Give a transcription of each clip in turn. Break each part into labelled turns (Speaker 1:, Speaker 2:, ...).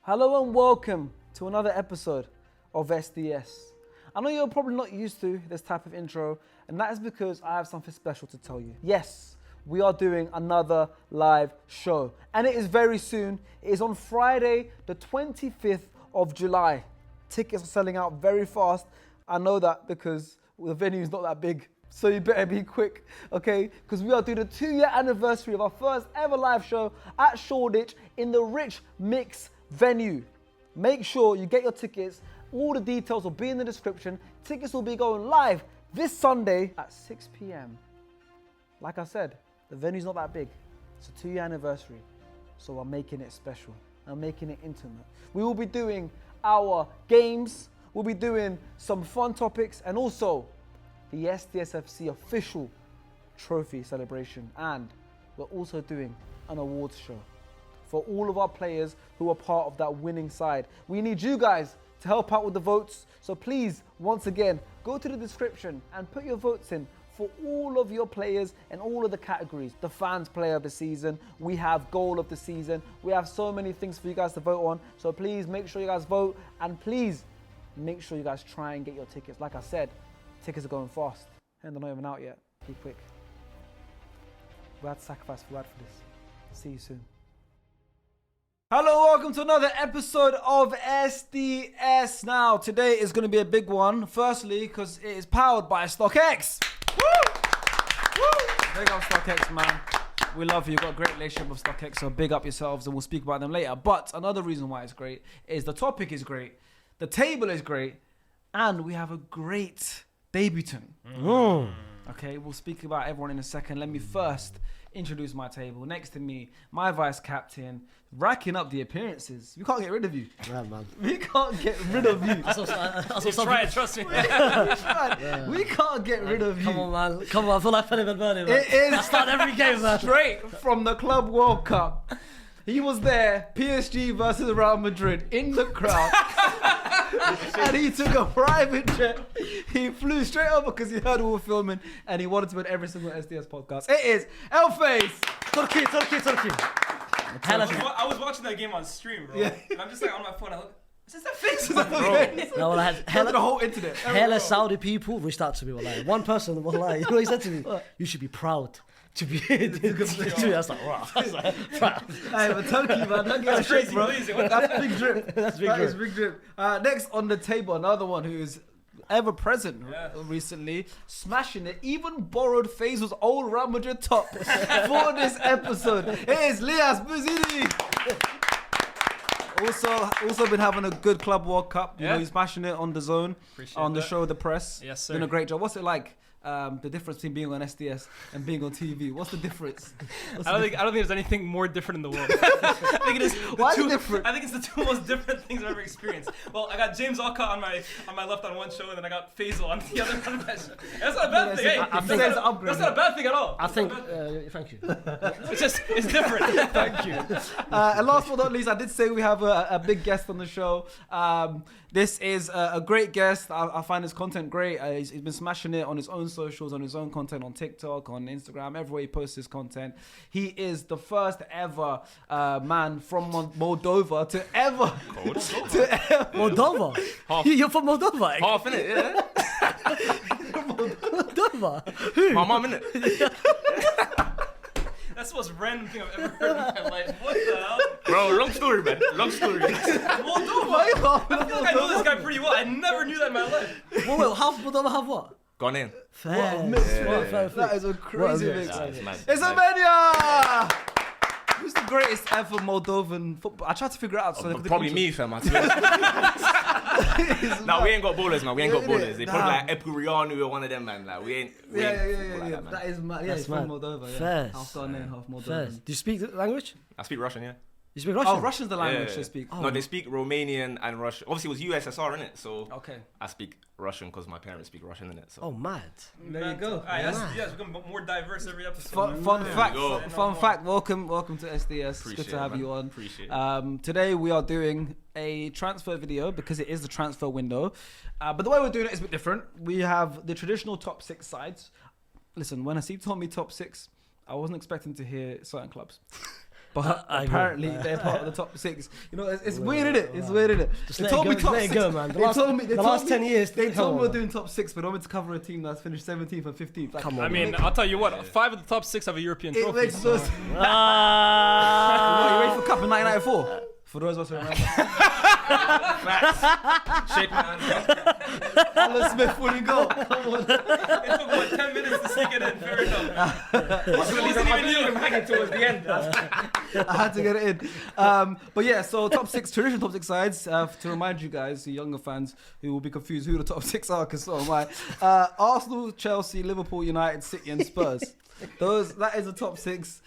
Speaker 1: Hello and welcome to another episode of SDS. I know you're probably not used to this type of intro, and that is because I have something special to tell you. Yes, we are doing another live show, and it is very soon. It is on Friday, the 25th of July. Tickets are selling out very fast. I know that because the venue is not that big, so you better be quick, okay? Because we are doing the 2-year anniversary of our first ever live show at Shoreditch in the Rich Mix venue. Make sure you get your tickets. All the details will be in the description. Tickets will be going live this Sunday at 6 p.m. Like I said, the venue's not that big. It's a 2-year anniversary, so I'm making it special. I'm making it intimate. We will be doing our games. We'll be doing some fun topics and also the SDSFC official trophy celebration. And we're also doing an awards show for all of our players who are part of that winning side. We need you guys to help out with the votes. So please, once again, go to the description and put your votes in for all of your players and all of the categories. The fans player of the season, we have goal of the season. We have so many things for you guys to vote on. So please make sure you guys vote, and please make sure you guys try and get your tickets. Like I said, tickets are going fast and they're not even out yet. Be quick. We had to sacrifice for this. See you soon. Hello, welcome to another episode of SDS. Now, today is going to be a big one. Firstly, because it is powered by StockX. Woo! Woo! Big up StockX, man. We love you. You've got a great relationship with StockX, so big up yourselves, and we'll speak about them later. But another reason why it's great is the topic is great, the table is great, and we have a great debutant. Okay, we'll speak about everyone in a second. Let me first introduce my table. Next to me, my vice captain, racking up the appearances. We can't get rid of you.
Speaker 2: Yeah, man.
Speaker 1: We can't get rid of you.
Speaker 3: Trust me.
Speaker 1: We can't get rid of you.
Speaker 2: Come on, man. Come on, I feel like Penny Valverde, man.
Speaker 1: It is
Speaker 2: I start every game, man.
Speaker 1: straight from the Club World Cup. He was there, PSG versus Real Madrid, in the crowd. And he took a private jet. He flew straight over because he heard we were filming and he wanted to be on every single SDS podcast. It is Elface.
Speaker 2: Turkey.
Speaker 3: I was watching that game on stream, bro.
Speaker 1: Yeah.
Speaker 3: And I'm just like on my phone. I look, is this that face?
Speaker 1: Bro.
Speaker 2: No, well, I had
Speaker 1: Hell, the whole internet.
Speaker 2: hella Saudi people reached out to me. Like, one person, wallahi, you know what he said to me? You should be proud to be to me. I was like, wow. I was like, proud.
Speaker 1: Hey, but Turkey, man, don't get
Speaker 3: That's
Speaker 1: a shit,
Speaker 3: crazy,
Speaker 1: bro.
Speaker 3: please.
Speaker 1: That's big drip.
Speaker 2: That's big
Speaker 1: That
Speaker 2: drip.
Speaker 1: is big drip. Next on the table, another one who is ever present recently, smashing it. Even borrowed Faisal's old Real Madrid top for this episode. It is Lias Bouzidi. Also been having a good Club World Cup. You know, he's smashing it on the zone, on the show, The Press.
Speaker 3: Yes, sir.
Speaker 1: Doing a great job. What's it like? The difference between being on SDS and being on TV. What's the difference?
Speaker 3: I don't think there's anything more different in the world. I think it is
Speaker 1: Why is it different?
Speaker 3: I think it's the two most different things I've ever experienced. Well, I got James Alcott on my left on one show, and then I got Faisal on the other on that show. That's not a bad thing. Hey,
Speaker 2: I think
Speaker 3: that's
Speaker 1: that's an upgrade.
Speaker 3: not a bad thing at all.
Speaker 2: I think, thank you.
Speaker 3: It's different. Thank you.
Speaker 1: And last but not least, I did say we have a big guest on the show. This is a great guest. I find his content great. He's been smashing it on his own socials, on his own content on TikTok, on Instagram, everywhere he posts his content. He is the first ever man from Moldova to ever...
Speaker 2: Moldova?
Speaker 4: Half.
Speaker 2: You're from Moldova? eh?
Speaker 4: Half, innit? Yeah.
Speaker 2: Moldova? Who?
Speaker 4: My mum, innit?
Speaker 3: That's the most random thing I've ever heard in my life. What the hell?
Speaker 4: Bro, long story, man. Long story.
Speaker 3: Moldova. I feel like I know this guy pretty well. I never knew that in my life.
Speaker 2: Wait, half Moldova have what?
Speaker 4: Gone in.
Speaker 2: Fair.
Speaker 1: What a mix,
Speaker 2: Fair.
Speaker 1: That is a crazy
Speaker 2: What a
Speaker 1: mix.
Speaker 4: It's mad.
Speaker 1: It's Amenia! Who's the greatest ever Moldovan football? I tried to figure it out. So
Speaker 4: Probably me, fam. I Nah, we ain't got ballers, man. We ain't got ballers. They probably like Epuriano or one of them, man. Like we ain't.
Speaker 1: Yeah. That is mad. Yeah,
Speaker 2: That's
Speaker 1: he's from
Speaker 2: mad.
Speaker 1: Moldova. Yeah.
Speaker 2: Fair.
Speaker 1: Half Ghanaian, half
Speaker 2: Fair.
Speaker 1: Moldovan.
Speaker 2: Do you speak the language?
Speaker 4: I speak Russian, yeah.
Speaker 2: You speak Russian?
Speaker 1: Oh, Russian's the language
Speaker 4: Yeah.
Speaker 1: they speak.
Speaker 4: No, they speak Romanian and Russian. Obviously, it was USSR, innit? So
Speaker 1: Okay.
Speaker 4: I speak Russian because my parents speak Russian, innit? So
Speaker 2: Oh, mad.
Speaker 1: There you go.
Speaker 3: Alright, yes, become more diverse every episode.
Speaker 1: Fun
Speaker 4: There
Speaker 1: fact.
Speaker 4: we go.
Speaker 1: Fun fact. Welcome to SDS.
Speaker 4: Appreciate
Speaker 1: Good to have
Speaker 4: it, man.
Speaker 1: you on.
Speaker 4: Appreciate it.
Speaker 1: Today we are doing a transfer video because it is the transfer window. But the way we're doing it is a bit different. We have the traditional top 6 sides. Listen, when Hasib told me top 6, I wasn't expecting to hear certain clubs. but
Speaker 2: I agree.
Speaker 1: apparently they're part of the top 6. You know, it's weird, isn't it? It's weird, isn't it?
Speaker 2: Just
Speaker 1: They
Speaker 2: let
Speaker 1: told
Speaker 2: it
Speaker 1: me
Speaker 2: go,
Speaker 1: top
Speaker 2: let it
Speaker 1: 6.
Speaker 2: go, man.
Speaker 1: They told me
Speaker 2: The last 10 years.
Speaker 1: They
Speaker 2: come
Speaker 1: told me
Speaker 2: on,
Speaker 1: we're
Speaker 2: man.
Speaker 1: doing top 6, but I wanted to cover a team that's finished 17th and 15th. Like,
Speaker 2: Come on,
Speaker 3: I mean, I'll tell you what. 5 of the top 6 have a European
Speaker 1: it
Speaker 3: trophy.
Speaker 1: makes no sense.
Speaker 2: Ah.
Speaker 1: You ready for Cup in 1994? For those of us who remember.
Speaker 4: Shake my hand.
Speaker 1: Alan Smith winning goal. Come on.
Speaker 3: It took what 10 minutes to sneak it in. Fair enough.
Speaker 4: I believe him hanging towards the end.
Speaker 1: I had to get it in. But yeah, so top 6, traditional top 6 sides. To remind you guys, the younger fans who will be confused who the top 6 are, because so am I. Arsenal, Chelsea, Liverpool, United, City, and Spurs. That is the top 6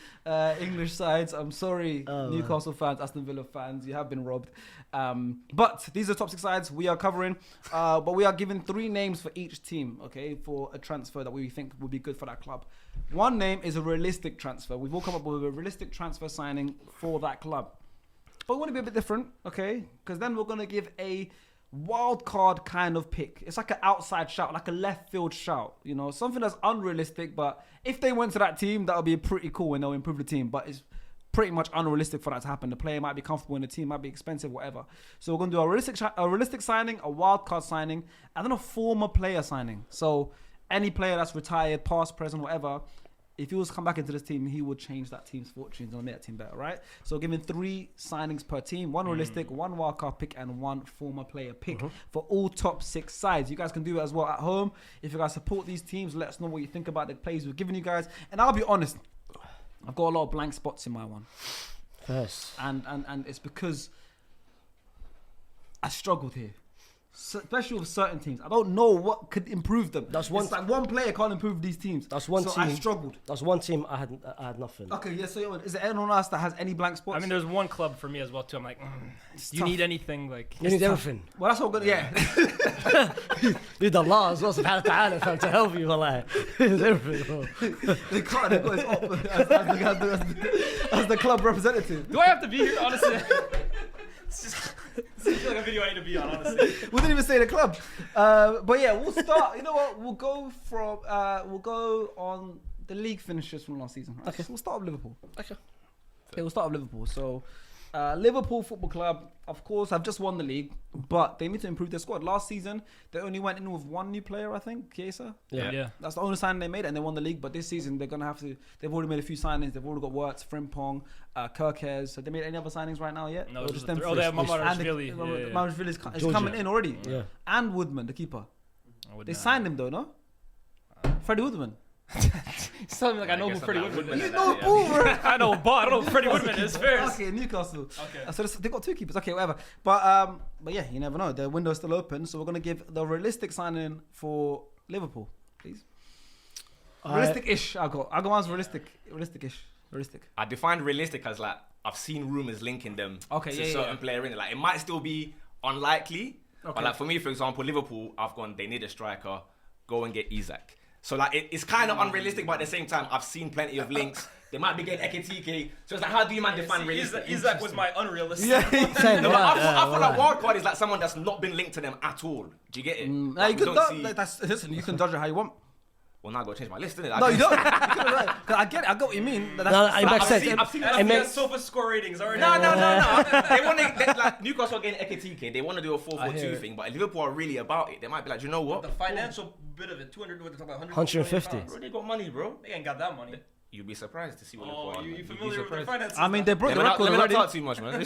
Speaker 1: English sides. I'm sorry, Newcastle fans, Aston Villa fans, you have been robbed. But these are the top 6 sides we are covering. But we are giving 3 names for each team, okay, for a transfer that we think would be good for that club. One name is a realistic transfer. We've all come up with a realistic transfer signing for that club. But we want to be a bit different, okay? Because then we're going to give a wild card kind of pick. It's like an outside shout, like a left field shout, you know, something that's unrealistic, but if they went to that team, that would be pretty cool and they'll improve the team. But it's pretty much unrealistic for that to happen. The player might be comfortable in the team, might be expensive, whatever. So we're going to do a realistic signing, a wild card signing, and then a former player signing. So any player that's retired, past, present, whatever, if he was to come back into this team, he would change that team's fortunes and make that team better, right? So giving 3 signings per team, 1 realistic, 1 wildcard pick, and 1 former player pick for all top 6 sides. You guys can do it as well at home. If you guys support these teams, let us know what you think about the plays we're giving you guys. And I'll be honest, I've got a lot of blank spots in my one.
Speaker 2: Yes.
Speaker 1: And it's because I struggled here. Especially with certain teams. I don't know what could improve them.
Speaker 2: That's one.
Speaker 1: It's like one player can't improve these teams.
Speaker 2: That's one
Speaker 1: so
Speaker 2: team.
Speaker 1: I struggled.
Speaker 2: That's one team I had nothing.
Speaker 1: Okay, yeah, so is there anyone else that has any blank spots?
Speaker 3: I mean, there's one club for me as well too. I'm like,
Speaker 1: It's
Speaker 3: you
Speaker 1: tough.
Speaker 3: need anything like.
Speaker 2: You need everything.
Speaker 1: Well, that's what we're gonna, yeah.
Speaker 2: You need Allah as well subhanahu wa ta'ala fam, to help you, wallah. It's everything, bro.
Speaker 1: They can't, they've got his op as the club representative.
Speaker 3: Do I have to be here? Honestly, it's just seems like a video I need to be on. Honestly,
Speaker 1: We didn't even say the club. But yeah, we'll start. You know what? We'll go on the league finishes from last season. Right?
Speaker 2: Okay.
Speaker 1: So we'll start with Liverpool.
Speaker 2: Okay.
Speaker 1: Okay, we'll start with Liverpool. So, Liverpool Football Club, of course, have just won the league, but they need to improve their squad. Last season, they only went in with 1 new player, I think, Chiesa.
Speaker 2: Yeah.
Speaker 1: That's the only signing they made, and they won the league. But this season, they're gonna have to. They've already made a few signings. They've already got Wirtz, Frimpong, Kirkez. So they made any other signings right now yet?
Speaker 3: no,
Speaker 1: Or
Speaker 3: just
Speaker 1: them
Speaker 3: oh, they have
Speaker 1: three?
Speaker 3: Mamarashvili.
Speaker 1: And Mamarashvili is
Speaker 2: Georgia.
Speaker 1: coming in already.
Speaker 2: Yeah.
Speaker 1: And Woodman, the keeper. They signed him though, no? Freddie Woodman.
Speaker 3: He's telling me like I know who
Speaker 4: guess
Speaker 3: Freddie
Speaker 4: I'm not
Speaker 3: Woodman is.
Speaker 1: No, bro.
Speaker 3: I know, but I don't know who Freddie Woodman is. Fair.
Speaker 1: Okay, Newcastle.
Speaker 3: Okay.
Speaker 1: So they've got 2 keepers. Okay, whatever. But yeah, you never know. The window's still open, so we're gonna give the realistic signing for Liverpool, please. Realistic-ish. I'll go mine's realistic. Realistic.
Speaker 4: I defined realistic as like I've seen rumors linking them
Speaker 1: Okay,
Speaker 4: to
Speaker 1: yeah,
Speaker 4: a
Speaker 1: yeah,
Speaker 4: certain
Speaker 1: yeah.
Speaker 4: player in it. Like it might still be unlikely,
Speaker 1: Okay.
Speaker 4: but like for me, for example, Liverpool, I've gone. They need a striker. Go and get Isak. So like it's kind of unrealistic, but at the same time, I've seen plenty of links. They might be getting Ekitike. So it's like, how do you man define realistic?
Speaker 3: Isak was my unrealistic.
Speaker 2: Same,
Speaker 4: No,
Speaker 2: right,
Speaker 4: I feel like
Speaker 2: right.
Speaker 4: wildcard is like someone that's not been linked to them at all. Do you get it?
Speaker 1: Now you
Speaker 4: we
Speaker 1: can
Speaker 4: don't see-
Speaker 1: listen. You can dodge it how you want.
Speaker 4: Well, now I got to change my list, innit?
Speaker 1: No, you don't. I get it. I get what you mean. That's,
Speaker 2: No, it makes sense.
Speaker 4: I've seen
Speaker 2: It
Speaker 3: He
Speaker 2: makes-
Speaker 3: has sofa score ratings already.
Speaker 4: No. They want to like Newcastle are getting Ekitike. They want to do a 4-4-2 thing, but if Liverpool are really about it, they might be like, you know what?
Speaker 3: The financial bit of it, 200, what,
Speaker 2: 150.
Speaker 4: Bro, they got money, bro.
Speaker 3: They ain't got that money.
Speaker 4: You'd be surprised to see what
Speaker 3: Oh,
Speaker 4: Liverpool are.
Speaker 3: you
Speaker 4: man. You'd be
Speaker 3: familiar with the
Speaker 4: surprised.
Speaker 3: finances?
Speaker 1: I mean, they brought
Speaker 4: Let
Speaker 1: the
Speaker 4: me
Speaker 1: record
Speaker 4: not
Speaker 1: already.
Speaker 4: talk too much, man.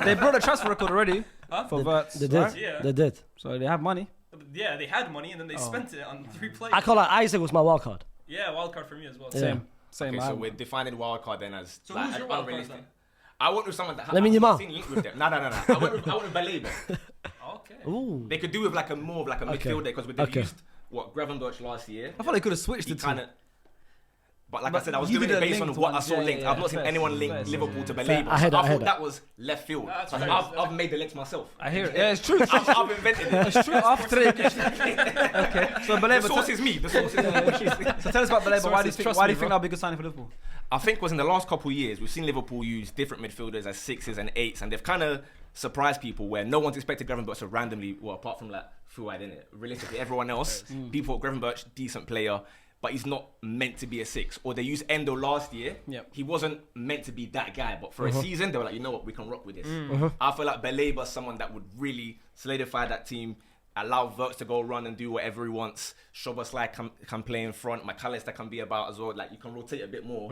Speaker 1: They brought the transfer record already for Wirtz.
Speaker 2: They did.
Speaker 1: right?
Speaker 3: Yeah.
Speaker 2: They did.
Speaker 1: So they have money.
Speaker 3: Yeah, they had money and then they spent it on 3 players.
Speaker 2: I call it Isaac was my wild card.
Speaker 3: Yeah, wild card for me as well.
Speaker 2: Yeah.
Speaker 1: Same.
Speaker 4: Okay,
Speaker 1: I
Speaker 4: so
Speaker 1: have-
Speaker 4: we're defining wildcard then as
Speaker 3: So
Speaker 4: like
Speaker 3: who's
Speaker 4: an
Speaker 3: your wild card
Speaker 4: unrealistic.
Speaker 3: then?
Speaker 4: I went with someone that
Speaker 2: Lamine Yamal.
Speaker 4: seen link with them. No. I went with Baleba.
Speaker 3: Okay.
Speaker 2: Ooh.
Speaker 4: They could do with like a more of like a
Speaker 2: Okay.
Speaker 4: midfielder because they've
Speaker 2: Okay.
Speaker 4: used what Gravenberch last year.
Speaker 1: I thought they could have switched
Speaker 4: He
Speaker 1: the
Speaker 4: kind
Speaker 1: two.
Speaker 4: of. But like
Speaker 1: But
Speaker 4: I said, I was
Speaker 1: you
Speaker 4: doing
Speaker 1: did
Speaker 4: it
Speaker 1: a
Speaker 4: based on
Speaker 1: linked
Speaker 4: what I
Speaker 1: one.
Speaker 4: saw
Speaker 1: Yeah,
Speaker 4: linked.
Speaker 1: yeah,
Speaker 4: I've not seen
Speaker 1: fair,
Speaker 4: anyone link
Speaker 1: fair.
Speaker 4: Liverpool to
Speaker 2: Fair.
Speaker 4: Baleba.
Speaker 2: I heard
Speaker 4: I
Speaker 2: that.
Speaker 4: thought that was left field.
Speaker 3: That's
Speaker 4: So
Speaker 3: fair.
Speaker 4: I've made the links myself.
Speaker 1: I hear it. Yeah, it's true.
Speaker 4: I've invented it.
Speaker 1: It's true. After it. Okay. So
Speaker 4: The
Speaker 1: Baleba.
Speaker 4: source is me. The source is me.
Speaker 1: So tell us about Baleba. Why do you
Speaker 3: Sources,
Speaker 1: think?
Speaker 3: trust
Speaker 1: Why
Speaker 3: me,
Speaker 1: do you think
Speaker 3: bro.
Speaker 1: that'll be a good signing for Liverpool?
Speaker 4: I think was in the last couple of years, we've seen Liverpool use different midfielders as 6s and 8s, and they've kind of surprised people where no one's expected Gravenberch to randomly, well, apart from like Fuad, innit? Realistically, everyone else, people thought Gravenberch, decent player. but he's not meant to be a 6. Or they used Endo last year.
Speaker 1: Yep.
Speaker 4: He wasn't meant to be that guy, but for a season, they were like, you know what, we can rock with this. I feel like Baleba's someone that would really solidify that team, allow Wirtz to go run and do whatever he wants. Szoboszlai can play in front. McAllister can be about as well. Like, you can rotate a bit more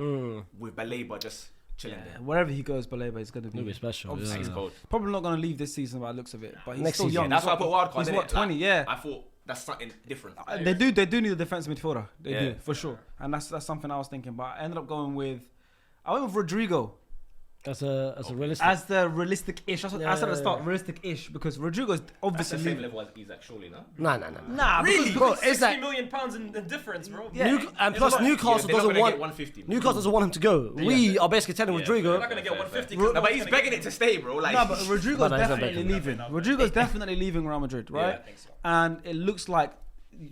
Speaker 4: with Baleba just chilling there.
Speaker 1: Wherever he goes, Baleba is going to
Speaker 2: It'll be special.
Speaker 1: Obviously,
Speaker 4: He's cold.
Speaker 1: probably not going to leave this season by the looks of it. But he's
Speaker 2: Next
Speaker 1: still
Speaker 2: season.
Speaker 1: young.
Speaker 4: That's why I put wildcard.
Speaker 1: He's
Speaker 4: innit?
Speaker 1: what, 20?
Speaker 4: Like,
Speaker 1: Yeah.
Speaker 4: I thought that's something different.
Speaker 1: They do need a defensive midfielder. They do, for sure. And that's something I was thinking. But I ended up going with Rodrigo.
Speaker 2: As a realistic.
Speaker 1: As the realistic-ish. I said at the start,
Speaker 2: Yeah.
Speaker 1: realistic-ish, because Rodrigo's
Speaker 4: That's
Speaker 1: obviously
Speaker 4: the same
Speaker 1: leaving.
Speaker 4: level as Isaac, surely, no?
Speaker 2: Nah.
Speaker 1: Nah,
Speaker 3: Really?
Speaker 2: Bro,
Speaker 3: Bro,
Speaker 2: it's
Speaker 3: 60
Speaker 2: like-
Speaker 3: million pounds in difference, bro.
Speaker 1: Yeah.
Speaker 2: And plus, Newcastle
Speaker 4: they're not
Speaker 2: doesn't
Speaker 4: gonna
Speaker 2: want
Speaker 4: get 150.
Speaker 2: Newcastle doesn't want him to go. We are basically telling Rodrigo.
Speaker 3: They're not going to get 150.
Speaker 4: No, but he's begging it to stay, bro. Like,
Speaker 1: No, but Rodrigo's
Speaker 2: No, he's not
Speaker 1: definitely
Speaker 2: begging.
Speaker 1: leaving. Rodrigo's definitely leaving Real Madrid, right?
Speaker 3: I think so.
Speaker 1: And it looks like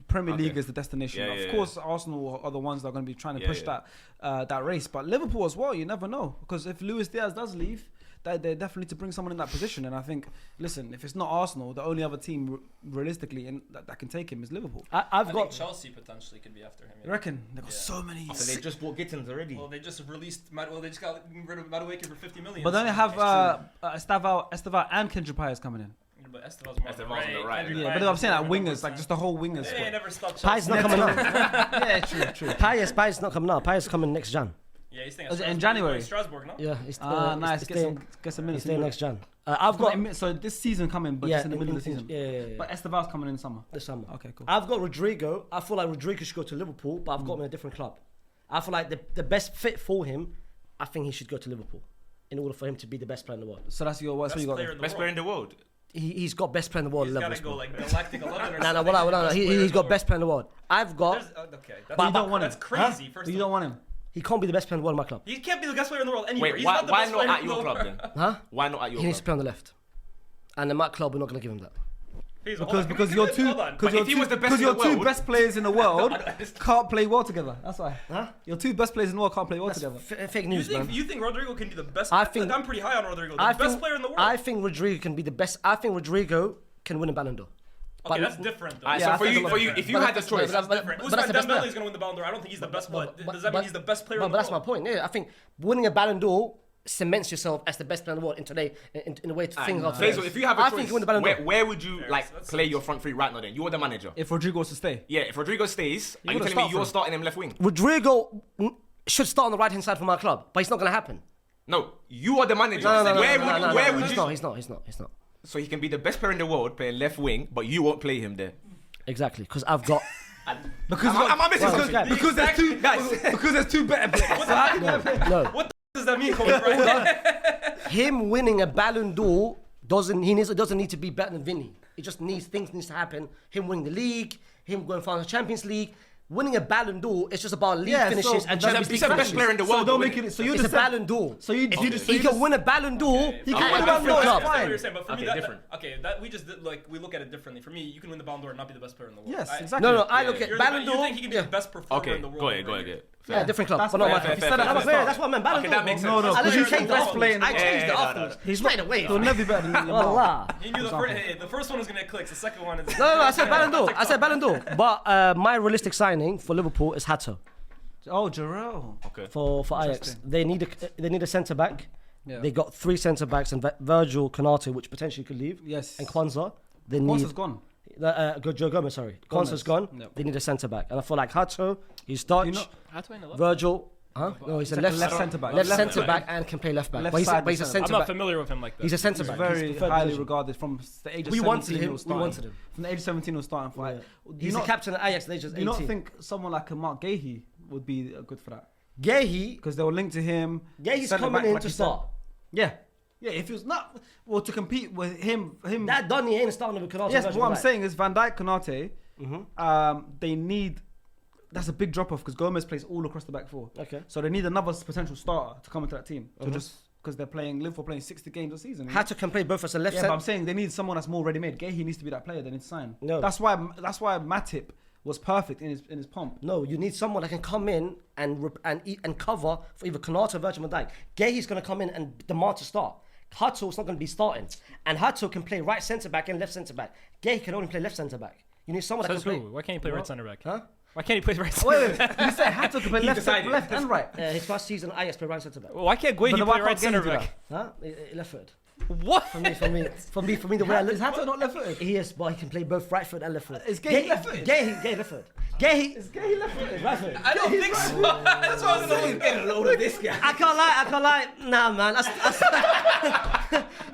Speaker 1: Premier League is the destination.
Speaker 4: Yeah,
Speaker 1: Of
Speaker 4: yeah,
Speaker 1: course, Arsenal are the ones that are going to be trying to
Speaker 4: Yeah,
Speaker 1: push that race. But Liverpool as well, you never know. Because if Luis Diaz does leave, they definitely need to bring someone in that position. And I think, listen, if it's not Arsenal, the only other team realistically that can take him is Liverpool.
Speaker 2: I've
Speaker 3: I
Speaker 2: got.
Speaker 3: think Chelsea potentially could be after him.
Speaker 1: You reckon? They've got so many.
Speaker 4: so they just bought Gittins already.
Speaker 3: Well, they just released. They just got rid of Madueke for 50 million.
Speaker 1: But then they
Speaker 3: so-
Speaker 1: have Estevao and Kendrick Pires coming in.
Speaker 3: But Esteval's more
Speaker 4: Esteval's on the right.
Speaker 3: Kendrick
Speaker 1: Yeah,
Speaker 3: Rice
Speaker 1: but I'm
Speaker 3: is
Speaker 1: saying like
Speaker 3: more
Speaker 1: wingers, like
Speaker 3: 100%.
Speaker 1: just the whole wingers.
Speaker 3: They
Speaker 1: squad.
Speaker 3: never stopped
Speaker 2: Pies
Speaker 3: Chelsea.
Speaker 2: not coming up.
Speaker 1: Yeah, true.
Speaker 2: Pies not coming up. Pies coming next Jan.
Speaker 3: Yeah, he's staying
Speaker 1: Was
Speaker 3: at
Speaker 1: it in
Speaker 3: Strasbourg.
Speaker 1: January?
Speaker 3: He's going to Strasbourg, no?
Speaker 2: Yeah, it's
Speaker 1: Nice.
Speaker 2: It's
Speaker 1: Get some minutes.
Speaker 2: staying next Jan. I've got.
Speaker 1: So this season coming, but just in the middle of the season.
Speaker 2: Yeah.
Speaker 1: But Esteval's coming in summer.
Speaker 2: This summer.
Speaker 1: Okay, cool.
Speaker 2: I've got Rodrigo. I feel like Rodrigo should go to Liverpool, but I've got him in a different club. I feel like the best fit for him, I think he should go to Liverpool in order for him to be the best player in the world.
Speaker 1: So that's your what? So
Speaker 3: Best
Speaker 1: you got
Speaker 3: player
Speaker 1: there.
Speaker 3: in the
Speaker 4: Best player in
Speaker 3: world.
Speaker 4: the world.
Speaker 2: He's got best player in the world
Speaker 3: He's
Speaker 2: level.
Speaker 3: got to go like Galactic 11 or
Speaker 2: No,
Speaker 3: something.
Speaker 2: no. He's got best player in the world. I've got.
Speaker 3: Okay,
Speaker 1: But you don't want him.
Speaker 3: that's crazy. First
Speaker 1: You
Speaker 3: of
Speaker 1: don't
Speaker 3: all,
Speaker 1: want him.
Speaker 2: He can't be the best player in the world in my club.
Speaker 3: he can't be the best player in the world anywhere.
Speaker 4: Wait,
Speaker 3: He's
Speaker 4: why
Speaker 3: not the
Speaker 4: not
Speaker 3: best player
Speaker 4: at
Speaker 3: in
Speaker 4: your
Speaker 3: the
Speaker 4: club
Speaker 3: world.
Speaker 4: then?
Speaker 2: Huh?
Speaker 4: Why not at
Speaker 2: He
Speaker 4: your
Speaker 2: needs to
Speaker 4: club?
Speaker 2: play on the left. And in my club, we're not going to give him that.
Speaker 1: Because you're two.
Speaker 4: But if he was the best
Speaker 1: Because
Speaker 4: in
Speaker 1: your
Speaker 4: the
Speaker 1: two
Speaker 4: world-
Speaker 1: best players in the world can't play well together. That's why.
Speaker 2: Huh?
Speaker 1: Your two best players in the world can't play well
Speaker 2: That's
Speaker 1: together.
Speaker 2: fake
Speaker 3: You
Speaker 2: news, man.
Speaker 3: think Rodrigo can be the best?
Speaker 2: I think-
Speaker 3: I'm pretty high on Rodrigo. The
Speaker 2: I
Speaker 3: best
Speaker 2: think-
Speaker 3: player in the world.
Speaker 2: I think Rodrigo can be the best. I think Rodrigo can win a Ballon d'Or.
Speaker 3: Okay, that's different though.
Speaker 4: Alright,
Speaker 1: Yeah, I
Speaker 4: so
Speaker 1: think
Speaker 4: for you,
Speaker 1: it's
Speaker 4: if you
Speaker 2: but
Speaker 4: had the
Speaker 2: that's-
Speaker 4: choice,
Speaker 3: That's
Speaker 2: but-
Speaker 3: different.
Speaker 2: but
Speaker 3: Ousmane
Speaker 2: that's the best
Speaker 3: Dembele
Speaker 2: player.
Speaker 3: is going to win the Ballon d'Or. I don't think he's the best, but
Speaker 2: but-
Speaker 3: does that mean he's the best player in the
Speaker 2: But that's my
Speaker 3: world?
Speaker 2: point. Yeah, I think winning a Ballon d'Or cements yourself as the best player in the world in today in a way to think of.
Speaker 4: Faisal, if you have a
Speaker 2: I
Speaker 4: choice,
Speaker 2: think you win the Ballon d'Or.
Speaker 4: where would you like
Speaker 3: that's-
Speaker 4: play your front three right now? Then you're the manager.
Speaker 1: If Rodrigo was to stay.
Speaker 4: Yeah, if Rodrigo stays, are you
Speaker 1: gotta
Speaker 4: telling me
Speaker 1: start
Speaker 4: you're
Speaker 1: for him.
Speaker 4: starting him left wing?
Speaker 2: Rodrigo should start on the right hand side for my club, but it's not going to happen.
Speaker 4: No, you are the manager.
Speaker 2: No,
Speaker 4: Where would
Speaker 2: he's
Speaker 4: you?
Speaker 2: not. He's not.
Speaker 4: So he can be the best player in the world playing left wing, but you won't play him there.
Speaker 2: Exactly, because I've got.
Speaker 1: Because
Speaker 4: I'm missing something.
Speaker 1: because there's two because there's two better players.
Speaker 2: No,
Speaker 3: What does that mean, Kobe Bryant?
Speaker 2: him winning a Ballon d'Or doesn't need to be better than Vinny. It just needs to happen. Him winning the league, him going for the Champions League. Winning a Ballon d'Or, it's just about league finishes and Champions
Speaker 4: He's
Speaker 2: League
Speaker 4: the best
Speaker 2: finishes.
Speaker 4: player in the
Speaker 1: So
Speaker 4: world.
Speaker 1: don't
Speaker 4: though,
Speaker 1: make
Speaker 4: innit?
Speaker 1: it. So you
Speaker 2: It's
Speaker 1: just
Speaker 2: a Ballon d'Or.
Speaker 1: So you
Speaker 2: He can win a Ballon d'Or.
Speaker 1: He
Speaker 2: and
Speaker 1: can
Speaker 2: win
Speaker 1: win
Speaker 2: a
Speaker 1: a
Speaker 2: Ballon d'Or.
Speaker 1: Ballon d'Or,
Speaker 2: Club.
Speaker 1: that's
Speaker 3: What you're saying, but for
Speaker 4: Okay,
Speaker 3: me,
Speaker 4: different.
Speaker 3: we just did, like we look at it differently. For me, you can win the Ballon d'Or and not be the best player in the world.
Speaker 1: Yes,
Speaker 3: I-
Speaker 1: exactly.
Speaker 2: No, I look at
Speaker 3: You're
Speaker 2: Ballon
Speaker 3: you
Speaker 2: d'Or.
Speaker 3: think he can be the best performer
Speaker 4: Okay,
Speaker 3: in the world?
Speaker 4: go ahead.
Speaker 3: already?
Speaker 2: Yeah, different club,
Speaker 1: That's
Speaker 2: but not
Speaker 1: fair,
Speaker 2: my
Speaker 1: fair,
Speaker 2: club.
Speaker 1: fair, fair,
Speaker 2: That's
Speaker 1: fair.
Speaker 2: fair. That's what I meant. Ballon
Speaker 4: Okay,
Speaker 2: d'Or.
Speaker 4: that makes sense.
Speaker 1: No,
Speaker 2: I
Speaker 1: because
Speaker 2: literally
Speaker 1: he's the
Speaker 2: changed
Speaker 1: best
Speaker 2: the
Speaker 1: player in the
Speaker 2: I
Speaker 1: world.
Speaker 2: changed it
Speaker 4: Yeah,
Speaker 2: afterwards. He's straight away.
Speaker 1: He'll never be better than
Speaker 2: Wallah.
Speaker 3: He knew the first one was gonna click. The second one is.
Speaker 2: No, I said Ballon d'Or. I said Ballon d'Or. But my realistic signing for Liverpool is Hato
Speaker 1: Oh, Jarrell.
Speaker 4: Okay.
Speaker 2: for Ajax. They need a centre back.
Speaker 1: Yeah.
Speaker 2: They got 3 centre backs and Virgil, Konate, which potentially could leave.
Speaker 1: Yes.
Speaker 2: And Kwanzaa. They
Speaker 1: Once
Speaker 2: need
Speaker 1: it's gone.
Speaker 2: Joe Gomez. Sorry, Kwanzaa's gone.
Speaker 1: Yep.
Speaker 2: They need a centre back, and I feel like Hato, he's Dutch.
Speaker 1: You know-
Speaker 2: Virgil. Huh? No, he's a
Speaker 1: Second
Speaker 2: left
Speaker 1: left centre back.
Speaker 2: Left
Speaker 1: Left
Speaker 2: centre
Speaker 1: centre
Speaker 2: back and can play left back.
Speaker 1: Left
Speaker 2: But he's
Speaker 1: side
Speaker 2: a
Speaker 1: centre back.
Speaker 2: centre
Speaker 3: I'm not
Speaker 2: back.
Speaker 3: familiar with him like that.
Speaker 2: He's a centre
Speaker 1: He's
Speaker 2: back.
Speaker 1: very
Speaker 2: He's the third
Speaker 1: highly
Speaker 2: division.
Speaker 1: regarded from the age of
Speaker 2: We
Speaker 1: 17.
Speaker 2: wanted
Speaker 1: he
Speaker 2: him.
Speaker 1: was
Speaker 2: We
Speaker 1: starting.
Speaker 2: wanted him.
Speaker 1: From the age of 17, he was starting for.
Speaker 2: Yeah.
Speaker 1: Do you
Speaker 2: He's the
Speaker 1: not-
Speaker 2: captain at Ajax at the age of
Speaker 1: Do you
Speaker 2: 18.
Speaker 1: not think someone like a Mark Gahey would be good for that?
Speaker 2: Gahey,
Speaker 1: Because they were linked to him.
Speaker 2: Gahey's
Speaker 1: centre
Speaker 2: coming
Speaker 1: back,
Speaker 2: in
Speaker 1: like
Speaker 2: to
Speaker 1: you said.
Speaker 2: start.
Speaker 1: Yeah. Yeah, if he was not, well, to compete with him.
Speaker 2: That Donny ain't starting with Konate.
Speaker 1: Yes, but what I'm saying is Van Dijk, Konate, they need, that's a big drop off because Gomez plays all across the back four.
Speaker 2: Okay.
Speaker 1: So they need another potential starter to come into that team. So just because Liverpool playing 60 games a season. you know?
Speaker 2: Hato can play both as a left
Speaker 1: Yeah, but I'm
Speaker 2: centre.
Speaker 1: saying they need someone that's more ready made. Gahey needs to be that player they need to sign.
Speaker 2: No.
Speaker 1: That's why Matip was perfect in his pomp.
Speaker 2: No, you need someone that can come in and cover for either Konate or Virgil van Dijk. Gahey's going to come in and demand to start. Hato's not going to be starting. And Hato can play right centre back and left centre back. Gahey can only play left centre back. You need someone that
Speaker 3: Says
Speaker 2: can play.
Speaker 3: who? Why can't you play right center back?
Speaker 2: Huh?
Speaker 3: Why can't he play right
Speaker 1: Wait,
Speaker 3: center?
Speaker 1: you said Hato can play left and right.
Speaker 2: His first season, Ajax played right centre back.
Speaker 3: Why can't Guehi
Speaker 1: But
Speaker 3: play
Speaker 1: why
Speaker 3: right
Speaker 1: can't
Speaker 3: center
Speaker 1: Guehi do
Speaker 3: back?
Speaker 2: Huh? Left-footed.
Speaker 3: What?
Speaker 2: For me, the way I look.
Speaker 1: Is Hato not left-footed?
Speaker 2: He is, but he can play both right foot and left foot.
Speaker 1: Is Guehi left-footed?
Speaker 2: Gay left-footed. Gay
Speaker 1: left-footed?
Speaker 2: right foot.
Speaker 3: I don't think so. That's why I was going to
Speaker 4: Getting a load of this guy.
Speaker 2: I can't lie. Nah, man.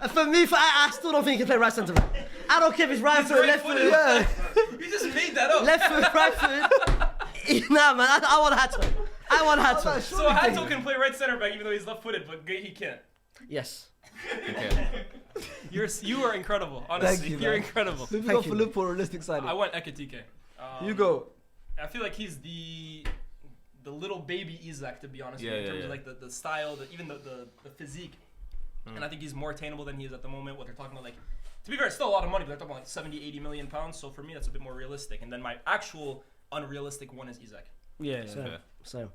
Speaker 2: For me, I still don't think he can play right centre back. I don't care if it's right foot, left foot.
Speaker 1: Yeah.
Speaker 3: You just made that up.
Speaker 2: Left foot, right foot. Nah, man. I want Hato.
Speaker 3: So Hato can play right center back even though he's left-footed, but Guehi can't.
Speaker 2: Yes.
Speaker 4: Okay.
Speaker 3: You are incredible. Honestly,
Speaker 1: Thank you,
Speaker 3: you're
Speaker 1: man.
Speaker 3: incredible.
Speaker 1: Let me go for Liverpool realistic side.
Speaker 3: I want Ekitike.
Speaker 1: You go.
Speaker 3: I feel like he's the little baby Isak, to be honest with you, in terms of like the style, even the physique. And I think he's more attainable than he is at the moment. What they're talking about, like, to be fair, it's still a lot of money, but they're talking about like 70, 80 million pounds. So for me, that's a bit more realistic. And then my actual unrealistic one is Isak.
Speaker 1: Yeah.
Speaker 2: So.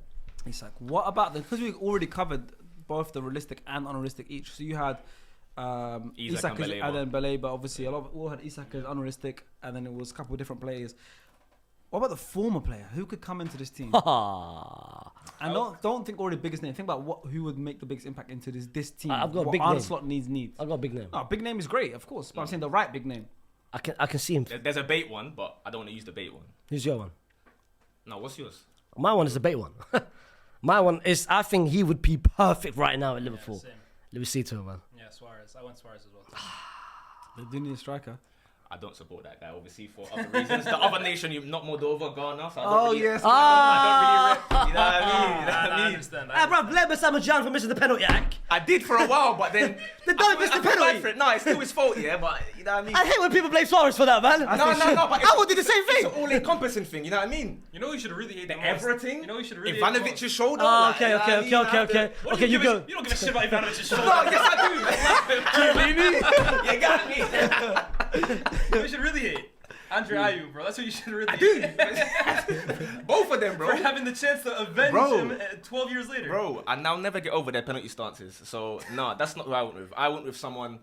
Speaker 1: Isak. What about because we already covered both the realistic and unrealistic each. So you had Isak and then Baleba. Obviously, a lot of all had Isak as unrealistic, and then it was a couple of different players. What about the former player? Who could come into this team? And don't think already biggest name. Think about who would make the biggest impact into this team.
Speaker 2: I've got a big
Speaker 1: Arne
Speaker 2: name.
Speaker 1: Slot needs.
Speaker 2: I've got a big name.
Speaker 1: No, big name is great, of course. But I'm saying the right big name.
Speaker 2: I can see him.
Speaker 4: There's a bait one, but I don't want to use the bait one.
Speaker 2: Who's your one?
Speaker 4: No, what's yours?
Speaker 2: My one is the bait one. My one is, I think he would be perfect right now at Liverpool.
Speaker 3: Same.
Speaker 2: Let me see to him, man.
Speaker 3: Yeah, Suarez. I went Suarez as well.
Speaker 1: They do need a striker.
Speaker 4: I don't support that guy, obviously, for other reasons. The other nation, not Moldova, Ghana. So I don't really,
Speaker 1: yes.
Speaker 4: I don't really, you know what I mean? You know what I
Speaker 3: I
Speaker 4: mean?
Speaker 3: understand.
Speaker 2: Hey, bro, blame Osama Jan for missing the penalty, Ak.
Speaker 4: I did for a while, but then
Speaker 2: They don't miss the penalty.
Speaker 4: No, it's still his fault, yeah. But you know what I mean?
Speaker 2: I hate when people blame Suarez for that, man.
Speaker 4: No, but
Speaker 2: I would do the same
Speaker 4: it's
Speaker 2: thing.
Speaker 4: an all-encompassing thing. You know what I mean?
Speaker 3: You know who you should really hate
Speaker 4: The
Speaker 3: the most?
Speaker 4: everything.
Speaker 3: You know who you should really hate the most?
Speaker 4: Ivanovic's shoulder.
Speaker 2: Oh,
Speaker 4: like, you know what I mean?
Speaker 2: okay.
Speaker 3: What do
Speaker 2: Okay, you
Speaker 3: give a-
Speaker 2: go.
Speaker 3: You don't give a shit about Ivanovic's shoulder.
Speaker 4: No, yes I do. You got me.
Speaker 3: You should really hate Andre Ayew, bro. That's what you should really
Speaker 4: Dude, both of them,
Speaker 3: for
Speaker 4: bro.
Speaker 3: having the chance to avenge
Speaker 4: Bro.
Speaker 3: him 12 years later.
Speaker 4: Bro, and I'll never get over their penalty stances. So, no, that's not who I went with. I went with someone,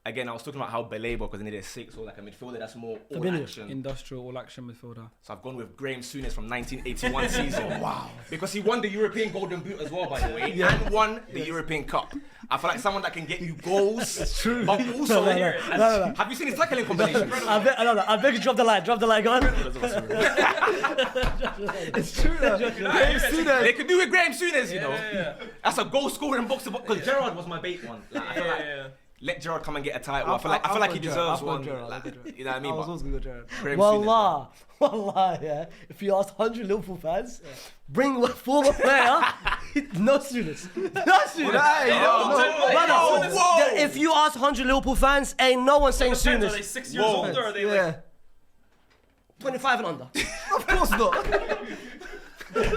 Speaker 4: again, I was talking about how Baleba, because they needed a 6 or like a midfielder that's more all action.
Speaker 1: Industrial all-action midfielder.
Speaker 4: So I've gone with Graham Souness from 1981 season. Wow. Because he won the European Golden Boot as well, by the way, and won the European Cup. I feel like someone that can get you goals. That's true. But also,
Speaker 2: No.
Speaker 4: have you seen his tackling combinations?
Speaker 2: I beg you, drop the line, go on.
Speaker 1: It's true though.
Speaker 4: They could do with Graham Souness, you know.
Speaker 3: Yeah.
Speaker 4: That's a goal scoring box to box. Because Gerrard was my bait one. Like, I feel like, let Gerrard come and get a title. I feel like he deserves one. Like, you know what I mean?
Speaker 1: I was
Speaker 4: But
Speaker 1: also going to go Gerrard.
Speaker 4: Graham Souness,
Speaker 2: Wallah, yeah. If you ask 100 Liverpool fans, bring a former player, no students. If you ask 100 Liverpool fans, ain't no one saying
Speaker 3: Depends, are
Speaker 2: Souness.
Speaker 3: they 6 years old or are they like...
Speaker 2: 25 and under.
Speaker 1: Of course not.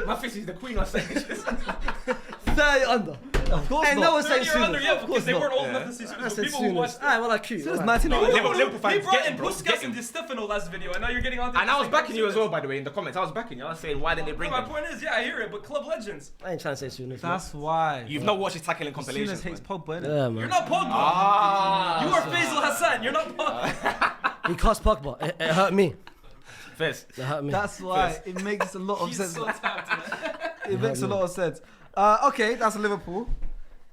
Speaker 4: My fist is the queen of saying
Speaker 2: 30 under.
Speaker 1: Of course
Speaker 2: Ain't
Speaker 1: not.
Speaker 2: no one saying
Speaker 3: 30 or under,
Speaker 2: Souness.
Speaker 3: yeah, because they weren't old enough to see
Speaker 2: I
Speaker 3: Souness.
Speaker 2: said
Speaker 3: But people who watched
Speaker 2: Souness. Alright, well, that's cute.
Speaker 1: Since
Speaker 2: Alright.
Speaker 1: 1981.
Speaker 4: Liverpool
Speaker 3: He
Speaker 4: fans,
Speaker 3: brought
Speaker 4: get
Speaker 3: in
Speaker 4: him, bro.
Speaker 3: Busquets
Speaker 4: Get
Speaker 3: and
Speaker 4: him.
Speaker 3: Di Stefano last video, and now you're getting on.
Speaker 4: And I was backing you as well, by the way, in the comments. I was backing you. I was saying, why didn't they bring
Speaker 3: My
Speaker 4: him?
Speaker 3: point is, yeah, I hear it, but club legends.
Speaker 2: I ain't trying to say Souness.
Speaker 1: That's why.
Speaker 4: You've not watched his tackling compilations.
Speaker 1: Souness hates
Speaker 4: man.
Speaker 1: Pogba, innit?
Speaker 2: Yeah, man.
Speaker 3: You're not Pogba.
Speaker 4: Ah.
Speaker 3: You are Faisal Hassan. You're not Pogba.
Speaker 2: He cost Pogba. It hurt me.
Speaker 4: First.
Speaker 2: It hurt me.
Speaker 1: That's why it makes a lot of
Speaker 3: He's
Speaker 1: sense.
Speaker 3: so tapped.
Speaker 1: It makes a lot of sense. Okay, that's Liverpool.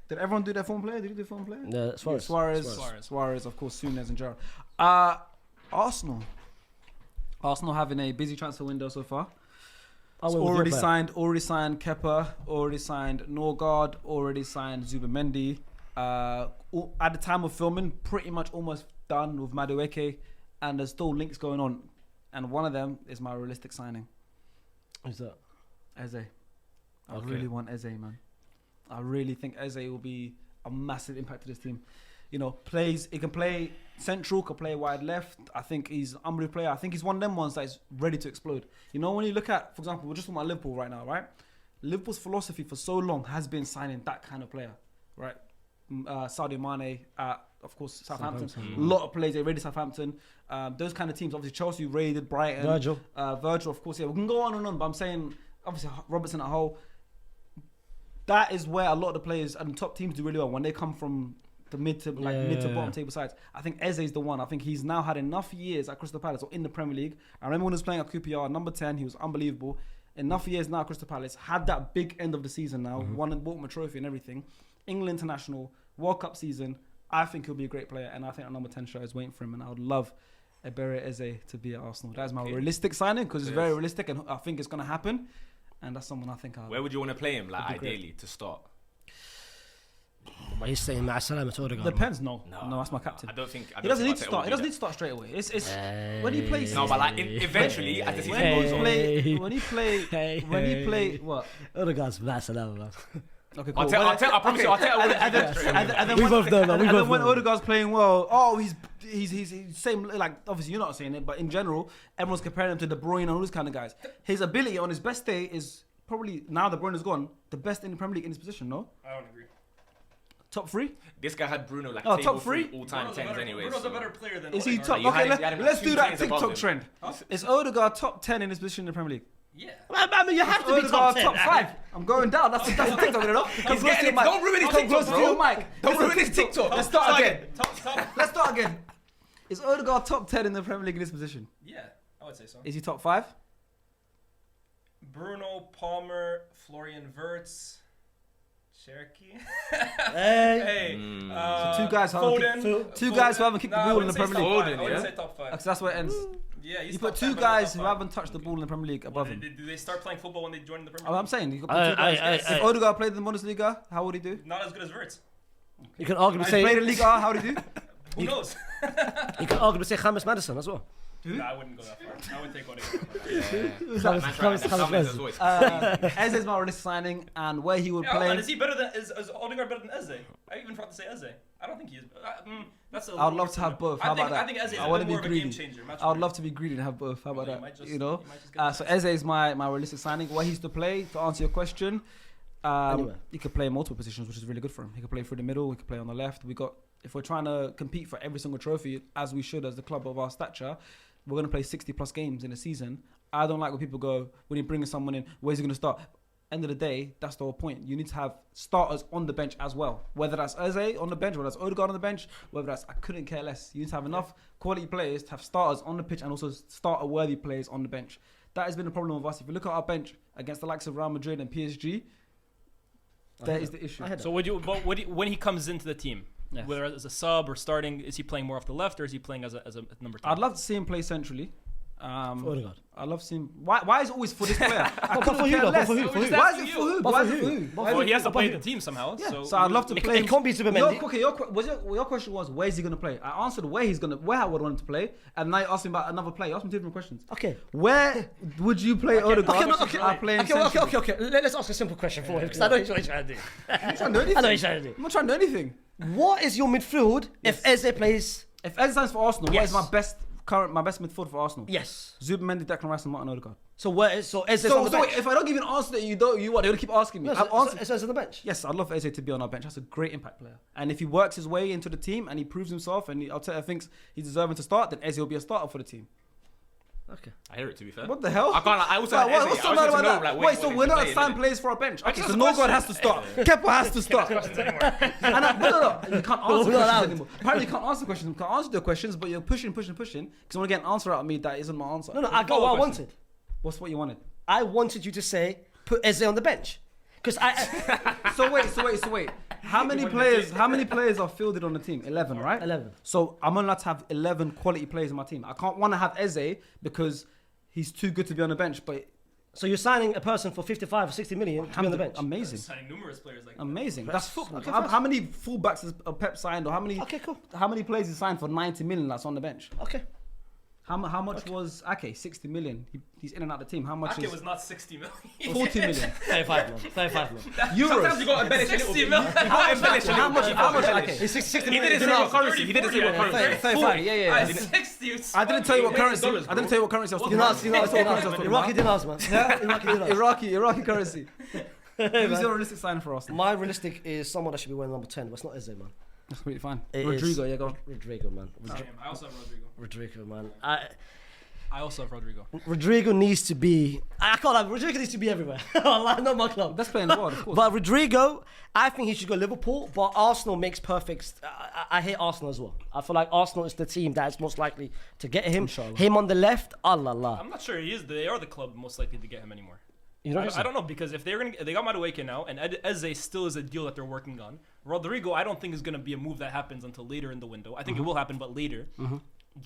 Speaker 1: Did everyone do their form player? Did you do form player?
Speaker 2: Yeah,
Speaker 1: Suarez, of course, Souness and Gerrard. Arsenal having a busy transfer window so far. Already signed Kepa, already signed Norgard, already signed Zubimendi. At the time of filming, pretty much almost done with Madueke, and there's still links going on. And one of them is my realistic signing.
Speaker 2: Who's that?
Speaker 1: Eze. I really want Eze, man. I really think Eze will be a massive impact to this team. You know, he can play central, can play wide left. I think he's an unbelievable player. I think he's one of them ones that is ready to explode. You know, when you look at, for example, we're just talking about Liverpool right now, right? Liverpool's philosophy for so long has been signing that kind of player, right? Sadio Mane, of course, Southampton. A lot of players, they raided Southampton. Those kind of teams, obviously Chelsea raided Brighton. Virgil, of course, yeah. We can go on and on, but I'm saying, obviously, Robertson at Hull. That is where a lot of the players and top teams do really well when they come from the mid to bottom table sides. I think Eze is the one. I think he's now had enough years at Crystal Palace or in the Premier League. I remember when he was playing at QPR, number 10, he was unbelievable. Enough years now at Crystal Palace, had that big end of the season now, won and bought him a trophy and everything. England international, World Cup season. I think he'll be a great player, and I think a number 10 shirt is waiting for him, and I would love Ebere Eze to be at Arsenal. That is my realistic signing, because it's very realistic, and I think it's going to happen, and that's someone I think
Speaker 4: Where would you want to play him, like, ideally, to start?
Speaker 2: But he's saying Ma'a Salama to Odegaard.
Speaker 1: Depends. No, that's my captain.
Speaker 4: I don't think
Speaker 1: He doesn't need to start. He doesn't need to start straight away. It's when he plays.
Speaker 4: No, but like eventually, as the season goes on.
Speaker 1: When he play what?
Speaker 2: Odegaard's Ma'a Salama, man.
Speaker 1: Okay, cool.
Speaker 4: I promise you, I'll tell you.
Speaker 1: And then when Odegaard's playing well, he's same, like, obviously you're not saying it, but in general, everyone's comparing him to De Bruyne and all those kind of guys. His ability on his best day is probably, now De Bruyne is gone, the best in the Premier League in his position, no?
Speaker 3: I don't agree.
Speaker 1: Top 3?
Speaker 4: This guy had Bruno like
Speaker 1: top 3
Speaker 4: all-time tens anyway.
Speaker 3: Bruno's a better player than
Speaker 1: Is he
Speaker 3: Odegaard.
Speaker 1: top? Okay, let's do that
Speaker 4: trains above
Speaker 1: TikTok
Speaker 4: him.
Speaker 1: trend.
Speaker 3: Huh?
Speaker 1: Is Odegaard top 10 in his position in the Premier League?
Speaker 3: Yeah.
Speaker 2: I mean, you have to be top 10.
Speaker 1: Top 5. I'm going down. That's the TikTok, you know?
Speaker 4: Don't ruin his TikTok, bro. Don't ruin his TikTok.
Speaker 1: Let's start again.
Speaker 3: Top.
Speaker 1: Let's start again. Is Odegaard top 10 in the Premier League in this position?
Speaker 3: Yeah, I would say so.
Speaker 1: Is he top 5?
Speaker 3: Bruno, Palmer, Florian Wirtz, Cherky.
Speaker 2: Hey.
Speaker 1: So two guys who haven't kicked the ball in the Premier League.
Speaker 3: I wouldn't say top 5.
Speaker 1: Because that's where it ends.
Speaker 3: Yeah, he's
Speaker 1: You put
Speaker 3: top
Speaker 1: 2
Speaker 3: 10, but
Speaker 1: guys
Speaker 3: not
Speaker 1: who
Speaker 3: top 5.
Speaker 1: haven't touched the ball in the Premier League above him.
Speaker 3: Do they start playing football when they join the Premier
Speaker 1: Oh,
Speaker 3: League?
Speaker 1: I'm saying, you could put 2 guys. If Odegaard played in the Bundesliga, how would he do?
Speaker 3: Not as good as Wirtz.
Speaker 2: You can arguably
Speaker 1: If he played in
Speaker 2: say
Speaker 1: Liga, how would he do?
Speaker 3: Who knows?
Speaker 2: you can arguably say James Maddison as well.
Speaker 3: No, I wouldn't go that far. I would take Odegaard.
Speaker 1: Eze is my realistic signing, and where he would play.
Speaker 3: Is he better than is Odegaard better than Eze? I even forgot to say Eze. I don't think he is. That's a
Speaker 1: I would love to have both. How about that?
Speaker 3: I think Eze is
Speaker 1: I
Speaker 3: a
Speaker 1: want
Speaker 3: bit
Speaker 1: to
Speaker 3: more
Speaker 1: be
Speaker 3: of a game
Speaker 1: greedy.
Speaker 3: changer.
Speaker 1: I would love to be greedy and have both. How about
Speaker 3: Well,
Speaker 1: that?
Speaker 3: you might just get
Speaker 1: So Eze is my realistic signing. Where he's to play, to answer your question, he could play in multiple positions, which is really good for him. He could play through the middle. He could play on the left. If we're trying to compete for every single trophy, as we should as the club of our stature, we're going to play 60 plus games in a season. I don't like when people go, when you're bringing someone in, where's he going to start? End of the day, that's the whole point. You need to have starters on the bench as well. Whether that's Eze on the bench, whether that's Odegaard on the bench, whether that's, I couldn't care less. You need to have enough quality players to have starters on the pitch and also starter-worthy players on the bench. That has been the problem with us. If you look at our bench against the likes of Real Madrid and PSG, that is the issue.
Speaker 3: So when he comes into the team, whether as a sub or starting, is he playing more off the left or is he playing as a number 10?
Speaker 1: I'd love to see him play centrally.
Speaker 2: Odegaard.
Speaker 1: I love seeing. Why is it always for this player?
Speaker 2: But for you, though. But for who?
Speaker 1: Why is it for who? Why is it for who?
Speaker 3: Well, he has to play the team somehow.
Speaker 1: Yeah. So I'd love to play.
Speaker 2: It can't be Zubimendi.
Speaker 1: Your question was, where is he going to play? I answered where I would want him to play, and now you're asking about another player. Ask me 2 different questions.
Speaker 2: Okay.
Speaker 1: Where would you play Odegaard?
Speaker 2: Okay. Let's ask a simple question for him because I know what he's trying to do.
Speaker 1: I'm trying to do anything.
Speaker 2: I know what he's trying to do.
Speaker 1: I'm not trying to do anything.
Speaker 2: What is your midfield if Eze plays?
Speaker 1: If Eze signs for Arsenal, what is my best midfield for Arsenal?
Speaker 2: Yes.
Speaker 1: Zubimendi, Declan Rice, and Martin Odegaard.
Speaker 2: So Eze's on the bench.
Speaker 1: If I don't give you an answer that you what? You're gonna keep asking me.
Speaker 2: Eze's on the bench.
Speaker 1: Yes, I'd love Eze to be on our bench. That's a great impact player. And if he works his way into the team and he proves himself and Arteta thinks he's deserving to start, then Eze will be a starter for the team.
Speaker 2: Okay.
Speaker 4: I hear it, to be fair.
Speaker 1: What the hell?
Speaker 4: I can't. I also had Eze.
Speaker 1: What's so
Speaker 4: I
Speaker 1: bad
Speaker 4: also
Speaker 1: about
Speaker 4: know,
Speaker 1: that?
Speaker 4: like,
Speaker 1: Wait, so we're not
Speaker 4: play,
Speaker 1: assigned
Speaker 4: innit?
Speaker 1: players for our bench? Okay,
Speaker 4: just
Speaker 1: so
Speaker 4: a
Speaker 1: Norgard
Speaker 4: question.
Speaker 1: has to start. Kepa has to start. No. You can't answer questions anymore. Apparently, you can't answer questions. You can't answer the questions, but you're pushing, because you want to get an answer out of me that isn't my answer.
Speaker 2: No, I got what I wanted.
Speaker 1: What's what you wanted?
Speaker 2: I wanted you to say put Eze on the bench because
Speaker 1: So wait. How many players are fielded on the team? 11, right?
Speaker 2: 11.
Speaker 1: So I'm allowed to have 11 quality players in my team. I can't want to have Eze because he's too good to be on the bench. But
Speaker 2: so you're signing a person for 55 or 60 million to be on the bench.
Speaker 1: Amazing.
Speaker 3: Signing numerous players like
Speaker 1: Amazing. That's football.
Speaker 2: Okay,
Speaker 1: how many fullbacks has Pep signed, or how many?
Speaker 2: Okay, cool.
Speaker 1: How many players he signed for 90 million that's on the bench?
Speaker 2: Okay.
Speaker 1: How much was Ake? 60 million. He's in and out the team. How much
Speaker 3: Ake
Speaker 1: is?
Speaker 3: was not 60 million.
Speaker 1: 40 million.
Speaker 2: 35 million.
Speaker 1: Euros.
Speaker 4: Sometimes you got to embellish a little
Speaker 3: 60
Speaker 4: bit.
Speaker 3: million.
Speaker 4: You got to embellish a little bit.
Speaker 1: How much Ake?
Speaker 2: It's 60
Speaker 4: He
Speaker 2: million.
Speaker 4: didn't say what currency. He didn't say what currency.
Speaker 1: 35. Yeah.
Speaker 3: 60.
Speaker 1: I didn't tell you what currency.
Speaker 4: dollars,
Speaker 1: I didn't tell you what currency I was talking
Speaker 2: Dinars,
Speaker 1: about.
Speaker 2: Iraqi dinars, man.
Speaker 1: Iraqi currency. Who's your realistic sign for Arsenal?
Speaker 2: My realistic is someone that should be wearing number 10, but it's not Eze, man.
Speaker 1: That's pretty fine.
Speaker 2: It
Speaker 1: Rodrigo,
Speaker 2: is.
Speaker 1: yeah, go on.
Speaker 2: Rodrigo, man.
Speaker 3: I also have Rodrigo.
Speaker 2: Rodrigo, man.
Speaker 3: I also have Rodrigo.
Speaker 2: Rodrigo needs to be. I can't lie. Rodrigo needs to be everywhere. Not my club.
Speaker 1: Best player in the world, of course.
Speaker 2: But Rodrigo, I think he should go Liverpool. But Arsenal makes perfect. I hate Arsenal as well. I feel like Arsenal is the team that is most likely to get him.
Speaker 1: Inshallah.
Speaker 2: Him on the left, Allah.
Speaker 3: I'm not sure he is. They are the club most likely to get him anymore.
Speaker 2: You know
Speaker 3: I don't know, because if they got Madueke now, and Eze still is a deal that they're working on. Rodrigo, I don't think is going to be a move that happens until later in the window. I think it will happen, but later.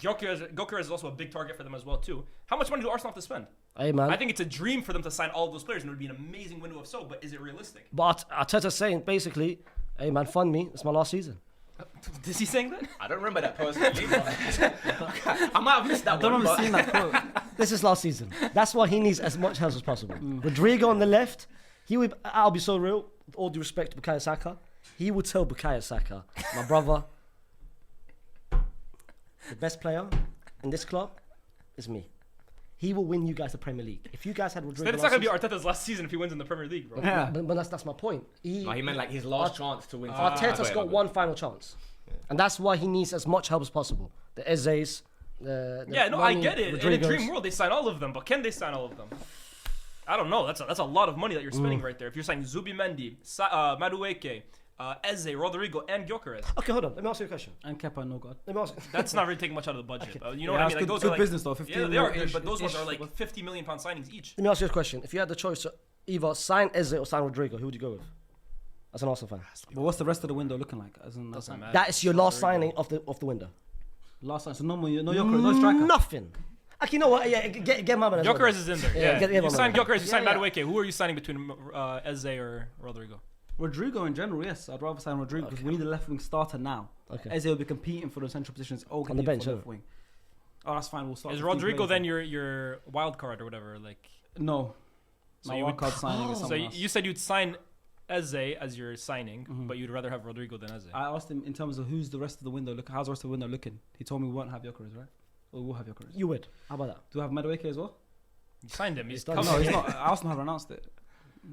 Speaker 3: Gyökeres is also a big target for them as well too. How much money do Arsenal have to spend?
Speaker 2: Hey man.
Speaker 3: I think it's a dream for them to sign all of those players, and it would be an amazing window if so. But is it realistic?
Speaker 2: But Arteta's saying basically, hey man, fund me. It's my last season.
Speaker 3: Is he saying that?
Speaker 4: I don't remember that personally. I might have missed that
Speaker 1: I don't
Speaker 4: one.
Speaker 1: remember seeing that quote.
Speaker 2: This is last season. That's why he needs as much help as possible. Rodrigo on the left, I'll be so real, with all due respect to Bukayo Saka, he would tell Bukayo Saka, my brother, the best player in this club is me. He will win you guys the Premier League. If you guys had Rodrigo,
Speaker 3: Then it's not going to be Arteta's last season if he wins in the Premier League, bro.
Speaker 1: Yeah.
Speaker 2: but that's my point.
Speaker 4: No, he meant like his last chance to win.
Speaker 2: Arteta's got one final chance. And that's why he needs as much help as possible. The Eze's,
Speaker 3: I get it.
Speaker 2: Rodrigos.
Speaker 3: In a dream world, they sign all of them, but can they sign all of them? I don't know. That's a lot of money that you're spending right there. If you're signing Zubimendi, Madueke, Eze, Rodrigo, and Gyökeres.
Speaker 2: Okay, hold on. Let me ask you a question.
Speaker 1: And Kepa, no God.
Speaker 2: Let me ask
Speaker 3: That's not really taking much out of the budget. You know
Speaker 1: Yeah,
Speaker 3: what I
Speaker 1: that's
Speaker 3: mean? Like,
Speaker 1: good-
Speaker 3: those
Speaker 1: good
Speaker 3: are like,
Speaker 1: business though, 15
Speaker 3: Yeah, they are
Speaker 1: million
Speaker 3: good, but those ones
Speaker 1: ish.
Speaker 3: are like 50 million pound signings each.
Speaker 2: Let me ask you a question. If you had the choice to either sign Eze or sign Rodrigo, who would you go with? As an Arsenal fan.
Speaker 1: But what's the rest of the window looking like?
Speaker 3: Doesn't matter.
Speaker 2: That is your last signing of the window.
Speaker 1: Last time, so no more, no Gyökeres, no striker.
Speaker 2: Nothing. Okay, you know what? Yeah, get my man as well.
Speaker 3: Gyökeres is in there.
Speaker 2: Yeah,
Speaker 3: Yeah,
Speaker 2: get
Speaker 3: you
Speaker 2: my
Speaker 3: sign
Speaker 2: man.
Speaker 3: Gyökeres, you sign
Speaker 1: Yeah,
Speaker 3: Madueke. Who are you signing between Eze or Rodrigo?
Speaker 1: Rodrigo in general, yes. I'd rather sign Rodrigo because we need a left wing starter now.
Speaker 2: Okay.
Speaker 1: Eze will be competing for the central positions. Oh,
Speaker 2: On the bench,
Speaker 1: left wing. Oh, that's fine. We'll start.
Speaker 3: Is
Speaker 1: 15
Speaker 3: Rodrigo
Speaker 1: players
Speaker 3: then your wild card or whatever? Like,
Speaker 1: No.
Speaker 3: So
Speaker 1: My
Speaker 3: you would-
Speaker 1: wildcard signing is
Speaker 3: so
Speaker 1: someone else.
Speaker 3: you said you'd sign Eze as your signing, but you'd rather have Rodrigo than Eze.
Speaker 1: I asked him in terms of who's the rest of the window. Look, how's the rest of the window looking? He told me we won't have Gyökeres, right? Or we will have Gyökeres.
Speaker 2: You would. How about that?
Speaker 1: Do we have Madueke as well?
Speaker 3: You signed him. He's
Speaker 2: done.
Speaker 3: coming.
Speaker 1: No, he's not. Arsenal have announced it.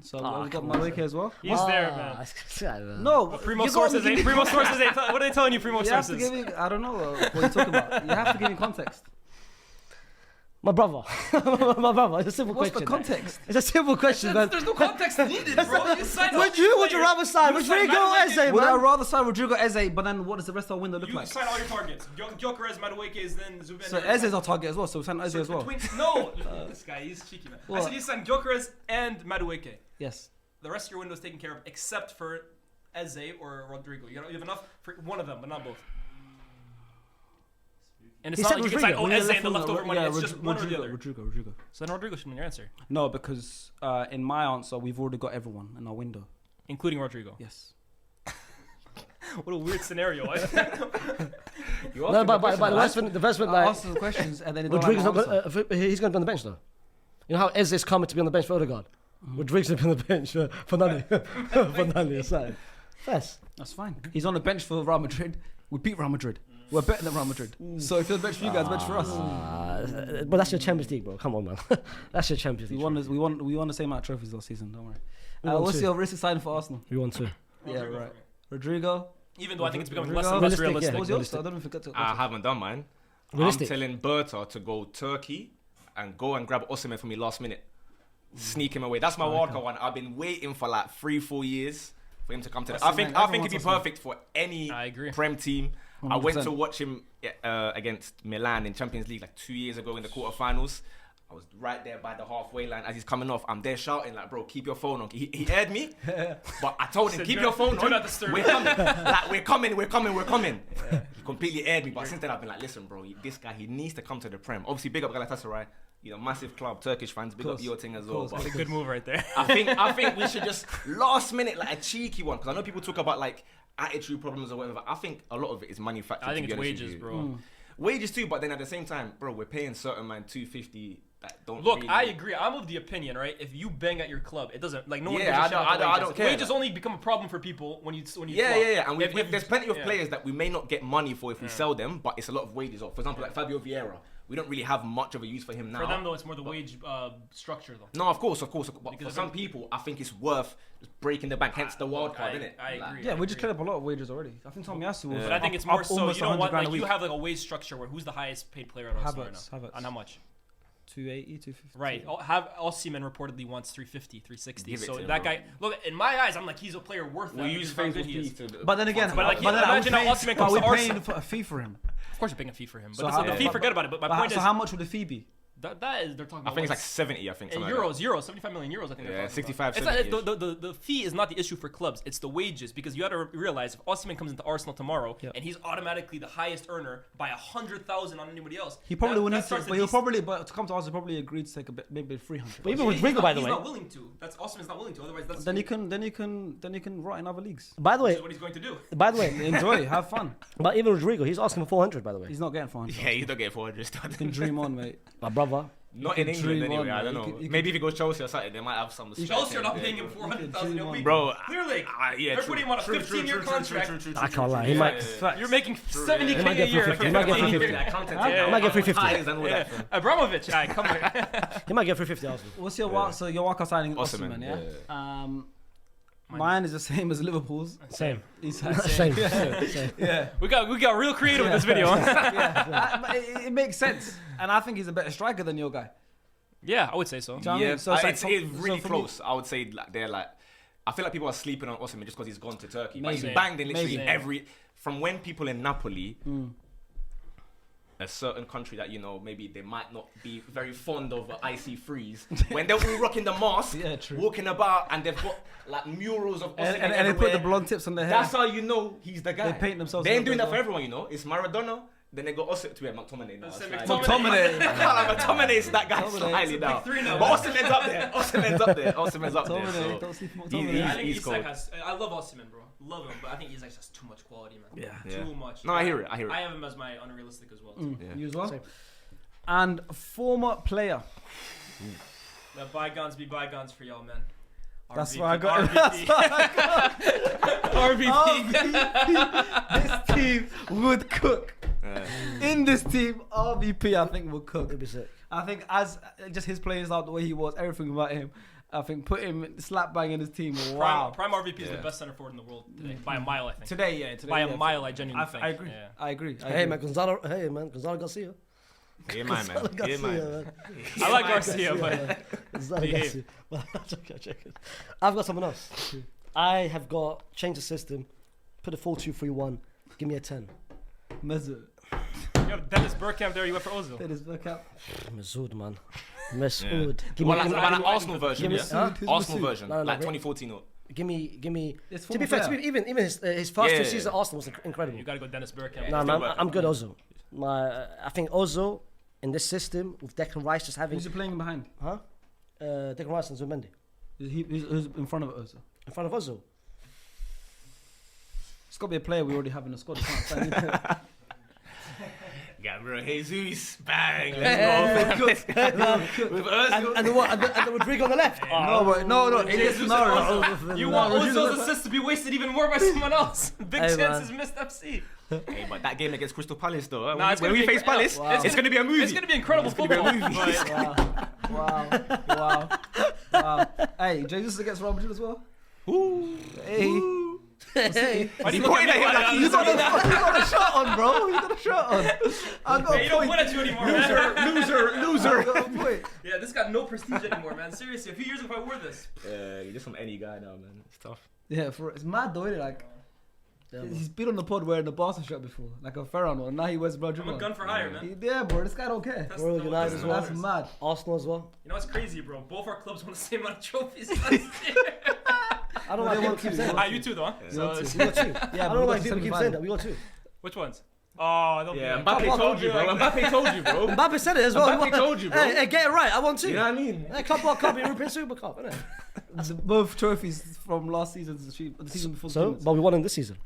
Speaker 1: So
Speaker 2: Ah,
Speaker 1: we've got
Speaker 2: come on,
Speaker 1: Madueke as well.
Speaker 3: He's there, man.
Speaker 1: No,
Speaker 3: Primo
Speaker 1: you got
Speaker 3: sources.
Speaker 1: me-
Speaker 3: Primo sources. What are they telling you? Primo
Speaker 1: You have to
Speaker 3: sources.
Speaker 1: give me. I don't know what you're talking about. You have to give me context.
Speaker 2: My brother. My brother. It's a simple
Speaker 1: What's
Speaker 2: question.
Speaker 1: the context?
Speaker 2: It's a simple question, man.
Speaker 3: There's no context needed, bro. You signed
Speaker 2: Would you rather sign Rodrigo or Eze,
Speaker 1: Would I
Speaker 2: man?
Speaker 1: rather sign Rodrigo Eze, but then what does the rest of the window look
Speaker 3: You
Speaker 1: like?
Speaker 3: sign all your targets. Gyökeres, Madueke is then Zubimendi.
Speaker 1: So Eze is our target as well. So we sign Eze as well.
Speaker 3: No, this guy, he's cheeky, man. I
Speaker 1: What?
Speaker 3: said you sign Gyökeres and Madueke.
Speaker 1: Yes.
Speaker 3: The rest of your window is taken care of, except for Eze or Rodrigo. You have enough for one of them, but not both. And it's
Speaker 2: He
Speaker 3: not
Speaker 2: said
Speaker 3: like you can sign
Speaker 2: Rodrigo.
Speaker 3: Eze and the leftover money. It's just one or the
Speaker 1: Rodrigo,
Speaker 3: other.
Speaker 1: Rodrigo.
Speaker 3: So then Rodrigo should be your answer,
Speaker 1: No, because in my answer, we've already got everyone in our window.
Speaker 3: including Rodrigo.
Speaker 1: Yes.
Speaker 3: What a weird scenario.
Speaker 2: No, but the first one,
Speaker 1: I
Speaker 2: like,
Speaker 1: asked the questions and then they don't
Speaker 2: Rodrigo's
Speaker 1: like
Speaker 2: not
Speaker 1: my answer.
Speaker 2: gonna, he's going to be on the bench though. You know how Eze's coming to be on the bench for Odegaard? Rodrigo's going to be on the bench for Nani. For Nani, aside. Yes.
Speaker 1: That's fine. He's on the bench for Real Madrid. We beat Real Madrid. We're better than Real Madrid. So if you're the bench for you guys, bench for us.
Speaker 2: But that's your Champions League, bro. Come on, man. That's your Champions
Speaker 1: We
Speaker 2: League.
Speaker 1: won the same amount of trophies last season. Don't worry.
Speaker 2: We won
Speaker 1: What's
Speaker 2: two.
Speaker 1: your risk signing for Arsenal?
Speaker 2: We won two.
Speaker 1: Yeah, right. Rodrigo.
Speaker 3: Even though I think it's becoming
Speaker 1: Rodrigo.
Speaker 3: less and less
Speaker 2: Realistic,
Speaker 3: realistic.
Speaker 2: yeah.
Speaker 1: What's yours? I don't even forget to.
Speaker 4: I haven't done mine.
Speaker 2: Realistic.
Speaker 4: I'm telling Berta to go Turkey and go and grab Osimhen for me last minute. Sneak him away. That's my wildcard one. I've been waiting for like 3-4 years for him to come to the. I think
Speaker 1: Everyone
Speaker 4: he'd be
Speaker 1: wants Osimhen.
Speaker 4: perfect for any
Speaker 3: I agree.
Speaker 4: Prem team. I went
Speaker 1: 100%.
Speaker 4: to watch him against Milan in Champions League like 2 years ago in the quarterfinals. I was right there by the halfway line as he's coming off. I'm there shouting like, bro, keep your phone on. He aired me, but I told him,
Speaker 3: Said,
Speaker 4: keep
Speaker 3: "Do
Speaker 4: your
Speaker 3: not-
Speaker 4: phone
Speaker 3: do
Speaker 4: on.
Speaker 3: not disturb."
Speaker 4: We're coming. Like, we're coming. He completely aired me, but since then I've been like, listen, bro, this guy, he needs to come to the Prem. Obviously, big up Galatasaray. You know, massive club, Turkish fans, big up your thing as well.
Speaker 3: That's
Speaker 4: But
Speaker 3: a good move right there.
Speaker 4: I think we should just last minute like a cheeky one, because I know people talk about like attitude problems or whatever. I think a lot of it is manufactured.
Speaker 3: I think
Speaker 4: to
Speaker 3: it's
Speaker 4: be honest with
Speaker 3: wages,
Speaker 4: you.
Speaker 3: bro.
Speaker 4: Wages too, but then at the same time, bro, we're paying certain man 250 that don't.
Speaker 3: Look,
Speaker 4: really...
Speaker 3: I agree. I'm of the opinion, right? If you bang at your club, it doesn't like no one.
Speaker 4: Yeah,
Speaker 3: gives a shit about the
Speaker 4: I
Speaker 3: wages.
Speaker 4: don't care.
Speaker 3: Wages only become a problem for people when you
Speaker 4: Yeah,
Speaker 3: flop.
Speaker 4: yeah. And
Speaker 3: If-
Speaker 4: there's plenty of
Speaker 3: yeah.
Speaker 4: players that we may not get money for if we sell them, but it's a lot of wages off. For example, like Fabio Vieira, we don't really have much of a use for him now.
Speaker 3: For them though, it's more the wage structure though.
Speaker 4: No, of course. But
Speaker 3: Because
Speaker 4: for
Speaker 3: of
Speaker 4: some
Speaker 3: them-
Speaker 4: people, I think it's worth just breaking the bank. Hence the wild card, innit?
Speaker 3: I agree.
Speaker 1: Yeah, we just cleared up a lot of wages already. I think Tomiyasu was.
Speaker 3: But I think it's
Speaker 1: up
Speaker 3: more so
Speaker 1: almost
Speaker 3: you don't
Speaker 1: 100
Speaker 3: want
Speaker 1: grand
Speaker 3: like
Speaker 1: a
Speaker 3: you
Speaker 1: week.
Speaker 3: have like a wage structure where who's the highest paid player at Arsenal right now?
Speaker 1: Havertz.
Speaker 3: And how much?
Speaker 1: 280, 250.
Speaker 3: Right. Have Osimhen reportedly wants 350, 360.
Speaker 4: Give it
Speaker 3: So
Speaker 4: to him,
Speaker 3: that
Speaker 4: bro.
Speaker 3: guy, look, in my eyes, I'm like, he's a player worth that.
Speaker 4: We use
Speaker 3: because of how
Speaker 4: Facebook
Speaker 3: good he is.
Speaker 4: fees to.
Speaker 1: But then again,
Speaker 3: But like,
Speaker 1: then
Speaker 3: imagine how Osimhen comes to
Speaker 1: we're paying
Speaker 3: Arsenal.
Speaker 1: for a fee for him.
Speaker 3: Of course, you're paying a fee for him.
Speaker 1: So
Speaker 3: But
Speaker 1: how-
Speaker 3: the fee, forget about it. But my point
Speaker 1: so
Speaker 3: is,
Speaker 1: how much would the fee be?
Speaker 3: that is, they're talking
Speaker 4: I
Speaker 3: about
Speaker 4: think it's like
Speaker 3: what's-
Speaker 4: 70. I think.
Speaker 3: in
Speaker 4: something like
Speaker 3: euros, 75 million euros, I think. they're
Speaker 4: Yeah,
Speaker 3: talking
Speaker 4: 65,
Speaker 3: about. It's
Speaker 4: 70
Speaker 3: not, the fee is not the issue for clubs. It's the wages, because you got to realize if Osimhen comes into Arsenal tomorrow and he's automatically the highest earner by 100,000 on anybody else,
Speaker 1: He probably will need to,
Speaker 3: starts
Speaker 1: but he'll probably, but to come to us, he'll probably agree to take a bit, maybe 300.
Speaker 2: But even with
Speaker 3: he's
Speaker 2: Rodrigo,
Speaker 3: not-
Speaker 2: by the
Speaker 3: he's
Speaker 2: way.
Speaker 3: not willing to. That's Osimhen's not willing to. Otherwise, that's
Speaker 1: Then you can rot in other leagues.
Speaker 2: By the way,
Speaker 3: what he's going to do.
Speaker 2: by the way,
Speaker 1: Enjoy, have fun.
Speaker 2: but even Rodrigo, he's asking for 400. By the way,
Speaker 1: He's not getting 400.
Speaker 4: Yeah, you don't get 400
Speaker 1: You can dream on, mate.
Speaker 2: my brother.
Speaker 4: Not
Speaker 1: You
Speaker 4: in
Speaker 1: can
Speaker 4: England
Speaker 1: dream
Speaker 4: anyway.
Speaker 1: on,
Speaker 4: I don't
Speaker 1: man.
Speaker 4: know.
Speaker 1: You can-
Speaker 4: Maybe if he goes Chelsea or something, they might have some.
Speaker 3: Chelsea are not
Speaker 4: Yeah,
Speaker 3: paying him
Speaker 4: yeah.
Speaker 3: 400,000 a week.
Speaker 4: Bro,
Speaker 3: Clearly.
Speaker 4: yeah,
Speaker 3: They're putting him on a
Speaker 4: true,
Speaker 3: 15-year
Speaker 4: true, true,
Speaker 3: contract.
Speaker 4: true, true,
Speaker 2: I
Speaker 4: true,
Speaker 2: can't lie.
Speaker 4: true,
Speaker 2: He might-
Speaker 4: yeah.
Speaker 3: You're making 70k
Speaker 2: He might
Speaker 3: a
Speaker 2: get
Speaker 3: year.
Speaker 2: 350. He might get 350.
Speaker 4: Accountant,
Speaker 2: He might get 350.
Speaker 4: Ties and all that. fam.
Speaker 3: Abramovich, come here.
Speaker 2: He might get 350 Arsenal.
Speaker 1: What's your wild? So your wildcard signing is
Speaker 4: Osimhen,
Speaker 1: Osimhen, yeah. Mine is the same as Liverpool's.
Speaker 2: Same.
Speaker 1: He's
Speaker 2: Same.
Speaker 1: yeah.
Speaker 3: We got real creative with this video.
Speaker 1: But it makes sense, and I think he's a better striker than your guy.
Speaker 3: Yeah, I would say so.
Speaker 1: Do you know what I mean?
Speaker 4: Yeah,
Speaker 1: So it's like
Speaker 4: it's really
Speaker 1: so for me-
Speaker 4: close. I would say like they're like. I feel like people are sleeping on Osimhen just because he's gone to Turkey. But
Speaker 1: Maybe.
Speaker 4: he's banged in literally
Speaker 3: Maybe.
Speaker 4: every. From when people in Napoli, a certain country that maybe they might not be very fond of icy freeze, when they'll be rocking the mask,
Speaker 1: Yeah, true.
Speaker 4: walking about, and they've got like murals of Osimhen
Speaker 1: And they put the
Speaker 4: everywhere.
Speaker 1: blonde tips on their hair.
Speaker 4: That's how you know he's the guy.
Speaker 1: They paint themselves
Speaker 4: They ain't
Speaker 1: up
Speaker 4: doing
Speaker 1: as
Speaker 4: that for
Speaker 1: well.
Speaker 4: everyone, It's Maradona. Then they got Osimhen to McTominay now.
Speaker 3: Say
Speaker 4: It's
Speaker 3: McTominay.
Speaker 1: McTominay.
Speaker 4: McTominay's that guy
Speaker 1: McTominay.
Speaker 4: slightly
Speaker 3: It's
Speaker 4: now.
Speaker 3: like 3 now,
Speaker 4: But
Speaker 3: man.
Speaker 4: Osimhen's up there. Osimhen's up there.
Speaker 1: McTominay,
Speaker 4: So
Speaker 1: don't sleep on
Speaker 4: he's-
Speaker 1: McTominay.
Speaker 3: I think
Speaker 4: he's
Speaker 3: Isak
Speaker 4: cold.
Speaker 3: has. I love Osimhen, bro. Love him, but I think Isak has too much quality, man.
Speaker 4: Yeah.
Speaker 3: Too much.
Speaker 4: No, I hear it.
Speaker 3: I have him as my unrealistic as well. Too.
Speaker 4: Yeah.
Speaker 1: You as well.
Speaker 2: Same.
Speaker 1: And former player.
Speaker 3: Let bygones be bygones for y'all, man.
Speaker 1: That's
Speaker 3: RVP.
Speaker 1: why I got
Speaker 3: RVP.
Speaker 1: This team would cook.
Speaker 4: Yeah.
Speaker 1: In this team, RVP I think will cook.
Speaker 2: It'd be sick.
Speaker 1: I think as just his playing style, the way he was, everything about him, I think put him slap bang in his team. Wow.
Speaker 3: Prime RVP is
Speaker 4: Yeah.
Speaker 3: the best center forward in the world today, by a mile, I think.
Speaker 1: Today, yeah. Today,
Speaker 3: By
Speaker 1: yeah.
Speaker 3: a mile, I genuinely think.
Speaker 1: I agree.
Speaker 3: Yeah.
Speaker 1: I agree.
Speaker 2: Hey man, Gonzalo Garcia.
Speaker 4: Yeah, man. Yeah, man.
Speaker 3: I like Garcia, but
Speaker 2: Gonzalo
Speaker 3: Behave.
Speaker 2: Garcia. I'm joking. I've got someone else. I have got changed the system, put a 4-2-3-1. Give me a 10.
Speaker 1: Mesut.
Speaker 3: you have Dennis Bergkamp there. You went for Ozil.
Speaker 1: That is back up.
Speaker 2: Masood, man. Masood. Give
Speaker 4: Well,
Speaker 2: me,
Speaker 4: like, like an Arsenal version,
Speaker 2: give me-
Speaker 4: yeah?
Speaker 2: huh?
Speaker 4: Arsenal version,
Speaker 2: No,
Speaker 4: like
Speaker 2: wait.
Speaker 4: 2014 or...
Speaker 2: give me.
Speaker 1: It's
Speaker 2: To be
Speaker 1: former
Speaker 2: fair,
Speaker 1: player.
Speaker 2: even his first
Speaker 4: Yeah.
Speaker 2: 2 seasons at Arsenal was incredible.
Speaker 3: You got to go Dennis Bergkamp.
Speaker 2: No,
Speaker 4: Still
Speaker 2: man,
Speaker 4: working.
Speaker 2: I'm good Ozil. I think Ozil in this system with Declan Rice just having,
Speaker 1: Who's he playing behind?
Speaker 2: Declan Rice and Zubimendi
Speaker 1: Who's in front of us?
Speaker 2: in front of Ozil.
Speaker 1: It's got to be a player we already have in the squad. Can't sign him.
Speaker 4: Gabriel Jesus, bang, let's go. With Ozil.
Speaker 2: And the Rodrigo on the left.
Speaker 1: No. In this scenario,
Speaker 3: You want Ozil's assist to be wasted even more by someone else. Big
Speaker 2: Hey,
Speaker 3: chances
Speaker 2: man.
Speaker 3: missed FC.
Speaker 4: Hey, but that game against Crystal Palace though,
Speaker 3: Nah, it's
Speaker 4: when
Speaker 3: gonna
Speaker 4: we
Speaker 3: be-
Speaker 4: face Palace,
Speaker 3: Wow.
Speaker 4: it's going to be a movie.
Speaker 3: It's going to be incredible football. but-
Speaker 1: wow. Hey, Jesus against Real Madrid as well. Hey.
Speaker 2: Hey,
Speaker 3: Why do
Speaker 4: He
Speaker 3: you look
Speaker 4: pointed
Speaker 3: at me
Speaker 4: at him
Speaker 3: like
Speaker 4: like
Speaker 1: You
Speaker 3: that?
Speaker 1: got a shot on, bro. You got a shot on. I got
Speaker 3: Hey,
Speaker 1: a
Speaker 3: you don't
Speaker 1: point.
Speaker 3: win at you anymore, man.
Speaker 4: Loser.
Speaker 1: I got a point.
Speaker 3: Yeah, this got no prestige anymore, man. Seriously, a few years ago if I wore this.
Speaker 4: You're just some any guy now, man. It's tough.
Speaker 1: Yeah, it's mad though, isn't it? Like, he's been on the pod wearing the Barca shirt before, like a Ferran one. Now he wears Real Madrid
Speaker 3: I'm a
Speaker 1: one.
Speaker 3: gun for hire, man.
Speaker 1: Yeah, bro. This guy don't care.
Speaker 3: That's
Speaker 2: Royal
Speaker 3: the-
Speaker 2: United
Speaker 3: that's
Speaker 2: as
Speaker 3: the
Speaker 2: well.
Speaker 1: That's
Speaker 3: matters.
Speaker 1: mad.
Speaker 2: Arsenal as well.
Speaker 3: You know what's crazy, bro? Both our clubs won the same amount of trophies last year.
Speaker 2: I don't
Speaker 1: Well,
Speaker 2: know
Speaker 1: they
Speaker 2: why
Speaker 1: want
Speaker 2: people keep
Speaker 1: to.
Speaker 2: saying
Speaker 3: Ah,
Speaker 2: that.
Speaker 3: you too, though. Huh? So,
Speaker 2: We got 2.
Speaker 1: Yeah,
Speaker 2: I
Speaker 1: but
Speaker 2: don't know
Speaker 1: we
Speaker 2: why
Speaker 1: got
Speaker 2: people keep
Speaker 1: semi-final.
Speaker 2: saying that. We got 2.
Speaker 3: which ones? Oh, don't
Speaker 4: Yeah,
Speaker 3: be
Speaker 4: Mbappe told you, bro. Mbappe told you, bro.
Speaker 2: Mbappe said it as well.
Speaker 4: Mbappe told you, bro.
Speaker 2: Hey, get it right. I want 2.
Speaker 4: You know what I mean?
Speaker 2: Hey, Cup, European Super Cup, innit?
Speaker 1: Both trophies from last season's the season before.
Speaker 2: So, but we won in this season.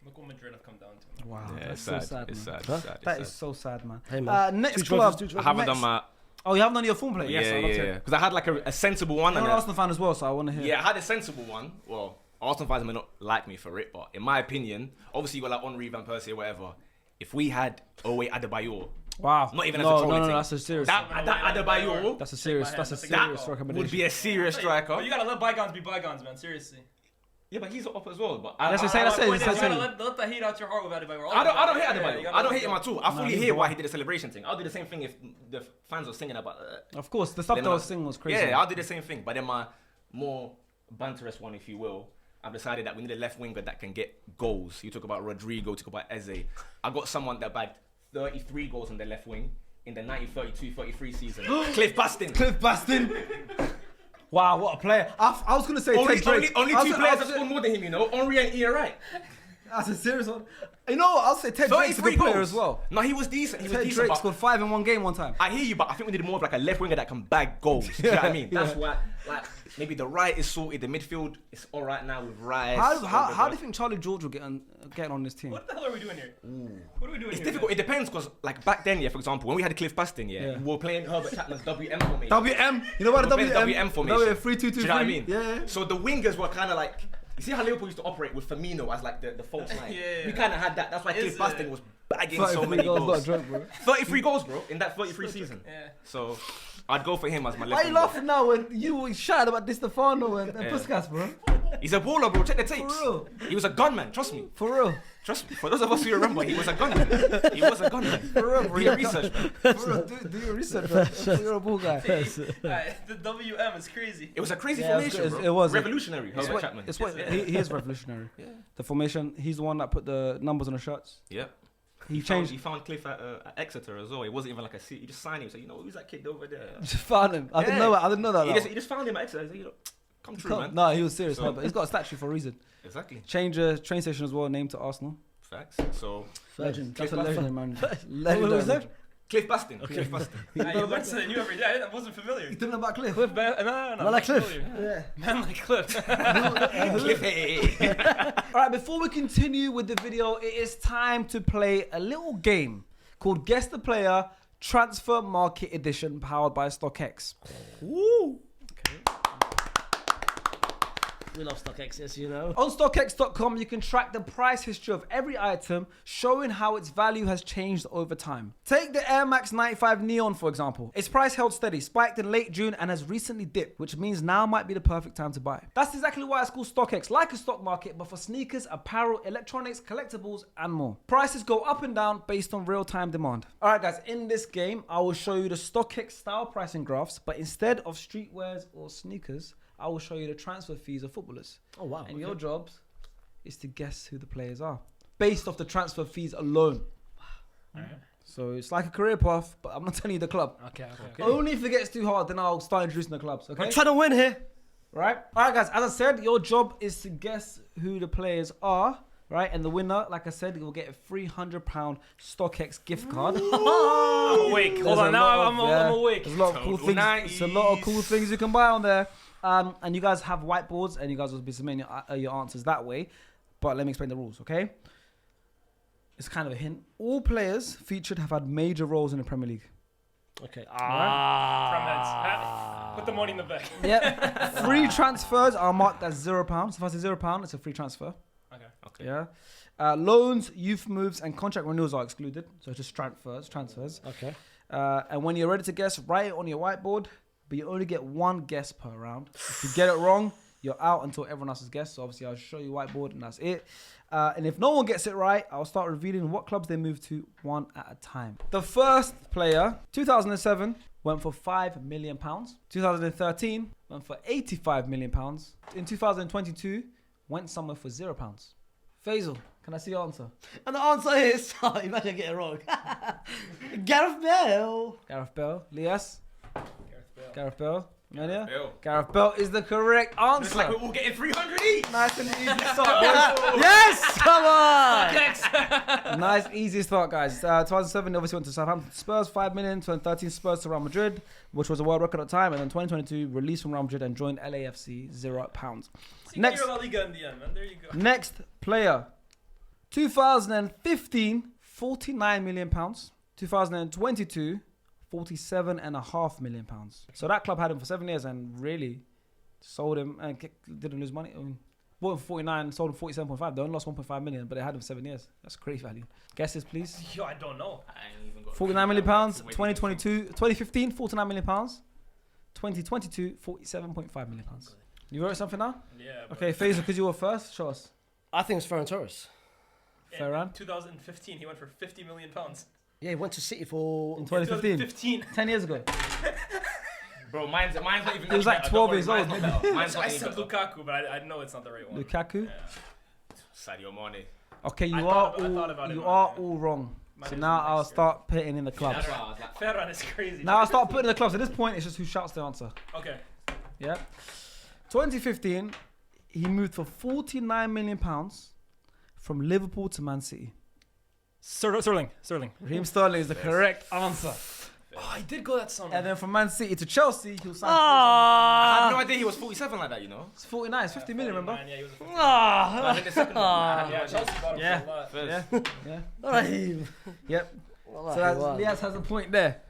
Speaker 3: Look what Madrid have come down to.
Speaker 1: Wow,
Speaker 4: Yeah,
Speaker 1: that's
Speaker 4: it's
Speaker 1: so sad.
Speaker 4: It's
Speaker 1: man.
Speaker 4: sad.
Speaker 2: Huh?
Speaker 4: It's sad.
Speaker 1: That
Speaker 4: it's
Speaker 1: is
Speaker 4: sad.
Speaker 1: so sad, man.
Speaker 2: Hey, man.
Speaker 1: Next
Speaker 2: 2
Speaker 1: club.
Speaker 2: trophies, 2
Speaker 4: I haven't
Speaker 1: next-
Speaker 4: done my...
Speaker 1: Oh, you haven't done your form play? Yes, I'd love to.
Speaker 4: Because I had like a sensible one.
Speaker 1: I'm
Speaker 4: And
Speaker 1: an Arsenal fan as well, so I want to hear.
Speaker 4: yeah, I had a sensible one. Well, Arsenal fans may not like me for it, but in my opinion, obviously you got like Henri, Van Persie, or whatever. If we had Adebayor,
Speaker 1: Wow.
Speaker 4: not even
Speaker 1: no,
Speaker 4: as a trolling
Speaker 1: no,
Speaker 4: thing.
Speaker 1: that's a serious.
Speaker 4: that Adebayor
Speaker 1: That's a serious.
Speaker 3: Shake my
Speaker 1: That's a
Speaker 3: hand.
Speaker 1: serious
Speaker 3: That
Speaker 1: recommendation.
Speaker 4: would be a serious striker.
Speaker 3: But you gotta let bygones be bygones, man. Seriously.
Speaker 4: Yeah, but he's up as well. But
Speaker 1: Let's say.
Speaker 3: Let the hate out your heart with Adebayo.
Speaker 4: I don't hate Adebayo. I don't hate him at all. I fully hear why he did the celebration thing. I'll do the same thing if the fans were singing about.
Speaker 1: Of course, the stuff that was singing was crazy.
Speaker 4: Yeah, I'll do the same thing. But then my more banterous one, if you will, I've decided that we need a left winger that can get goals. You talk about Rodrigo, you talk about Eze. I got someone that bagged 33 goals on the left wing in the 1932-33 season. Cliff Bastin.
Speaker 1: Wow, what a player. I was going to say Ted Drake.
Speaker 4: Only two players have scored more than him, you know. Henry and Ian Wright.
Speaker 1: That's a serious one. You know what? I'll say Ted Drake's a good player as well.
Speaker 4: No, he was decent.
Speaker 1: Ted Drake scored 5 in one game one time.
Speaker 4: I hear you, but I think we need more of like a left winger that can bag goals. You know what I mean? That's why, like, maybe the right is sorted. The midfield is all right now with Rice.
Speaker 1: How do you think Charlie George will get on this team?
Speaker 3: What the hell are we doing here? What are we doing
Speaker 4: It's
Speaker 3: here?
Speaker 4: difficult. It depends because, like, back then, yeah, for example, when we had Cliff Bastin, we were playing Herbert Chapman's WM formation.
Speaker 1: WM? You know what the
Speaker 4: WM formation?
Speaker 1: 3-2-2-3.
Speaker 4: Do you know what I mean?
Speaker 1: Yeah.
Speaker 4: So the wingers were kind of like, you see how Liverpool used to operate with Firmino as like the false line? We kind of had that. That's why Cliff Bastin was bagging so many goals. 33 goals, bro, in that 33 season. Yeah. So I'd go for him as my left.
Speaker 1: Why are you laughing now when you shouted about Di Stefano and Puskas, bro?
Speaker 4: He's a baller, bro. Check the tapes.
Speaker 1: For real.
Speaker 4: He was a gunman. Trust me.
Speaker 1: For real.
Speaker 4: Trust me. For those of us who remember, he was a gunman. He was a gunman.
Speaker 1: For real, bro.
Speaker 4: Do your research, man.
Speaker 1: For real. Do your research, man. You're a bull guy.
Speaker 3: The WM is crazy.
Speaker 4: It was a crazy formation, bro.
Speaker 1: It was
Speaker 4: revolutionary. Herbert Chapman.
Speaker 1: He is revolutionary. Yeah. The formation. He's the one that put the numbers on the shirts.
Speaker 4: Yeah.
Speaker 1: He changed.
Speaker 4: He found Cliff at Exeter as well. It wasn't even like a seat. He just signed him. He said, you know, who's that kid over there?
Speaker 1: Just found him. I didn't know that.
Speaker 4: He just found him at Exeter. He said, you know, come true, man.
Speaker 1: No, he was serious. But he's got a statue for a reason.
Speaker 4: Exactly.
Speaker 1: Change a train station as well, named to Arsenal.
Speaker 4: Facts. So
Speaker 1: legend. That's a legend, man.
Speaker 2: What was that?
Speaker 4: Cliff Bastin. Cliff Bastin.
Speaker 3: You learn something new every day. I wasn't familiar.
Speaker 1: You didn't know about Cliff?
Speaker 3: No.
Speaker 2: Man like Cliff.
Speaker 1: Yeah.
Speaker 3: Man like Cliff.
Speaker 4: Cliff. Hey.
Speaker 1: Alright, before we continue with the video, it is time to play a little game called Guess the Player Transfer Market Edition, powered by StockX. Woo!
Speaker 2: We love StockX, yes, you know.
Speaker 1: On StockX.com, you can track the price history of every item, showing how its value has changed over time. Take the Air Max 95 Neon, for example. Its price held steady, spiked in late June, and has recently dipped, which means now might be the perfect time to buy. That's exactly why it's called StockX, like a stock market, but for sneakers, apparel, electronics, collectibles, and more. Prices go up and down based on real-time demand. All right, guys, in this game, I will show you the StockX style pricing graphs, but instead of streetwears or sneakers, I will show you the transfer fees of footballers.
Speaker 2: Oh, wow.
Speaker 1: And your job is to guess who the players are based off the transfer fees alone. Wow. Right. So it's like a career path, but I'm not telling you the club.
Speaker 2: Okay.
Speaker 1: Only if it gets too hard, then I'll start introducing the clubs. Okay.
Speaker 2: I'm trying to win here.
Speaker 1: Right. All right, guys. As I said, your job is to guess who the players are. Right, and the winner, like I said, will get a £300 StockX gift card.
Speaker 3: I'm awake. Hold on, now I'm awake.
Speaker 1: There's a lot of cool things. There's a lot of cool things you can buy on there. And you guys have whiteboards, and you guys will be submitting your answers that way. But let me explain the rules, okay? It's kind of a hint. All players featured have had major roles in the Premier League.
Speaker 2: Okay.
Speaker 3: Put the money in the bank.
Speaker 1: Yeah. Free transfers are marked as £0. So if I say £0, it's a free transfer.
Speaker 4: Okay.
Speaker 1: Yeah. Loans, youth moves, and contract renewals are excluded. So it's just transfers.
Speaker 2: Okay.
Speaker 1: And when you're ready to guess, write it on your whiteboard. But you only get one guess per round. If you get it wrong, you're out until everyone else has guessed. So obviously, I'll show you whiteboard, and that's it. And if no one gets it right, I'll start revealing what clubs they move to one at a time. The first player, 2007, went for £5 million. 2013 went for £85 million. In 2022, went somewhere for £0. Faisal, can I see your answer?
Speaker 2: And the answer is, imagine I get it wrong. Gareth Bale.
Speaker 1: Gareth Bale. Lias? Gareth Bale. Mania?
Speaker 4: Bale.
Speaker 1: Gareth Bale is the correct answer.
Speaker 4: It's like we're all getting 300 each.
Speaker 1: Nice and easy start, boys.
Speaker 2: Yes, come on.
Speaker 1: Nice, easy start, guys. 2007, obviously went to Southampton Spurs, £5 million. 2013, Spurs to Real Madrid, which was a world record at the time. And then 2022, released from Real Madrid and joined LAFC, £0. Next,
Speaker 3: La Liga in the end, man. There you go.
Speaker 1: Next player, 2015, £49 million. 2022, £47.5 million. So that club had him for 7 years and really sold him and didn't lose money. I mean, bought him for 49, sold him 47.5. They only lost 1.5 million, but they had him 7 years. That's great value. Guesses, please.
Speaker 3: Yo, I don't know.
Speaker 1: £49 million. 2022, 2015, £49 million. 2022, £47.5 million. You wrote something now?
Speaker 3: Yeah.
Speaker 1: Okay, Faisal, because you were first, show us.
Speaker 2: I think it's Ferran Torres.
Speaker 1: Ferran?
Speaker 3: In 2015, he went for 50 million pounds.
Speaker 2: Yeah, he went to City for...
Speaker 1: In 2015?
Speaker 3: 2015.
Speaker 1: 10 years ago.
Speaker 4: Bro, mine's not even.
Speaker 1: He was like 12 years old.
Speaker 4: Mine's not
Speaker 3: I
Speaker 4: any
Speaker 3: said
Speaker 4: better.
Speaker 3: Lukaku, but I know it's not the right one.
Speaker 1: Lukaku?
Speaker 3: Yeah.
Speaker 4: Sadio Mane.
Speaker 1: Okay,
Speaker 3: I
Speaker 1: you
Speaker 3: thought
Speaker 1: are
Speaker 3: about it,
Speaker 1: you
Speaker 3: man.
Speaker 1: are all wrong.
Speaker 3: Mine
Speaker 1: So
Speaker 3: is
Speaker 1: now
Speaker 3: next
Speaker 1: I'll
Speaker 3: year.
Speaker 1: start putting in the clubs.
Speaker 4: That's why I was like,
Speaker 3: Ferran is crazy.
Speaker 1: Now I'll start putting in the clubs. At this point, it's just who shouts the answer.
Speaker 3: Okay.
Speaker 1: Yeah. 2015, he moved for £49 million from Liverpool to Man City.
Speaker 3: Sterling.
Speaker 1: Raheem Sterling is the correct answer.
Speaker 3: Oh, I did go that summer.
Speaker 1: And then from Man City to Chelsea, he was signed
Speaker 4: I had no idea he was 47 like that, you know.
Speaker 1: It's 49, it's 50 million, remember?
Speaker 3: Yeah, he was a 50.
Speaker 4: I think the second one.
Speaker 3: Yeah, Chelsea bought him
Speaker 1: Yeah.
Speaker 3: for a lot.
Speaker 4: First.
Speaker 1: Yeah.
Speaker 2: Raheem.
Speaker 1: Yep. So that's, Lias has a point there.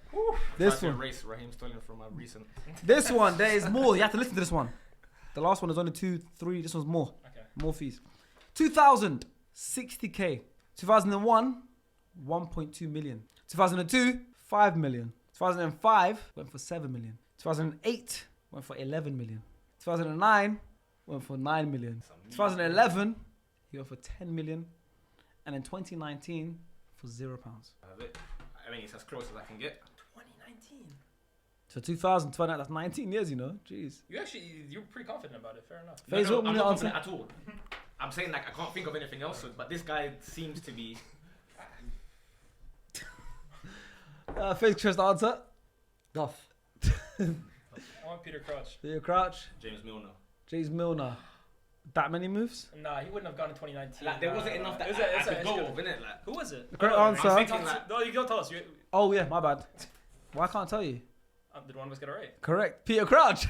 Speaker 1: This
Speaker 4: Tried to
Speaker 1: one.
Speaker 4: erase Raheem Sterling from my recent.
Speaker 1: This one, there is more. You have to listen to this one. The last one is only 2, 3. This one's more.
Speaker 3: Okay.
Speaker 1: More fees. 2000, 60k. 2001, 1.2 million. 2002, 5 million. 2005, went for 7 million. 2008, went for 11 million. 2009, went for 9 million. 2011, he went for 10 million. And in 2019, for £0.
Speaker 4: I mean, it's as close as I can get.
Speaker 3: 2019.
Speaker 1: So 2020, that's 19 years, you know. Jeez.
Speaker 3: You're pretty confident about it. Fair enough.
Speaker 1: Faisal,
Speaker 4: I'm
Speaker 1: your
Speaker 4: not
Speaker 1: answer?
Speaker 4: confident at all. I'm saying like I can't think of anything else, but this guy seems to be.
Speaker 1: Faisal, trust the answer.
Speaker 2: Duff.
Speaker 3: I want Peter Crouch.
Speaker 1: Peter Crouch,
Speaker 4: James Milner.
Speaker 1: James Milner. That many moves?
Speaker 3: Nah, he wouldn't have gone in 2019.
Speaker 4: Like there wasn't enough that
Speaker 3: It's
Speaker 4: I
Speaker 3: a-
Speaker 4: could go with, innit? Like
Speaker 3: Who was it?
Speaker 1: The correct
Speaker 3: No,
Speaker 1: answer.
Speaker 3: I'm
Speaker 4: thinking like-
Speaker 3: No, you don't tell us.
Speaker 1: Oh yeah, my bad. Why can't I tell you?
Speaker 3: Did one of us get it right?
Speaker 1: Correct. Peter Crouch.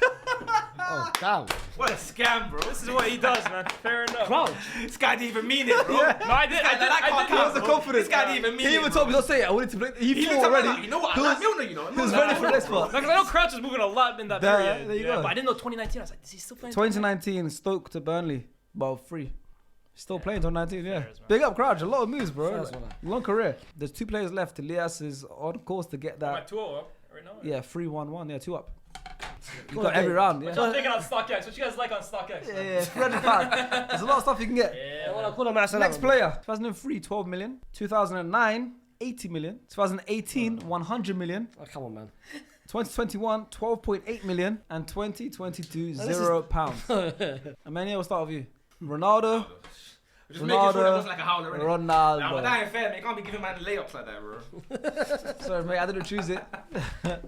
Speaker 2: Oh, damn.
Speaker 4: what a scam, bro.
Speaker 3: This is what he does, man. Fair enough.
Speaker 2: Crouch.
Speaker 4: This guy didn't even mean it, bro.
Speaker 3: No, I did.
Speaker 4: That
Speaker 1: He was the confidence.
Speaker 4: This guy didn't even mean
Speaker 1: He
Speaker 4: it.
Speaker 1: even
Speaker 4: bro.
Speaker 1: told me, don't say it. I wanted to play. He
Speaker 4: He
Speaker 1: thought
Speaker 4: looked at me
Speaker 1: already.
Speaker 4: like, you know what?
Speaker 1: He
Speaker 4: I like
Speaker 1: was-
Speaker 4: Milner, you know.
Speaker 1: He was ready for this one.
Speaker 3: Because I know Crouch was moving a lot in that
Speaker 1: There
Speaker 3: period.
Speaker 1: you go.
Speaker 3: But I didn't know 2019. I was like, is he still playing?
Speaker 1: 2019, Stoke to Burnley. Well, free. Still playing 2019, yeah.
Speaker 3: Fairs, man.
Speaker 1: Big up Crouch. A lot of moves, bro.
Speaker 2: Fairs, man.
Speaker 1: Long career. There's 2 players left. Elias is on course to get
Speaker 3: I'm
Speaker 1: that.
Speaker 3: at 2-0 up right now.
Speaker 1: Yeah, 3-1-1. Yeah, 2 up. You
Speaker 2: Go
Speaker 1: got
Speaker 2: ahead.
Speaker 1: every round,
Speaker 3: What
Speaker 1: yeah.
Speaker 3: y'all thinking on StockX? What you guys like on StockX?
Speaker 1: Yeah, yeah, £300. There's a lot of stuff you can get.
Speaker 3: Yeah.
Speaker 2: Well, I
Speaker 3: man.
Speaker 2: call him Arsenal.
Speaker 1: Next player, 2003, 12 million. 2009, 80 million. 2018, 100 million.
Speaker 2: Oh, come on, man.
Speaker 1: 2021, 12.8 million. And 2022,
Speaker 2: this is-
Speaker 1: £0. Emmanuel, we'll start with you. Ronaldo.
Speaker 4: Just making sure that
Speaker 1: Ronaldo.
Speaker 4: looks like a howler, innit? Nah, but
Speaker 1: Ronaldo.
Speaker 4: that ain't fair, man. You can't be giving man layups like that, bro.
Speaker 1: Sorry, mate, I didn't choose it.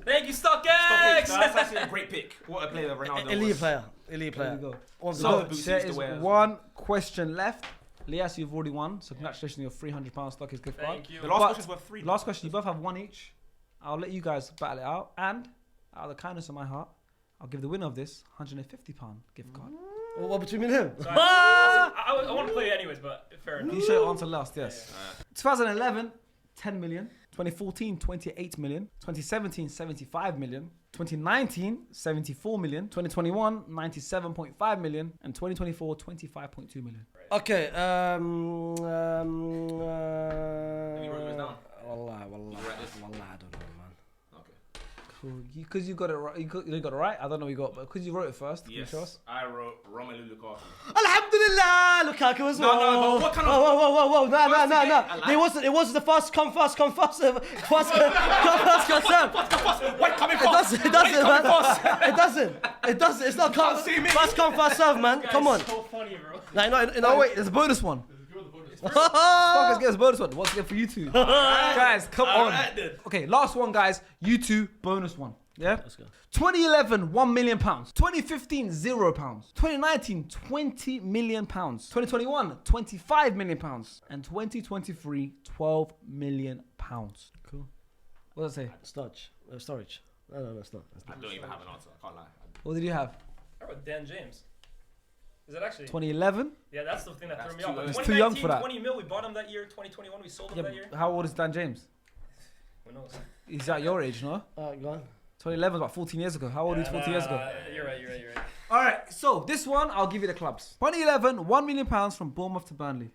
Speaker 3: Thank you,
Speaker 4: Stop it.
Speaker 3: StockX.
Speaker 4: That's actually a great pick. What a player Ronaldo
Speaker 2: Elite
Speaker 4: was.
Speaker 2: player. Elite
Speaker 1: There
Speaker 2: player.
Speaker 1: you go.
Speaker 2: One
Speaker 4: So-
Speaker 2: goal.
Speaker 1: So,
Speaker 4: boots
Speaker 1: there
Speaker 4: used to
Speaker 1: is
Speaker 4: wear as
Speaker 1: one question left. Lias, you've already won, so congratulations on your £300 StockX gift card.
Speaker 3: Thank you.
Speaker 4: The last
Speaker 1: But-
Speaker 4: question's worth 3.
Speaker 1: Last question, you both have 1 each. I'll let you guys battle it out. And out of the kindness of my heart, I'll give the winner of this £150 gift card.
Speaker 2: What between me and him?
Speaker 3: So I want to play it anyways, but fair enough.
Speaker 1: You should answer last, yes. 2011, 10 million. 2014, 28 million. 2017, 75 million. 2019, 74 million. 2021, 97.5 million. And 2024, 25.2 million.
Speaker 2: Okay.
Speaker 4: Let me write this down.
Speaker 2: Wallah,
Speaker 4: You write this.
Speaker 2: I don't know, man.
Speaker 4: Okay.
Speaker 1: Cool. Because you got it right. You got it right. I don't know what you got, but because you wrote it first. Can you show us?
Speaker 4: Yes, I wrote Romelu Lukaku.
Speaker 2: Alhamdulillah, Lukaku as well.
Speaker 4: No, but what kind of-
Speaker 2: Whoa, no,
Speaker 4: First
Speaker 2: no.
Speaker 4: again,
Speaker 2: It wasn't the first come first serve.
Speaker 4: Wait, coming
Speaker 2: It doesn't,
Speaker 4: Wait, coming
Speaker 2: man. It doesn't. It's not come.
Speaker 4: can't see me.
Speaker 2: First come first serve, man.
Speaker 3: Guys,
Speaker 2: Come on.
Speaker 3: So funny, bro.
Speaker 2: Like, no,
Speaker 1: Oh, wait, there's a bonus one. Stockers gets a bonus one. Once again for you two. Guys, come on.
Speaker 4: Alright then.
Speaker 1: Okay, last one, guys. You two, bonus one. Yeah?
Speaker 2: Let's go.
Speaker 1: 2011, £1 million. 2015, £0. 2019, £20 million. 2021, £25 million. And 2023, £12 million. Cool. What does it say?
Speaker 2: Storage. No, it's not.
Speaker 4: I don't even have an answer. I can't lie.
Speaker 1: What did you have?
Speaker 3: I wrote Dan James. Is it actually?
Speaker 1: 2011?
Speaker 3: Yeah, that's the thing that
Speaker 4: That's
Speaker 3: threw me
Speaker 4: too
Speaker 3: off.
Speaker 4: low.
Speaker 1: It's
Speaker 3: 2019,
Speaker 1: too young for that.
Speaker 3: 20 mil, we bought him that year. 2021, we sold him that year.
Speaker 1: How old is Dan James?
Speaker 3: Who knows?
Speaker 1: He's at your age, no?
Speaker 2: Go on.
Speaker 1: 2011 was about 14 years ago. How old is 14 years ago?
Speaker 3: You're right.
Speaker 1: All right, so this one, I'll give you the clubs. 2011, £1 million from Bournemouth to Burnley.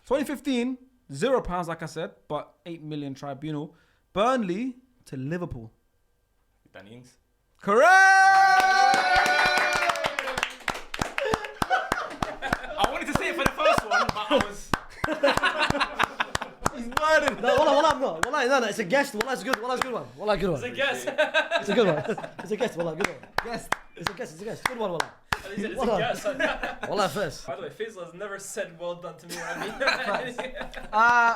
Speaker 1: 2015, £0, like I said, but 8 million tribunal. Burnley to Liverpool.
Speaker 4: Danny Ings.
Speaker 1: Correct!
Speaker 4: was.
Speaker 1: He's burning.
Speaker 2: No, no, it's a guess. It's a good one.
Speaker 3: It's a guess.
Speaker 2: It's a good one. It's a guess. Good one.
Speaker 1: Guess.
Speaker 2: It's a guess. Good one.
Speaker 3: He said it's a guess.
Speaker 2: Wallah first.
Speaker 3: By the way, Faisal has never said well done to me.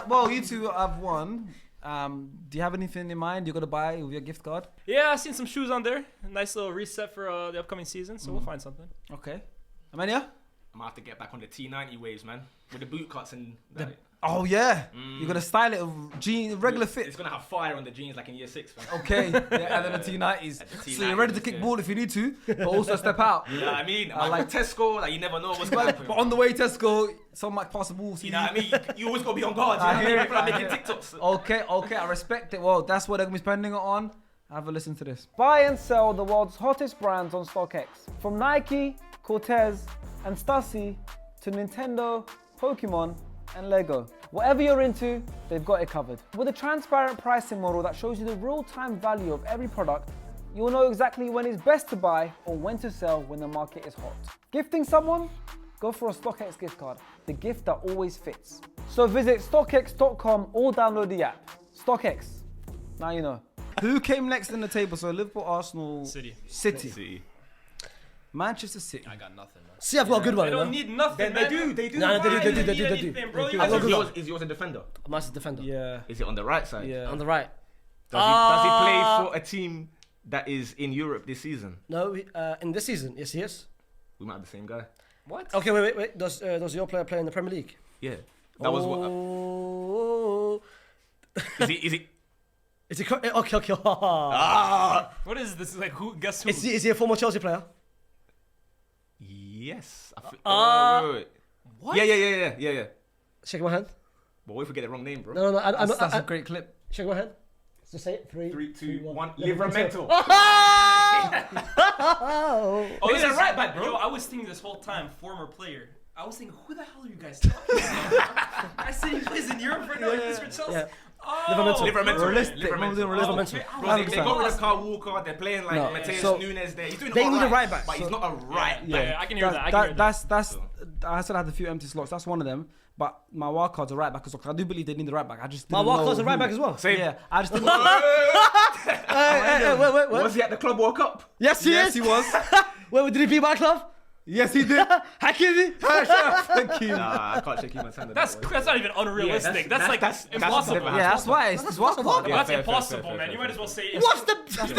Speaker 1: Well, you two have won. Do you have anything in mind you're gonna buy with your gift card?
Speaker 3: Yeah, I've seen some shoes on there. A nice little reset for the upcoming season, so we'll find something.
Speaker 1: Okay. Amania?
Speaker 4: I'm gonna have to get back on the T90 waves, man. With the boot cuts and that.
Speaker 1: Oh yeah. You're gonna style it with jeans, regular fit.
Speaker 4: It's gonna have fire on the jeans like in year 6, man.
Speaker 1: Okay. Yeah, and then the T90s. So you're ready to kick ball if you need to, but also step out.
Speaker 4: You know what I mean?
Speaker 1: I
Speaker 4: Like Tesco, like you never know what's going to happen.
Speaker 1: But on the way Tesco, someone might pass the ball.
Speaker 4: You know what I mean? You always gotta be on guard.
Speaker 1: I hear it,
Speaker 4: People are
Speaker 1: I
Speaker 4: making
Speaker 1: hear it.
Speaker 4: TikToks.
Speaker 1: Okay, I respect it. Well, that's what they're gonna be spending it on. Have a listen to this. Buy and sell the world's hottest brands on StockX. From Nike, Cortez, and Stussy to Nintendo, Pokemon, and Lego. Whatever you're into, they've got it covered. With a transparent pricing model that shows you the real-time value of every product, you'll know exactly when it's best to buy or when to sell when the market is hot. Gifting someone? Go for a StockX gift card, the gift that always fits. So visit StockX.com or download the app. StockX. Now you know. Who came next in the table? So Liverpool, Arsenal, City. Manchester City.
Speaker 3: I got nothing, man.
Speaker 2: See, I've got a good one.
Speaker 3: They don't need nothing, man.
Speaker 4: They do.
Speaker 2: No, they do.
Speaker 3: Anything, bro. You guys
Speaker 2: I've got
Speaker 3: are
Speaker 2: a good
Speaker 4: Is yours a defender?
Speaker 2: Master defender.
Speaker 1: Yeah.
Speaker 4: Is it on the right side?
Speaker 1: Yeah.
Speaker 2: On the right.
Speaker 4: Does he play for a team that is in Europe this season?
Speaker 2: No, in this season, yes, he is.
Speaker 4: We might have the same guy.
Speaker 3: What?
Speaker 2: Okay, wait. Does your player play in the Premier League?
Speaker 4: Yeah. That was what.
Speaker 2: Oh.
Speaker 4: Is he?
Speaker 2: Is he? Okay.
Speaker 3: What is this? Like, who? Guess who?
Speaker 2: Is he a former Chelsea player?
Speaker 4: Yes. Wait.
Speaker 3: What?
Speaker 4: Yeah.
Speaker 2: Shake my hand.
Speaker 4: But what if we get the wrong name, bro?
Speaker 2: No.
Speaker 1: That's a great clip.
Speaker 2: Shake my hand. Just say it.
Speaker 4: 3, 2, 1. Livramento.
Speaker 2: Oh.
Speaker 3: Oh,
Speaker 4: He's a right back, bro.
Speaker 3: Yo, I was thinking this whole time, former player. I was thinking, who the hell are you guys talking about? I said he plays in Europe right now. He's for Chelsea.
Speaker 2: Yeah.
Speaker 3: Oh,
Speaker 4: Livramento.
Speaker 1: Realistic.
Speaker 2: Liverpool.
Speaker 4: Bro, they got rid of Carl Walker. They're playing like
Speaker 2: No.
Speaker 4: Mateus
Speaker 2: So,
Speaker 4: Nunes there. He's doing
Speaker 2: they
Speaker 4: all
Speaker 2: need a right back,
Speaker 4: but
Speaker 2: so-
Speaker 4: he's not a right back.
Speaker 3: Yeah, I can hear that.
Speaker 1: That's. I said I had a few empty slots. That's one of them. But my wild card's a right back as well. 'Cause I do believe they need the right back. I just
Speaker 2: My
Speaker 1: didn't
Speaker 2: wild
Speaker 1: know
Speaker 2: card's a right
Speaker 1: who.
Speaker 2: back as well.
Speaker 4: Same.
Speaker 1: Yeah, I just didn't know.
Speaker 2: Hey, wait.
Speaker 4: Was he at the Club World Cup?
Speaker 2: Yes, he
Speaker 1: Yes,
Speaker 2: is.
Speaker 1: he was.
Speaker 2: Wait, did he beat my club?
Speaker 1: Yes, he did.
Speaker 2: Hakimi.
Speaker 1: Thank you.
Speaker 4: Nah, I can't shake him hand.
Speaker 3: That's not even unrealistic.
Speaker 4: Yeah,
Speaker 3: that's impossible.
Speaker 4: never
Speaker 1: Yeah, that's why it's wild card.
Speaker 3: Well, that's
Speaker 4: fair,
Speaker 3: impossible,
Speaker 4: fair,
Speaker 3: man.
Speaker 4: fair,
Speaker 3: You might as well say
Speaker 2: What's the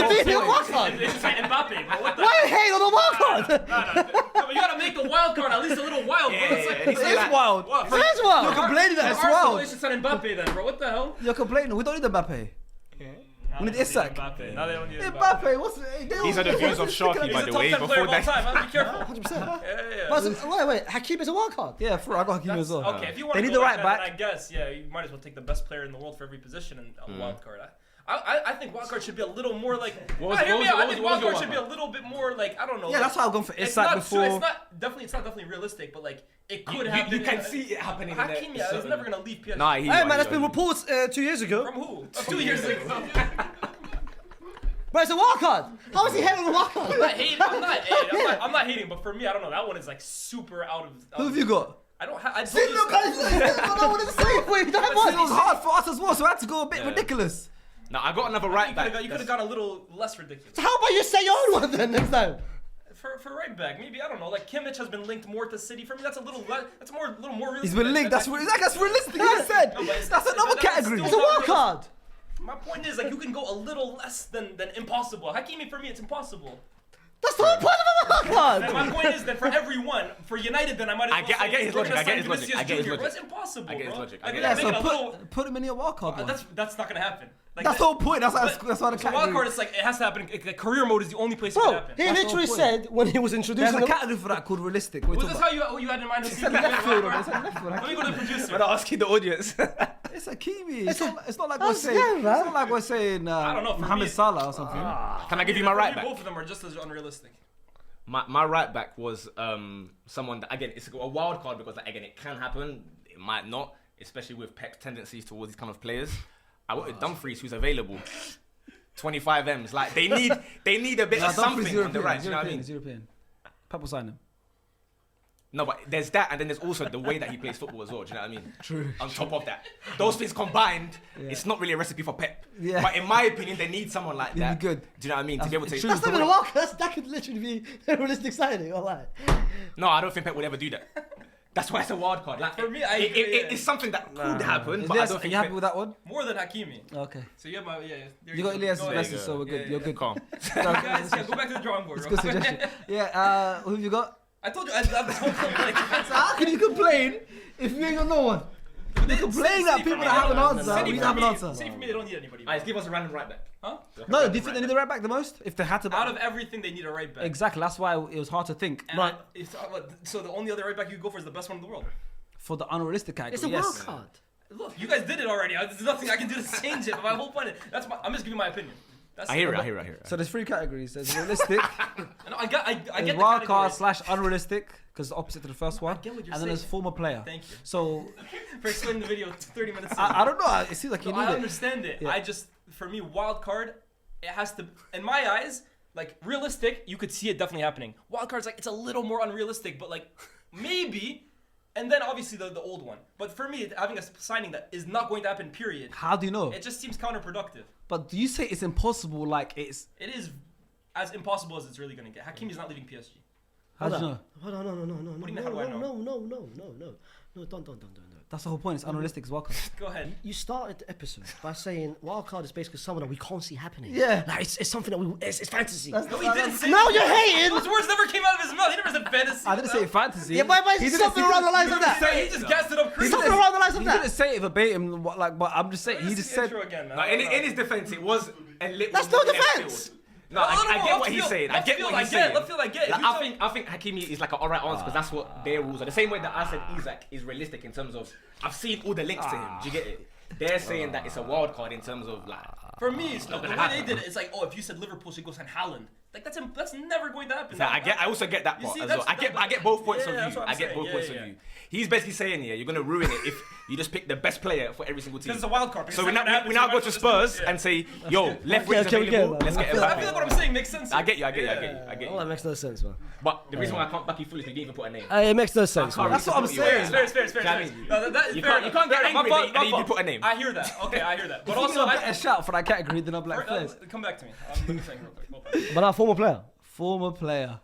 Speaker 2: beating of wild card?
Speaker 3: It's just like Mbappe, bro. What the?
Speaker 2: Why are you hating on the wild card?
Speaker 3: No, but you gotta make the wild card at least a little wild, bro. It's like,
Speaker 4: It's
Speaker 1: It's wild.
Speaker 3: what?
Speaker 2: It is wild.
Speaker 1: You're complaining that it's
Speaker 3: Arsenal,
Speaker 1: wild.
Speaker 3: it's just on Mbappe then, bro. What the hell?
Speaker 1: You're complaining. We don't need Mbappe. We need Isak.
Speaker 3: Mbappe. Now they don't need Mbappe.
Speaker 1: Mbappe, what's
Speaker 4: These are the views of Sharky,
Speaker 3: He's
Speaker 4: by
Speaker 3: a
Speaker 4: the
Speaker 3: top
Speaker 4: way.
Speaker 3: 10 player
Speaker 4: Before
Speaker 3: of all
Speaker 4: that,
Speaker 3: time, man. Be careful.
Speaker 2: 100%.
Speaker 3: Yeah.
Speaker 2: But wait, Hakim is a wild card.
Speaker 1: Yeah, I got Hakimi as well.
Speaker 3: Okay, if you want
Speaker 1: They
Speaker 3: to
Speaker 1: need
Speaker 3: go
Speaker 1: the
Speaker 3: like
Speaker 1: right
Speaker 3: that,
Speaker 1: back.
Speaker 3: then I guess, yeah, you might as well take the best player in the world for every position and a wild card. I think wild card should be a little more like. Hear me out. I think wild card should be a little bit more like, I don't know.
Speaker 1: Yeah,
Speaker 3: like,
Speaker 1: that's why I've gone for
Speaker 3: it's
Speaker 1: Isak
Speaker 3: not
Speaker 1: before.
Speaker 3: It's not definitely realistic, but like it could happen.
Speaker 4: you can see it happening.
Speaker 3: Hakim, yeah, he's never gonna leave PSG.
Speaker 4: Nah,
Speaker 2: Hey man, that's been reports 2 years ago.
Speaker 3: From who? 2 years ago.
Speaker 2: But it's a wild card. How is he hating on the wild card?
Speaker 3: I'm not hating. I'm not hating, but for me, I don't know. That one is like super out of.
Speaker 1: Who have you got?
Speaker 3: I don't have. I
Speaker 2: See, look, guys, I don't want to say it. Wait, that
Speaker 1: It
Speaker 2: one.
Speaker 1: was hard for us as well, so I had to go a bit ridiculous.
Speaker 4: Now I got another right back.
Speaker 3: You could have gone a little less ridiculous.
Speaker 2: So how about you say your own one then next time?
Speaker 3: For right back, maybe I don't know. Like Kimmich has been linked more to City. For me, that's a little less. That's a little more realistic.
Speaker 1: He's been linked. That's realistic. You said.
Speaker 3: No, but
Speaker 1: That's another category.
Speaker 2: It's a wild card.
Speaker 3: My point is, like, you can go a little less than impossible. Hakimi, for me, it's impossible.
Speaker 2: That's the whole point of a wild
Speaker 3: And
Speaker 2: card.
Speaker 3: my point is that for everyone, for United, then I might as well
Speaker 4: I get his
Speaker 3: we're
Speaker 4: logic,
Speaker 3: gonna
Speaker 4: I get
Speaker 3: sign
Speaker 4: his logic,
Speaker 3: Vinicius
Speaker 4: I get his
Speaker 3: Junior, but
Speaker 4: logic.
Speaker 3: That's impossible,
Speaker 4: I get his
Speaker 3: bro.
Speaker 4: logic, I
Speaker 3: Like,
Speaker 4: get
Speaker 3: we're
Speaker 1: Yeah,
Speaker 3: gonna make
Speaker 1: so
Speaker 3: it a little.
Speaker 1: put him in your wild card one.
Speaker 3: That's not gonna happen. Like,
Speaker 1: That's the whole point. That's why the
Speaker 3: So wild
Speaker 1: category.
Speaker 3: card is like it has to happen. Like, career mode is the only place it can
Speaker 2: Bro,
Speaker 3: happen.
Speaker 2: he
Speaker 1: That's the
Speaker 2: literally
Speaker 1: whole
Speaker 2: said when he was
Speaker 1: There's
Speaker 2: introducing
Speaker 1: a
Speaker 2: them.
Speaker 1: category for that called realistic. What are
Speaker 3: Was
Speaker 1: you
Speaker 3: this
Speaker 1: talking
Speaker 3: how you had in mind?
Speaker 1: about? It's a left field. It's a left field.
Speaker 3: Let me go to the producer.
Speaker 4: I'm asking the audience.
Speaker 1: It's a Kiwi. It's not like we're
Speaker 2: That's
Speaker 1: saying.
Speaker 2: good,
Speaker 1: It's
Speaker 2: man.
Speaker 1: not like we're saying
Speaker 3: I don't know, for
Speaker 1: Mohamed
Speaker 3: me-
Speaker 1: Salah or something.
Speaker 4: Can I give you my right back?
Speaker 3: Both of them are just as unrealistic.
Speaker 4: My right back was someone that, again, it's a wild card because, like, again, it can happen, it might not, especially with Pep's tendencies towards these kind of players. I wanted Dumfries, who's available. 25 M's. Like, they need a bit of something on the right. Do you know what I mean?
Speaker 1: He's European. Pep will sign him.
Speaker 4: No, but there's that, and then there's also the way that he plays football as well. Do you know what I mean? True. On top of that, those things combined, it's not really a recipe for Pep.
Speaker 1: Yeah.
Speaker 4: But in my opinion, they need someone like that.
Speaker 1: Be good.
Speaker 4: Do you know what I mean? To be able to.
Speaker 2: That's not even a wildcard. That could literally be a realistic signing. All right.
Speaker 4: No, I don't think Pep would ever do that. That's why it's a wild card. Like,
Speaker 3: For me,
Speaker 4: it's something that could happen, but I don't
Speaker 1: Are
Speaker 4: think
Speaker 1: you happy
Speaker 4: Pep-
Speaker 1: with that one?
Speaker 3: more than Hakimi.
Speaker 1: Okay.
Speaker 3: So you have my
Speaker 1: You got Elias'
Speaker 3: Go ahead.
Speaker 1: message, so we're good. You're good.
Speaker 4: Calm.
Speaker 3: Guys, go back to the drawing board.
Speaker 1: It's a
Speaker 3: Bro.
Speaker 1: good suggestion. Yeah, who have you got?
Speaker 3: I told you I have this whole thing.
Speaker 1: So how can you complain if you ain't got no one? You complain that people that have an answer, we have an answer.
Speaker 3: Say for me, they don't need anybody.
Speaker 4: Alright, give us a random right back.
Speaker 3: Huh?
Speaker 1: No, do you think they need the right back the most? If they had to
Speaker 3: Out of everything, they need a right back.
Speaker 1: Exactly, that's why it was hard to think.
Speaker 3: And so the only other right back you go for is the best one in the world.
Speaker 1: For the unrealistic category,
Speaker 2: It's a
Speaker 1: yes.
Speaker 2: wild card.
Speaker 3: Look, you guys did it already. There's nothing I can do to change it. But my whole point is, I'm just giving my opinion. That's
Speaker 4: I hear it.
Speaker 1: So there's 3 categories. There's realistic,
Speaker 3: And I get
Speaker 1: there's
Speaker 3: the
Speaker 1: wild
Speaker 3: category.
Speaker 1: card / unrealistic, because the opposite to the first one.
Speaker 3: get what you're
Speaker 1: And then there's
Speaker 3: saying.
Speaker 1: former player.
Speaker 3: Thank you
Speaker 1: So
Speaker 3: for explaining the video 30 minutes.
Speaker 1: I don't know. It seems like you
Speaker 3: No,
Speaker 1: need
Speaker 3: I
Speaker 1: it.
Speaker 3: understand it.
Speaker 1: Yeah.
Speaker 3: For me, wild card, it has to, in my eyes, like realistic, you could see it definitely happening. Wild card's like, it's a little more unrealistic, but like, maybe. And then obviously the old one. But for me, having a signing that is not going to happen, period,
Speaker 1: How do you know?
Speaker 3: it just seems counterproductive.
Speaker 1: But do you say it's impossible? Like it's.
Speaker 3: It is as impossible as it's really going to get. Hakimi's not leaving PSG.
Speaker 1: How do you know?
Speaker 2: Hold on, no.
Speaker 3: What do you mean, how do I know?
Speaker 2: No, don't.
Speaker 1: That's the whole point. It's unrealistic as well.
Speaker 3: Go ahead.
Speaker 2: You started the episode by saying wildcard is basically someone that we can't see happening.
Speaker 1: Yeah.
Speaker 2: Like it's something that it's fantasy.
Speaker 3: No, he didn't say
Speaker 2: No,
Speaker 3: that.
Speaker 2: you're hating.
Speaker 3: Those words never came out of his mouth. He never said fantasy.
Speaker 1: I didn't say fantasy.
Speaker 2: Yeah, why
Speaker 1: He
Speaker 2: is
Speaker 1: didn't-
Speaker 2: something
Speaker 1: he
Speaker 2: around the
Speaker 1: didn't-
Speaker 2: lines of that?
Speaker 3: He just gassed it up crazy.
Speaker 2: Something around the lines of
Speaker 1: He
Speaker 2: that.
Speaker 1: didn't say it verbatim, but I'm just saying he
Speaker 3: This
Speaker 1: just
Speaker 3: is
Speaker 1: said.
Speaker 3: intro again, man.
Speaker 4: Like, in his defense, it was a little.
Speaker 2: That's no
Speaker 4: more left
Speaker 2: defense.
Speaker 4: field. No, I get what he's saying. I get what he's saying.
Speaker 3: Left field, I get.
Speaker 4: Like, I think Hakimi is like an alright answer because that's what their rules are. The same way that I said Isaac is realistic in terms of I've seen all the links to him. Do you get it? They're saying that it's a wild card in terms of like.
Speaker 3: For me, the
Speaker 4: gonna
Speaker 3: way
Speaker 4: happen.
Speaker 3: they did it, it's like, oh, if you said Liverpool should go sign Haaland, like that's never going to happen.
Speaker 4: So I also get that
Speaker 3: You
Speaker 4: part
Speaker 3: see,
Speaker 4: as well.
Speaker 3: that's-
Speaker 4: I get both points
Speaker 3: yeah,
Speaker 4: of
Speaker 3: that's
Speaker 4: view.
Speaker 3: what I'm
Speaker 4: I get
Speaker 3: saying.
Speaker 4: both
Speaker 3: Yeah,
Speaker 4: points
Speaker 3: yeah.
Speaker 4: of view. He's basically saying, yeah, you're gonna ruin it if you just pick the best player for every single team.
Speaker 3: Because it's a wild card.
Speaker 4: So we now go to Spurs and say, yo, left wing is
Speaker 2: okay, we get
Speaker 4: available.
Speaker 2: that.
Speaker 4: Let's get
Speaker 3: I feel like
Speaker 4: Mbappe.
Speaker 3: what I'm saying makes sense.
Speaker 4: I get you.
Speaker 2: Oh, that makes no sense, man.
Speaker 4: But the reason why I can't back you fully is you didn't even put a name.
Speaker 2: It makes no sense, man.
Speaker 1: That's what I'm saying.
Speaker 3: It's fair.
Speaker 4: Do you know what I mean?
Speaker 3: No, that is
Speaker 4: You
Speaker 3: fair
Speaker 4: can't
Speaker 3: enough.
Speaker 4: get angry
Speaker 3: My
Speaker 4: and then you
Speaker 3: fault.
Speaker 4: put a name.
Speaker 3: I hear that. Okay, I hear that. But
Speaker 1: Also,
Speaker 3: also,
Speaker 1: a shout for that category than a black players.
Speaker 3: come back to me. I'm looking real quick. Hold on.
Speaker 2: But now, former player.
Speaker 1: Former player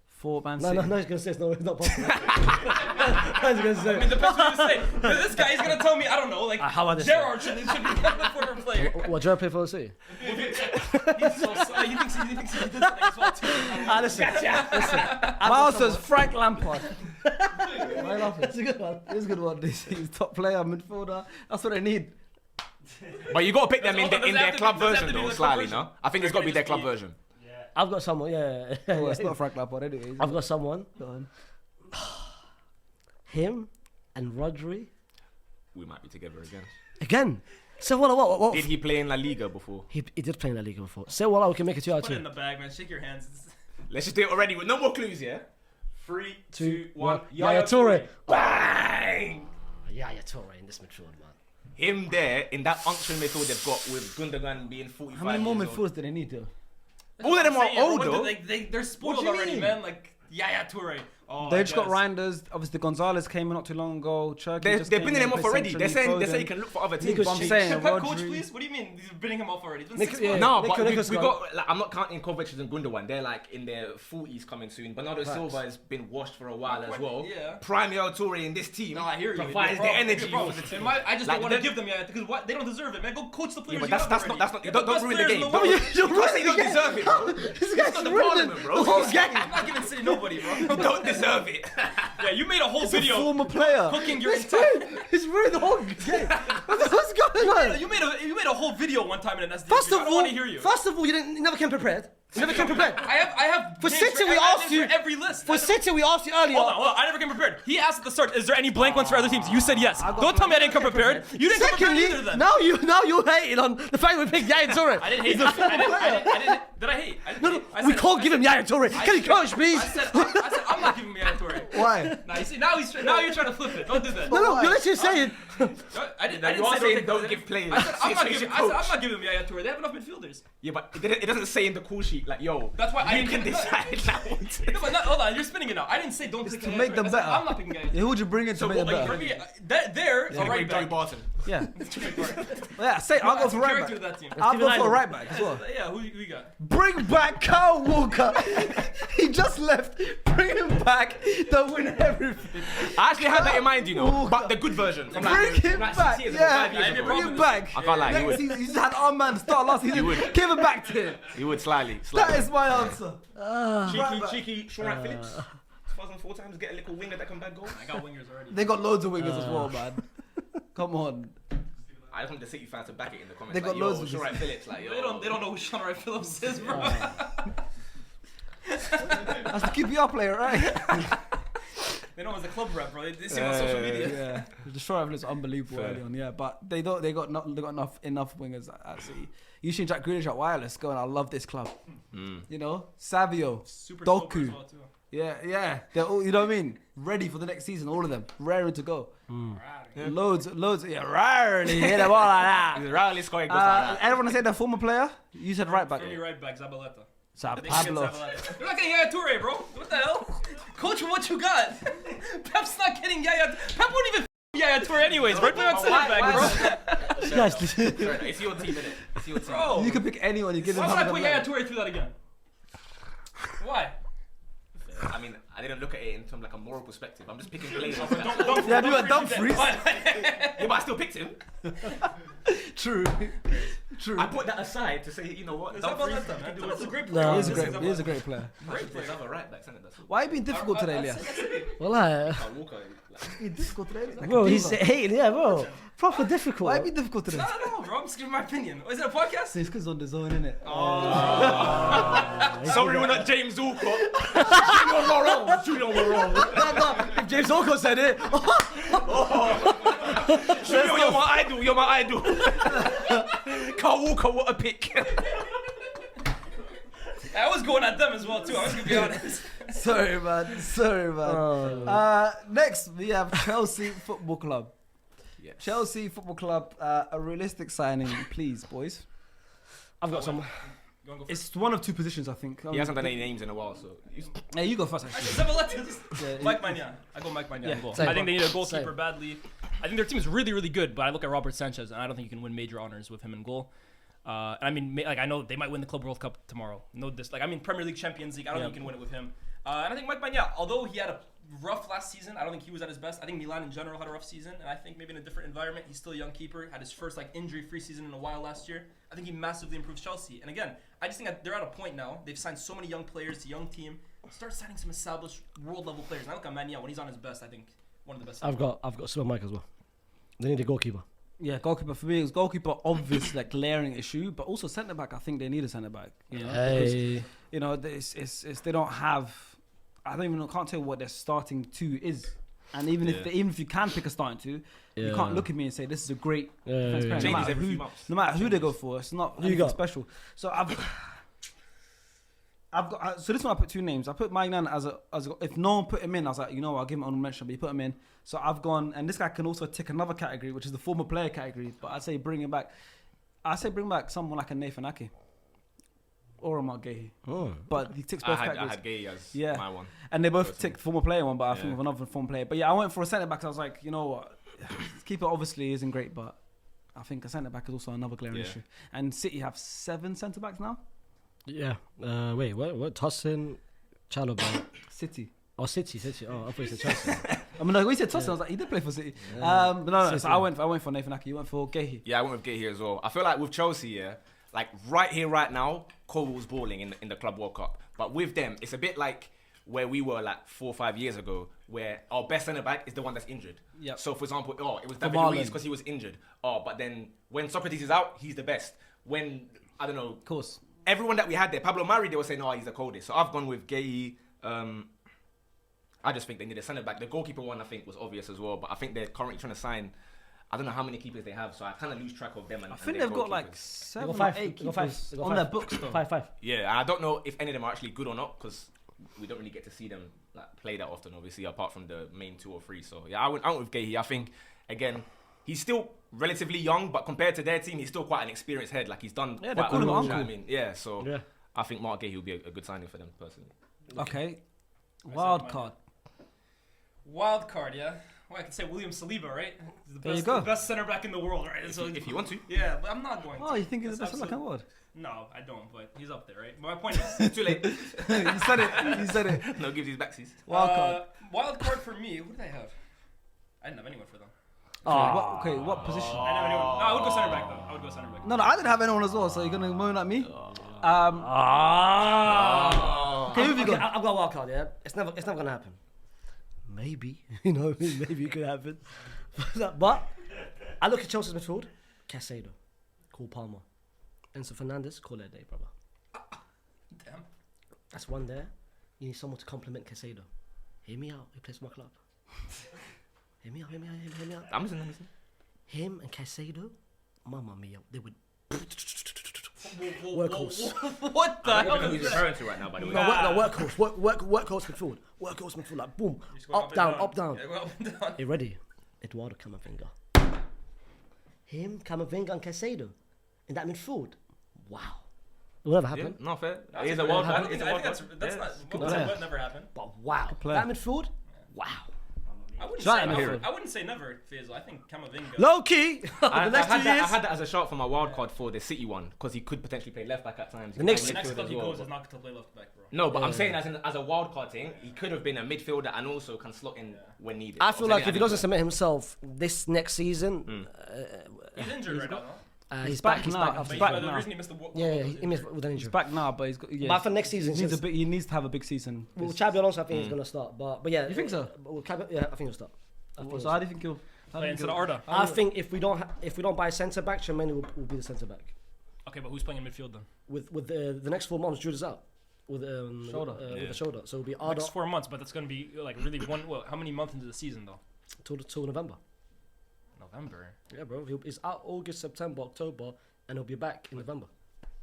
Speaker 1: for Man
Speaker 2: No,
Speaker 1: City.
Speaker 2: he's gonna say it's not possible. He's gonna say.
Speaker 3: It depends what you say. This guy is gonna tell me, I don't know, like
Speaker 2: how about this
Speaker 3: Gerrard should be a former player.
Speaker 2: What, Gerard played for the City?
Speaker 3: He's so sorry. He thinks he did something as well too.
Speaker 2: Listen.
Speaker 1: My answer is Frank Lampard. Why are you laughing?
Speaker 2: It's a good one.
Speaker 1: It's a good one. He's top player, midfielder. That's what they need.
Speaker 4: But you got to pick them
Speaker 3: Does it
Speaker 4: in
Speaker 3: have
Speaker 4: their
Speaker 3: to
Speaker 4: club
Speaker 3: be- does it have
Speaker 4: version
Speaker 3: to be
Speaker 4: though,
Speaker 3: the club
Speaker 4: slightly,
Speaker 3: version?
Speaker 4: no? I think it's got to be their club version.
Speaker 2: I've got someone, yeah.
Speaker 1: Well, it's not Frank Lampard anyway.
Speaker 2: I've got someone.
Speaker 1: Go on.
Speaker 2: Him and Rodri.
Speaker 4: We might be together again.
Speaker 2: Again. So what?
Speaker 4: Did he play in La Liga before?
Speaker 2: He did play in La Liga before. Say what, we can make it 2 out of
Speaker 3: Put it in
Speaker 2: 2.
Speaker 3: the bag, man. Shake your hands.
Speaker 4: Let's just do it already with no more clues, yeah? 3, 2, 1.
Speaker 2: Yaya Toure.
Speaker 4: Bang!
Speaker 2: Yeah, Toure in this midfield, man.
Speaker 4: Him there in that unction midfield they've got with Gundogan being 45
Speaker 1: How many more
Speaker 4: years old.
Speaker 1: midfielders do they need though?
Speaker 4: All of them are old
Speaker 3: What
Speaker 4: though.
Speaker 3: They're spoiled
Speaker 1: What do you
Speaker 3: already,
Speaker 1: mean?
Speaker 3: man. Like Yaya Toure. Oh,
Speaker 1: They
Speaker 3: I
Speaker 1: just got
Speaker 3: guess.
Speaker 1: Reinders. Obviously, Gonzalez came in not too long ago. Cherky
Speaker 4: They're
Speaker 1: just
Speaker 4: bidding
Speaker 1: came
Speaker 4: him
Speaker 1: in,
Speaker 4: off
Speaker 1: played
Speaker 4: already. They're
Speaker 1: centrally,
Speaker 4: saying
Speaker 1: Foden.
Speaker 4: you can look for other teams.
Speaker 1: But I'm saying,
Speaker 3: Can coach,
Speaker 1: Rodri-
Speaker 3: please? What do you mean? He's bidding him off already. It's been
Speaker 2: Nick-
Speaker 3: 6
Speaker 2: yeah.
Speaker 3: months.
Speaker 4: No,
Speaker 2: Nico-
Speaker 4: but we
Speaker 2: Nico's
Speaker 4: got like I'm not counting Kovacic and Gundogan. They're like in their 40s coming soon. Bernardo Silva has been washed for a while as well.
Speaker 3: Yeah.
Speaker 4: Prime Yaya Toure in this team
Speaker 3: No, I hear you.
Speaker 4: provides the energy for the team.
Speaker 3: I just
Speaker 4: Like,
Speaker 3: don't want to
Speaker 4: they-
Speaker 3: give them yet because what? They don't deserve it, man. Go coach the
Speaker 4: Yeah,
Speaker 3: players.
Speaker 4: but
Speaker 3: you
Speaker 4: that's
Speaker 3: have
Speaker 4: not
Speaker 3: already.
Speaker 4: don't
Speaker 3: They're
Speaker 4: ruin the
Speaker 3: best
Speaker 4: game.
Speaker 3: players in
Speaker 4: Don't,
Speaker 3: the
Speaker 4: you can't say you don't deserve it, bro. It's not the parliament, bro.
Speaker 3: I'm not giving City nobody, bro.
Speaker 4: You don't deserve it.
Speaker 3: Yeah, you made a whole video
Speaker 1: Former player.
Speaker 3: cooking your entire.
Speaker 2: He's ruined the whole game. What's going on?
Speaker 3: You made a whole video one time in an SD.
Speaker 2: First
Speaker 3: I
Speaker 2: of
Speaker 3: don't
Speaker 2: all,
Speaker 3: want to hear you.
Speaker 2: you never came prepared. You never came prepared.
Speaker 3: I have.
Speaker 2: For
Speaker 3: names
Speaker 2: City, we
Speaker 3: I have
Speaker 2: asked
Speaker 3: names
Speaker 2: you-
Speaker 3: for every list.
Speaker 2: For City, we asked you earlier.
Speaker 3: Hold on. I never came prepared. He asked at the start, "Is there any blank ones for other teams?" You said yes. Don't tell me I didn't come prepared. You didn't come prepared
Speaker 2: Secondly,
Speaker 3: either. Then
Speaker 2: now you hating on the fact we picked Yaya Toure.
Speaker 3: I didn't hate. I didn't. Did I hate? I didn't hate. I
Speaker 2: We
Speaker 3: said-
Speaker 2: can't
Speaker 3: I
Speaker 2: give him
Speaker 3: said-
Speaker 2: Yaya Toure. Can you coach, please?
Speaker 3: I said I'm not giving him Yaya Toure.
Speaker 1: Why?
Speaker 3: Now you see, now you're trying to flip it. Don't do that.
Speaker 2: No, you're literally saying
Speaker 3: I didn't
Speaker 4: You are
Speaker 3: say
Speaker 4: saying don't give players.
Speaker 3: I said I'm not
Speaker 4: Situation
Speaker 3: giving. I said
Speaker 4: coach.
Speaker 3: I'm not giving them Yaya Toure. They have enough midfielders.
Speaker 4: Yeah, but it doesn't say in the call sheet like, yo,
Speaker 3: That's why I
Speaker 4: you can
Speaker 3: didn't-
Speaker 4: decide that one.
Speaker 3: No, but hold on. You're spinning it now. I didn't say don't pick
Speaker 1: to
Speaker 3: Yaya
Speaker 1: make
Speaker 3: Toure.
Speaker 1: them
Speaker 3: I said
Speaker 1: better.
Speaker 3: I'm not picking Yaya Toure.
Speaker 1: Yeah, who would you bring in to
Speaker 3: So
Speaker 1: make it
Speaker 3: like,
Speaker 1: better?
Speaker 3: for me, there,
Speaker 4: Yeah,
Speaker 3: a right
Speaker 4: Joey
Speaker 3: back.
Speaker 4: Barton.
Speaker 1: Yeah.
Speaker 3: Right.
Speaker 1: Yeah, say I'll go
Speaker 3: That's
Speaker 1: for
Speaker 3: a
Speaker 1: right
Speaker 3: character
Speaker 1: back.
Speaker 3: of that team.
Speaker 1: I'll go
Speaker 2: Steven
Speaker 1: for a
Speaker 2: Ireland.
Speaker 1: right back as well.
Speaker 3: Yeah, who you got?
Speaker 1: Bring back Kyle Walker. He just left. Bring him back. They'll win everything.
Speaker 4: I actually had that in mind, you know,
Speaker 1: Walker.
Speaker 4: but the good version. From
Speaker 1: Bring him
Speaker 4: like
Speaker 1: back.
Speaker 4: 6 years ago, 5 years
Speaker 1: Yeah,
Speaker 4: ago.
Speaker 1: bring him
Speaker 3: Robin.
Speaker 1: back.
Speaker 4: I can't lie, he
Speaker 1: Next
Speaker 4: would.
Speaker 1: season, he just had our man start last season.
Speaker 4: would.
Speaker 1: Give him back to him.
Speaker 4: He would slightly.
Speaker 1: That is my answer.
Speaker 4: cheeky,
Speaker 1: back.
Speaker 4: cheeky, Sean Phillips. 2004 times, get a little winger that can bag goals.
Speaker 3: I got wingers already.
Speaker 1: They got loads of wingers as well, man. Come on.
Speaker 4: I just want the City fans to back it in the comments.
Speaker 1: They got
Speaker 4: like,
Speaker 1: loads
Speaker 4: yo,
Speaker 1: of
Speaker 4: Sean Phillips, like, yo.
Speaker 3: They don't know who Sean Wright Phillips is, bro.
Speaker 1: That's the QPR player, right?
Speaker 3: They know him as the club rep, bro. They see him on social media.
Speaker 1: Yeah, the short was unbelievable
Speaker 4: Fair.
Speaker 1: early on. Yeah, but they got enough wingers at City. You see Jack Grealish at Wireless going, I love this club. You know, Savio,
Speaker 3: Super slow
Speaker 1: Doku.
Speaker 3: as well, too.
Speaker 1: Yeah. They're all, you know what I mean? Ready for the next season, all of them, raring to go. Loads. Yeah, raring. You hear them all like that.
Speaker 4: He's rarely scoring goals like that.
Speaker 1: Everyone say their former player. You said right back.
Speaker 3: For me, right back, Zabaleta.
Speaker 1: So
Speaker 3: They can get
Speaker 1: Pablo.
Speaker 3: Zabaleta. They're not getting Yaya Toure, bro. What the hell? Coach, what you got? Pep's not getting Yaya. Pep won't even Yaya Toure anyways, bro. Play on center back, bro.
Speaker 2: Guys,
Speaker 4: It's your team, innit? It's your team.
Speaker 3: Bro,
Speaker 1: You can pick anyone. You give them.
Speaker 3: why would I
Speaker 1: half
Speaker 3: put
Speaker 1: of
Speaker 3: Yaya
Speaker 1: them.
Speaker 3: Toure through that again? Why?
Speaker 4: I mean, I didn't look at it in terms of like a moral perspective. I'm just picking players.
Speaker 1: Yeah, do a Dumfries.
Speaker 4: Yeah, but I still picked him.
Speaker 1: True.
Speaker 4: I put that aside to say, you know what?
Speaker 3: Zabaleta, man. That's a great
Speaker 2: No.
Speaker 3: player.
Speaker 1: He
Speaker 2: He
Speaker 1: is a great player.
Speaker 3: Great player.
Speaker 4: Another right back centre. That's all.
Speaker 1: Why are you being difficult today, Elias?
Speaker 2: Wallah.
Speaker 4: Walker. Like,
Speaker 1: Being difficult today. Like
Speaker 2: Bro,
Speaker 1: a
Speaker 2: he's
Speaker 1: diva.
Speaker 2: hating, yeah, bro. Proper difficult.
Speaker 1: Why are you being difficult today?
Speaker 3: I don't know, bro. I'm just giving my opinion. Is it a podcast?
Speaker 1: It's because on the zone, innit?
Speaker 4: sorry, we're not James Walcott. Julian Moreau.
Speaker 1: If James Olcott said it.
Speaker 4: Julian, you're my idol. You're my idol. Carl Walker, what a pick.
Speaker 3: I was going at them as well, too. I was going to be honest.
Speaker 1: Sorry, man. Next, we have Chelsea Football Club.
Speaker 4: Yes.
Speaker 1: Chelsea Football Club, a realistic signing, please, boys.
Speaker 2: I've got some.
Speaker 3: You want to go first?
Speaker 1: It's one of two positions, I think.
Speaker 4: He hasn't done any names in a while, so.
Speaker 1: Hey, you go first, actually.
Speaker 3: Zabaleta. Mike Maignan. I go Mike Maignan.
Speaker 1: Yeah,
Speaker 3: Goal.
Speaker 2: same.
Speaker 3: I think they need a goalkeeper
Speaker 2: Same.
Speaker 3: badly. I think their team is really, really good, but I look at Robert Sanchez, and I don't think you can win major honors with him in goal. And I mean, like I know they might win the Club World Cup tomorrow. No, Premier League, Champions League. I don't think you can win it with him. And I think Mike Maignan, although he had a rough last season, I don't think he was at his best. I think Milan in general had a rough season, and I think maybe in a different environment, he's still a young keeper. Had his first injury-free season in a while last year. I think he massively improves Chelsea. And again, I just think that they're at a point now. They've signed so many young players, a young team. Start signing some established world-level players. And I look at Maignan when he's on his best. I think one of the best.
Speaker 2: I've got Super Mike as well. They need a goalkeeper.
Speaker 1: Yeah, goalkeeper for me. It was goalkeeper, obvious, glaring issue, but also centre back. I think they need a centre back. You know, because,
Speaker 2: Hey.
Speaker 1: you know, it's they don't have. I can't tell what their starting two is, and even if you can pick a starting two, you
Speaker 2: Yeah.
Speaker 1: can't look at me and say this is a great defense player.
Speaker 4: Changes
Speaker 1: No matter
Speaker 4: every
Speaker 1: who-
Speaker 4: few months.
Speaker 1: No matter who they go for, it's not
Speaker 2: Who you
Speaker 1: anything
Speaker 2: got?
Speaker 1: special. So so this one I put two names. I put Maignan as a if no one put him in, I was like, you know what, I'll give him an honorable mention, but you put him in. So I've gone, and this guy can also tick another category, which is the former player category. But I'd say bring him back. I'd say bring back someone like a Nathan Ake or a Mark Gahey.
Speaker 2: Oh.
Speaker 1: But he ticks
Speaker 4: I
Speaker 1: both
Speaker 4: had
Speaker 1: categories.
Speaker 4: Gay as
Speaker 1: Yeah.
Speaker 4: my one.
Speaker 1: And they both
Speaker 4: Personally.
Speaker 1: tick former player one, but I
Speaker 4: Yeah.
Speaker 1: think of another former player. But yeah, I went for a centre back. I was like, you know what, keeper obviously isn't great, but I think a centre back is also another glaring
Speaker 4: Yeah.
Speaker 1: issue. And City have 7 centre backs now.
Speaker 2: Yeah. Wait, what? Tossin, Chalobah.
Speaker 1: City.
Speaker 2: Oh, City. Oh, I thought you said Chelsea.
Speaker 1: I mean, like we said, Tosin. I was like, he did play for City.
Speaker 2: Yeah.
Speaker 1: But no. So
Speaker 2: City.
Speaker 1: I went for Nathan Ake. You went for Gahey.
Speaker 4: Yeah, I went with Gay here as well. I feel like with Chelsea, yeah, like right here, right now, Colwell's balling in the Club World Cup. But with them, it's a bit like where we were like 4 or 5 years ago, where our best centre back is the one that's injured.
Speaker 1: Yep.
Speaker 4: So, for example, it was David
Speaker 1: Marlon.
Speaker 4: Luiz because he was injured. But then when Socrates is out, he's the best. When, I don't know,
Speaker 1: Of course.
Speaker 4: everyone that we had there, Pablo Mari, they were saying, he's the coldest. So I've gone with Gay. I just think they need a centre back. The goalkeeper one, I think, was obvious as well. But I think they're currently trying to sign. I don't know how many keepers they have, so I kind of lose track of them. And
Speaker 1: I think
Speaker 4: their
Speaker 1: they've got like
Speaker 4: goalkeepers.
Speaker 1: 7
Speaker 2: They
Speaker 1: or
Speaker 2: got
Speaker 1: 8
Speaker 2: They got five.
Speaker 1: keepers
Speaker 2: They got
Speaker 1: on
Speaker 2: five.
Speaker 1: their books though.
Speaker 2: 5.
Speaker 4: Yeah, and I don't know if any of them are actually good or not because we don't really get to see them play that often, obviously, apart from the main 2 or 3. So yeah, I went with Gahey. I think again, he's still relatively young, but compared to their team, he's still quite an experienced head. Like he's done
Speaker 1: Yeah,
Speaker 4: quite
Speaker 1: they're
Speaker 4: a
Speaker 1: cool,
Speaker 4: lot.
Speaker 1: uncle.
Speaker 4: I mean, yeah. So I think Mark Gahey will be a good signing for them personally.
Speaker 1: Okay. Wild card.
Speaker 3: Wild card, yeah. Well, I can say William Saliba, right? He's the
Speaker 1: There
Speaker 3: best,
Speaker 1: you go.
Speaker 3: the best center back in the world, right? So
Speaker 4: If you want to.
Speaker 3: yeah, but I'm not going to.
Speaker 1: Oh, you think he's the
Speaker 3: That's
Speaker 1: best center back in the world?
Speaker 3: No, I don't, but he's up there, right? But my point is,
Speaker 4: Too late.
Speaker 1: You said it. You said it.
Speaker 4: No, give these backsies.
Speaker 1: Wild card.
Speaker 3: Wild card for me. Who did I have? I didn't have anyone for them.
Speaker 1: What position?
Speaker 3: I didn't have anyone. No, I would go center back though. I would go center back.
Speaker 1: No, I didn't have anyone as well. So you're gonna moan at me? Okay, who have you got?
Speaker 2: I've got a wild card. Yeah, it's never gonna happen. Maybe maybe it could happen, but I look at Chelsea's midfield: Caicedo, Cole Palmer, Enzo Fernandez. Call it a day, brother.
Speaker 3: Damn.
Speaker 2: That's one there. You need someone to complement Caicedo. Hear me out. He plays for my club. Hear me out.
Speaker 4: I'm listening.
Speaker 2: Him and Caicedo, mamma mia, they would workhorse.
Speaker 3: What the hell
Speaker 4: Who
Speaker 3: is
Speaker 4: he's
Speaker 3: that?
Speaker 4: referring to right now, by the way.
Speaker 2: Workhorse midfield. Workhorse midfield, like boom,
Speaker 3: Just go
Speaker 2: up down.
Speaker 3: Yeah, go up and down.
Speaker 2: You ready? Eduardo Camavinga. Him, Camavinga and Caicedo in that midfield. Wow. It will never
Speaker 4: Yeah,
Speaker 2: happen.
Speaker 4: no fair.
Speaker 3: That's
Speaker 4: He's
Speaker 3: a
Speaker 4: a wild
Speaker 3: I
Speaker 4: card.
Speaker 3: think
Speaker 4: He's a
Speaker 3: that's
Speaker 4: wild card.
Speaker 3: that's
Speaker 4: Yeah.
Speaker 3: not.
Speaker 2: player.
Speaker 3: What never happened?
Speaker 2: But wow.
Speaker 1: player.
Speaker 2: That midfield, wow.
Speaker 3: I wouldn't
Speaker 1: Try
Speaker 3: say
Speaker 1: and
Speaker 3: never.
Speaker 1: hear it.
Speaker 3: I wouldn't say never, Faisal. I think Camavinga.
Speaker 2: Low key.
Speaker 4: I
Speaker 2: The next 2
Speaker 4: had
Speaker 2: years.
Speaker 4: that as a shout for my wild card for the City one because he could potentially play left back at times.
Speaker 2: The next-
Speaker 3: The next
Speaker 4: Midfield
Speaker 3: club
Speaker 4: as
Speaker 3: he
Speaker 4: well,
Speaker 3: goes
Speaker 4: but-
Speaker 3: is not to play left back, bro.
Speaker 4: No, but I'm saying as a wild card thing, he could have been a midfielder and also can slot in when needed.
Speaker 2: I
Speaker 4: I'm
Speaker 2: feel
Speaker 4: saying
Speaker 2: like
Speaker 4: it
Speaker 2: if he
Speaker 4: as
Speaker 2: doesn't
Speaker 4: a-
Speaker 2: submit himself this next season,
Speaker 3: He's injured right now. No?
Speaker 2: he's
Speaker 1: back
Speaker 2: back. He's
Speaker 1: now.
Speaker 2: back.
Speaker 1: He's
Speaker 2: after-
Speaker 1: back
Speaker 3: But the
Speaker 1: now.
Speaker 3: reason he missed the
Speaker 2: Yeah, he missed with an
Speaker 1: He's
Speaker 2: injury.
Speaker 1: back now, but he's got. Yeah,
Speaker 2: But for next season,
Speaker 1: he needs,
Speaker 2: since-
Speaker 1: he needs to have a big season.
Speaker 2: well, Xabi Alonso, I think he's gonna start. But yeah,
Speaker 1: You think so?
Speaker 2: Yeah, I think he'll start.
Speaker 1: So how do you think he'll? How do
Speaker 3: Play
Speaker 1: you
Speaker 3: instead
Speaker 1: think
Speaker 3: of Arda.
Speaker 2: I think if we don't buy centre back, Tremaine will be the centre back.
Speaker 3: Okay, but who's playing in midfield then?
Speaker 2: With the next 4 months, Jude is out with
Speaker 1: Shoulder.
Speaker 2: with the shoulder, so it'll be Arda
Speaker 3: Next 4 months, but that's gonna be like really how many months into the season though?
Speaker 2: till November.
Speaker 3: November.
Speaker 2: Yeah, bro, he's out August, September, October, and he'll be back in November.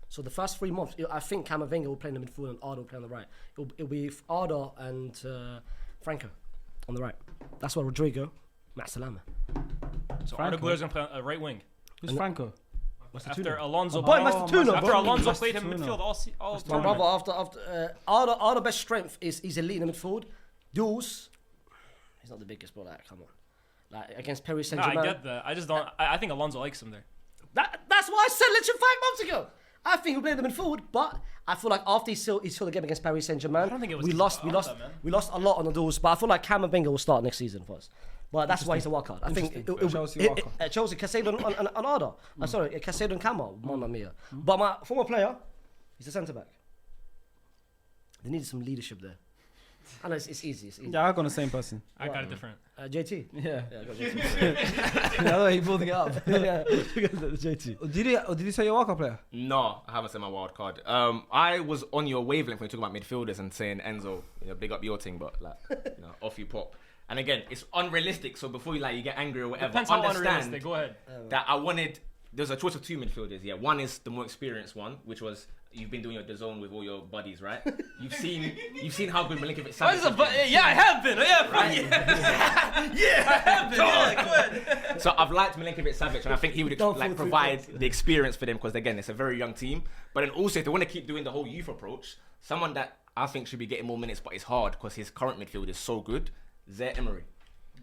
Speaker 2: So the first 3 months, I think Camavinga will play in the midfield and Arda will play on the right. It'll be Arda and Franco on the right. That's why Rodrigo, Matt Salama.
Speaker 3: So
Speaker 1: Franco.
Speaker 3: Arda Güler's gonna play a right wing
Speaker 1: Who's Franco?
Speaker 3: after Alonso.
Speaker 2: Oh, boy, Mastertuno,
Speaker 3: after
Speaker 2: bro.
Speaker 3: Alonso played him
Speaker 1: Mastertuno.
Speaker 3: midfield all
Speaker 2: My
Speaker 3: tournament.
Speaker 2: brother, after Arda best strength is he's elite in the midfield. Duels, he's not the biggest, bro. Like, come on, like against Paris
Speaker 3: No,
Speaker 2: Saint-Germain.
Speaker 3: I get that. I just don't. I think Alonso likes him there.
Speaker 2: That's why I said literally 5 months ago. I think he'll play in the midfield, but I feel like after he saw the game against Paris Saint-Germain,
Speaker 3: I don't think it was
Speaker 2: we lost a lot on the duels. But I feel like Camavinga will start next season for us. But that's why he's a wild card. I think
Speaker 1: Chelsea wild card.
Speaker 2: Chelsea, Caicedo and Arda. Sorry, Caicedo and Camo. Mamma mia. But my former player, he's a centre back. They needed some leadership there. I know it's easy. It's easy.
Speaker 1: Yeah, I got the same person.
Speaker 3: I got it different.
Speaker 2: JT.
Speaker 1: Yeah.
Speaker 2: Yeah, I got JT.
Speaker 1: Yeah, I know he building it up.
Speaker 2: yeah, JT.
Speaker 1: Did you say your Walker player?
Speaker 4: No, I haven't said my wild card. I was on your wavelength when you talk about midfielders and saying Enzo, big up your thing, but like, off you pop. And again, it's unrealistic. So before you get angry or whatever,
Speaker 3: Depends how
Speaker 4: understand
Speaker 3: unrealistic. Go ahead.
Speaker 4: that I wanted. There's a choice of 2 midfielders. Yeah, one is the more experienced one, which was you've been doing your zone with all your buddies, right? You've seen how good Milinkovic Savic has been.
Speaker 3: Yeah, I have been. Yeah,
Speaker 4: Right?
Speaker 3: yeah, I have been. Yeah, go ahead.
Speaker 4: So I've liked Milinkovic Savic, and I think he would
Speaker 2: Don't fall
Speaker 4: provide
Speaker 2: through.
Speaker 4: the experience for them because again, it's a very young team. But then also, if they want to keep doing the whole youth approach, someone that I think should be getting more minutes, but it's hard because his current midfield is so good. Zaire Emery,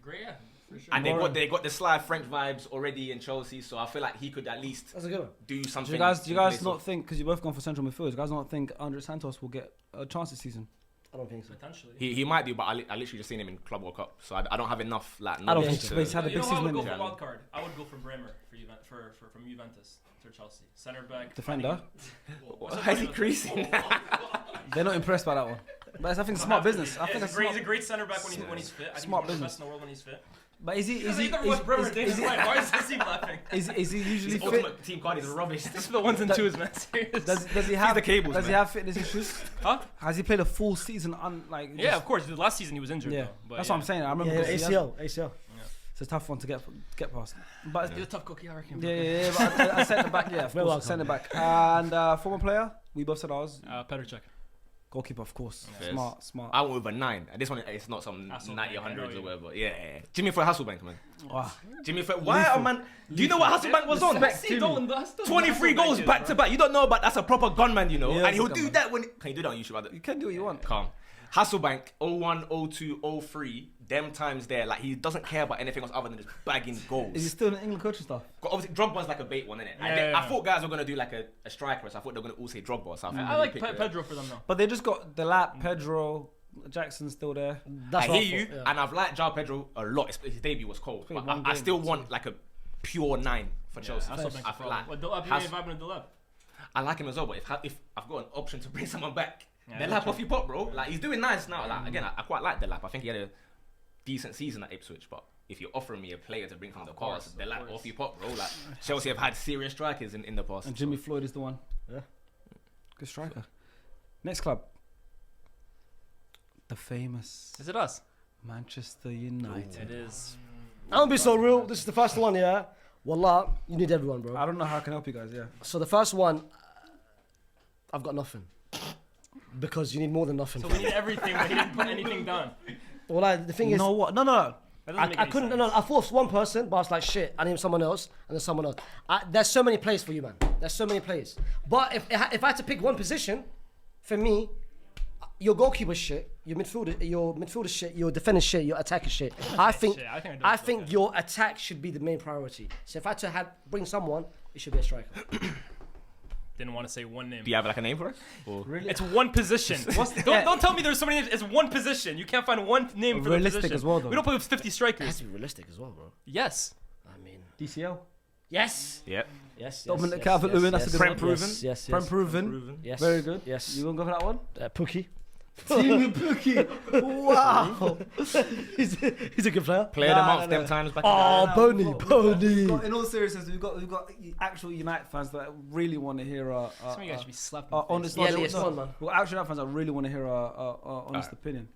Speaker 3: Great, yeah, for sure.
Speaker 4: and they got the sly French vibes already in Chelsea, so I feel like he could at least
Speaker 2: That's a good one.
Speaker 4: do
Speaker 1: Do
Speaker 4: something.
Speaker 1: you guys
Speaker 4: in place
Speaker 1: not
Speaker 4: of-
Speaker 1: think, because you've both gone for central midfield, do you guys not think Andre Santos will get a chance this season?
Speaker 2: I don't think so.
Speaker 3: Potentially.
Speaker 4: He might do, but I literally just seen him in Club World Cup, so I don't have enough
Speaker 2: I don't
Speaker 4: knowledge
Speaker 2: think
Speaker 4: to-
Speaker 2: so.
Speaker 1: But he's had a
Speaker 3: You
Speaker 1: big
Speaker 3: know who I
Speaker 1: season.
Speaker 3: would go
Speaker 1: hasn't
Speaker 3: for
Speaker 1: he?
Speaker 3: wild card? I would go for Bremer from Juventus to Chelsea. Center back.
Speaker 1: Defender.
Speaker 4: Why is he creasing?
Speaker 1: They're not impressed by that one. But I think it's smart business. I think
Speaker 3: he's
Speaker 1: it's
Speaker 3: a great,
Speaker 1: smart.
Speaker 3: he's a great center back when he's fit. I think
Speaker 1: Smart
Speaker 3: he's one of the
Speaker 1: business.
Speaker 3: best in the world when he's fit.
Speaker 1: But is he
Speaker 3: Either was Bremer, David White. Why is he laughing?
Speaker 1: is he usually
Speaker 4: His
Speaker 1: fit?
Speaker 4: ultimate team card is rubbish.
Speaker 3: This is the ones and twos, man. Serious.
Speaker 1: Does he have
Speaker 4: the cables,
Speaker 1: Does he
Speaker 4: man.
Speaker 1: have fitness issues?
Speaker 3: Huh?
Speaker 1: Has he played a full season?
Speaker 3: Yeah, of course. Last season he was injured.
Speaker 1: Yeah,
Speaker 3: Though, but
Speaker 1: that's what I'm saying. I remember.
Speaker 2: Yeah,
Speaker 1: because he has-
Speaker 2: ACL.
Speaker 1: It's a tough one to get past. But
Speaker 3: You're a tough cookie, I reckon.
Speaker 1: yeah. But I sent it back. Yeah, of
Speaker 2: Very
Speaker 1: course,
Speaker 2: welcome.
Speaker 1: send it back. And former player, we both said ours.
Speaker 3: Petr Cech.
Speaker 1: Goalkeeper, of course.
Speaker 4: Yeah.
Speaker 1: Smart.
Speaker 4: I went with a 9. And this one, it's not some 90 or 100s or whatever. Yeah. Jimmy for Hasselbank, man.
Speaker 1: Wow.
Speaker 4: Jimmy for... Why, man? Do you know what Hasselbank was on? 23 goals back to back. You don't know, but that's a proper gunman, you know.
Speaker 1: Yeah,
Speaker 4: and he'll do that when... Can you do that on YouTube?
Speaker 1: You can do what you want.
Speaker 4: Calm. Hasselbank, 01, 02, 03, them times there, like he doesn't care about anything else other than just bagging goals.
Speaker 1: Is he still in England coaching stuff?
Speaker 4: Obviously, Drogba's like a bait one, innit? I thought guys were going to do like a striker, so I thought they were going to all say Drogba or something.
Speaker 3: I like Pedro for them though.
Speaker 1: But they just got Delap, Pedro, Jackson's still there.
Speaker 2: That's
Speaker 4: I hear you, and I've liked João Pedro a lot. His debut was cold, but I still want like a pure 9 for Chelsea. I like him as well, but if I've got an option to bring someone back, Delap off your pop, bro. Like he's doing nice now. Like again, I quite like Delap. I think he had a decent season at Ipswich, but if you're offering me a player to bring from the past, Delap off your pop, bro. Like Chelsea have had serious strikers in the past.
Speaker 1: And Jimmy Floyd is the one.
Speaker 2: Yeah.
Speaker 1: Good striker. Next club. The famous
Speaker 3: Is it us?
Speaker 1: Manchester United.
Speaker 3: It is.
Speaker 2: I'm gonna be so real. This is the first one, yeah. Wallah, you need everyone, bro.
Speaker 1: I don't know how I can help you guys, yeah.
Speaker 2: So the first one, I've got nothing. Because you need more than nothing.
Speaker 3: So we need everything, but he didn't put anything down.
Speaker 2: Well, the thing is...
Speaker 1: No, what? No.
Speaker 2: I couldn't. No, I forced one person, but I was like, shit. I need someone else, and then someone else. There's so many players for you, man. There's so many players. But if I had to pick one position, for me, your goalkeeper shit, your midfielder shit, your defender shit, your attacker shit. I think your attack should be the main priority. So if I had to bring someone, it should be a striker.
Speaker 3: Didn't want to say one name.
Speaker 4: Do you have like a name for it? Or?
Speaker 3: Really? It's one position. Don't tell me there's so many names. It's one position. You can't find one name for the position.
Speaker 1: Realistic as well, though.
Speaker 3: We don't play with 50 strikers.
Speaker 2: It has to be realistic as well, bro.
Speaker 3: Yes.
Speaker 2: I mean...
Speaker 1: DCL?
Speaker 2: Yes.
Speaker 4: Yep.
Speaker 2: Yes.
Speaker 1: Dominic Calvert-Lewin, that's a good one.
Speaker 4: Proven.
Speaker 2: Yes.
Speaker 1: Prem proven.
Speaker 2: Yes.
Speaker 1: Very good.
Speaker 2: Yes.
Speaker 1: You gonna go for that one?
Speaker 2: Pookie.
Speaker 1: Team Pookie. Wow.
Speaker 2: he's a good player.
Speaker 4: Player of the month, them times back.
Speaker 2: Bony.
Speaker 1: In all seriousness, we've got actual United fans that really want to hear our
Speaker 3: Some of you guys should be slapped.
Speaker 1: honest.
Speaker 2: Yeah,
Speaker 1: We've
Speaker 2: yes,
Speaker 1: got
Speaker 2: man.
Speaker 1: actual United fans that really want to hear our honest opinion.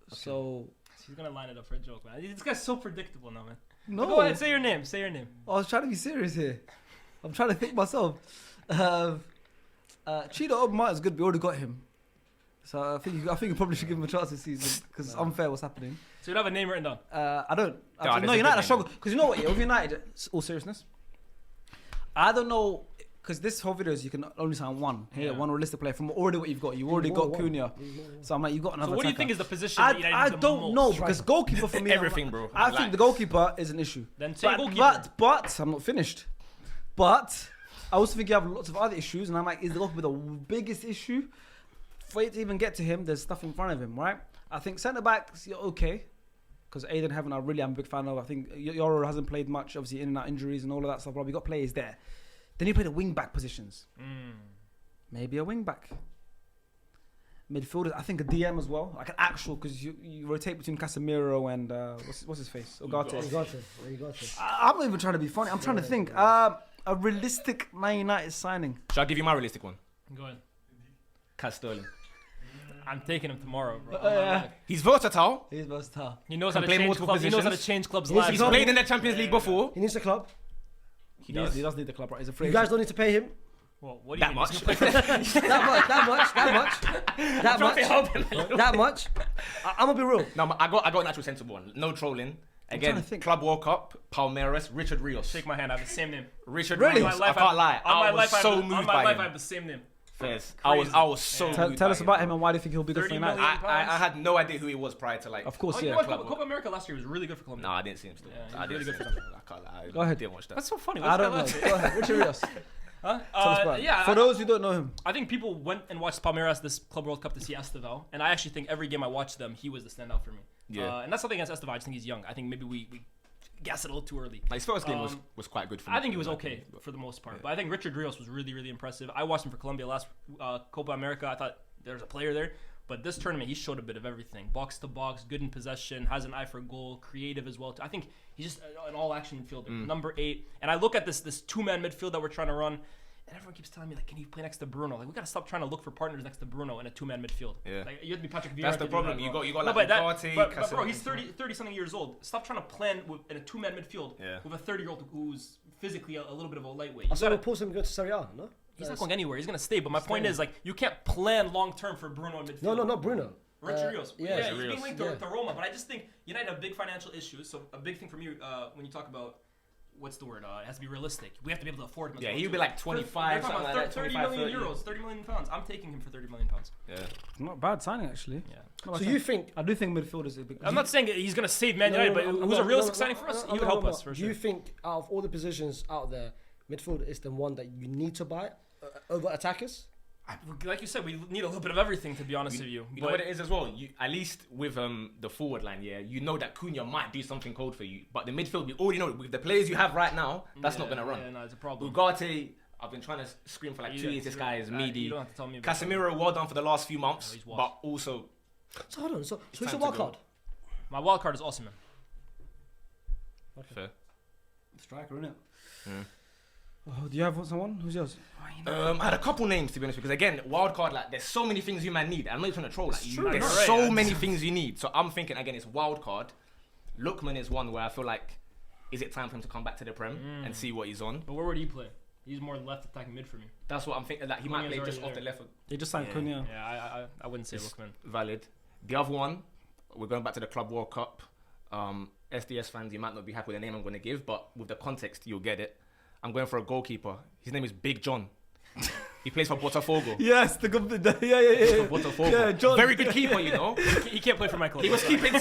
Speaker 1: So
Speaker 3: He's gonna line it up for a joke, man. This guy's so predictable now, man.
Speaker 1: no,
Speaker 3: Go ahead, say your name. Say your name.
Speaker 1: I was trying to be serious here. I'm trying to think myself. Cheetah Open Martin's good. We already got him. So I think you probably should give him a chance this season because it's unfair what's happening.
Speaker 3: So you don't have a name written down.
Speaker 1: I don't.
Speaker 4: No,
Speaker 1: No, United are struggle because you know what? Yeah, with United, all seriousness, I don't know because this whole video is you can only sign one realistic player from already what you've got. You already got Cunha, so I'm like, you've got another.
Speaker 3: So what do you
Speaker 1: attacker.
Speaker 3: think is the position that United needs the
Speaker 1: don't
Speaker 3: most?
Speaker 1: know because goalkeeper for me,
Speaker 4: Everything, bro.
Speaker 1: I think the goalkeeper is an issue.
Speaker 3: Then say goalkeeper.
Speaker 1: But I'm not finished. But I also think you have lots of other issues, and I'm like, is the goalkeeper the biggest issue? For it to even get to him, there's stuff in front of him, right? I think centre backs, you're okay. Because Aiden Heaven, I'm a big fan of. I think Yoro hasn't played much, obviously in and out injuries and all of that stuff. But we got players there. Then you play the wing back positions. Maybe a wing back. Midfielders, I think a DM as well, like an actual, because you rotate between Casemiro and what's his face, Ugarte. I'm not even trying to be funny. I'm trying to think. A realistic Man United signing.
Speaker 4: Shall I give you my realistic one?
Speaker 3: Go ahead.
Speaker 4: Cat Sterling.
Speaker 3: I'm taking him tomorrow, bro.
Speaker 4: He's versatile.
Speaker 1: He's versatile.
Speaker 3: He knows how to
Speaker 4: play
Speaker 3: change
Speaker 4: multiple
Speaker 3: clubs. He knows how to
Speaker 4: positions.
Speaker 3: change clubs'
Speaker 2: He's
Speaker 3: lives.
Speaker 4: He's
Speaker 2: Club.
Speaker 4: played in the Champions League before.
Speaker 2: He needs a club.
Speaker 1: He does need the club, right? He's a free
Speaker 2: You guys
Speaker 1: agent.
Speaker 2: don't need to pay him.
Speaker 3: Well, what do you
Speaker 4: That
Speaker 3: mean?
Speaker 4: much.
Speaker 3: He's gonna play for
Speaker 2: That much. I'm gonna be real.
Speaker 4: No, I got an actual sensible one. No trolling.
Speaker 1: trying
Speaker 4: Again,
Speaker 1: to think.
Speaker 4: Club World Cup, Palmeiras, Richard Rios.
Speaker 3: Shake my hand. I have the same name.
Speaker 4: Richard
Speaker 1: Really?
Speaker 4: Rios. I can't lie. I was so moved
Speaker 3: on my
Speaker 4: by
Speaker 3: life, I
Speaker 4: him.
Speaker 3: have the same name.
Speaker 4: Fairs. I was so moved.
Speaker 1: Tell
Speaker 4: by
Speaker 1: us about him and why do you think he'll be good for
Speaker 3: 30
Speaker 1: United?
Speaker 3: million.
Speaker 4: I had no idea who he was prior to like.
Speaker 1: Of course,
Speaker 3: You
Speaker 1: yeah.
Speaker 3: know what?
Speaker 4: Club
Speaker 3: Copa America last year was really good for Colombia.
Speaker 4: No, I didn't see him still.
Speaker 3: Yeah,
Speaker 4: I
Speaker 3: he's
Speaker 4: didn't
Speaker 3: really
Speaker 4: see
Speaker 3: good
Speaker 4: him. I can't lie.
Speaker 1: Go ahead.
Speaker 4: Didn't watch that.
Speaker 3: That's so funny.
Speaker 1: I don't know. Go ahead, Richard Rios.
Speaker 3: Huh?
Speaker 1: Tell us about him.
Speaker 3: Yeah.
Speaker 1: For those who don't know him,
Speaker 3: I think people went and watched Palmeiras this Club World Cup to see Esteval, and I actually think every game I watched them, he was the standout for me.
Speaker 4: Yeah.
Speaker 3: And that's something against Esteval. I just think he's young. I think maybe we gassed it a little too early.
Speaker 4: Like his first game was quite good for me.
Speaker 3: I think he was okay for the most part, but I think Richard Rios was really, really impressive. I watched him for Colombia last Copa America. I thought there was a player there, but this tournament he showed a bit of everything: box to box, good in possession, has an eye for goal, creative as well. I think he's just an all-action midfielder, number 8. And I look at this two-man midfield that we're trying to run. And everyone keeps telling me, like, can you play next to Bruno? Like, we gotta stop trying to look for partners next to Bruno in a two-man midfield.
Speaker 4: Yeah.
Speaker 3: Like, you have to be Patrick Vieira.
Speaker 4: That's the problem. You got like Ugarte,
Speaker 3: but bro, he's 30-something years old. Stop trying to plan in a two-man midfield with a 30-year-old who's physically a little bit of a lightweight.
Speaker 2: I saw him post him go to Serie A, no?
Speaker 3: He's not going anywhere. He's going to stay. But my point is, like, you can't plan long term for Bruno in midfield.
Speaker 2: No, not Bruno.
Speaker 3: Richard Rios. Yeah, he's
Speaker 4: Rios.
Speaker 3: being linked to Roma. But I just think United have big financial issues. So a big thing for me when you talk about, what's the word? It has to be realistic. We have to be able to afford him.
Speaker 4: Yeah, he'll be like 25, something like that.
Speaker 3: 30 million euros, 30 million pounds. I'm taking him for 30 million pounds.
Speaker 4: Yeah.
Speaker 1: Not bad signing, actually.
Speaker 3: Yeah.
Speaker 2: So you think?
Speaker 1: I do think midfield is a big.
Speaker 3: I'm not saying he's going to save Man United, but it was a realistic signing for us. He would help us for sure.
Speaker 2: Do you think out of all the positions out there, midfield is the one that you need to buy over attackers?
Speaker 3: Like you said, we need a little bit of everything, to be honest with you.
Speaker 4: You know what it is as well? At least with the forward line, you know that Cunha might do something cold for you. But the midfield, we already know with the players you have right now, that's not going to run.
Speaker 3: Yeah, no, it's a problem.
Speaker 4: Ugarte, I've been trying to scream for like 2 years. This guy is meaty.
Speaker 3: You don't have to tell me about
Speaker 4: Casemiro, well done for the last few months,
Speaker 3: he's washed.
Speaker 4: but also.
Speaker 2: So hold on. So who's
Speaker 4: time
Speaker 2: your
Speaker 4: to
Speaker 2: wild
Speaker 4: go.
Speaker 2: card?
Speaker 3: My wild card is Osimhen.
Speaker 4: Fair.
Speaker 1: Striker, innit? Oh, do you have someone? Who's yours?
Speaker 4: I had a couple names to be honest, because again, wildcard, like there's so many things you might need. I'm not even trying to troll. Like, there's
Speaker 3: right.
Speaker 4: so many things you need. So I'm thinking again, it's wildcard. Lookman is one where I feel like, is it time for him to come back to the Prem and see what he's on?
Speaker 3: But where would he play? He's more left attacking mid for me.
Speaker 4: That's what I'm thinking. That he might play just off the left.
Speaker 1: They just signed Cunha.
Speaker 3: Yeah, I wouldn't say Lookman.
Speaker 4: Valid. The other one, we're going back to the Club World Cup. SDS fans, you might not be happy with the name I'm going to give, but with the context, you'll get it. I'm going for a goalkeeper. His name is Big John. He plays for Botafogo.
Speaker 1: Yes,
Speaker 4: For Botafogo.
Speaker 1: Yeah, John.
Speaker 4: Very good keeper, you know.
Speaker 3: He can't play for my club.
Speaker 4: He was keeping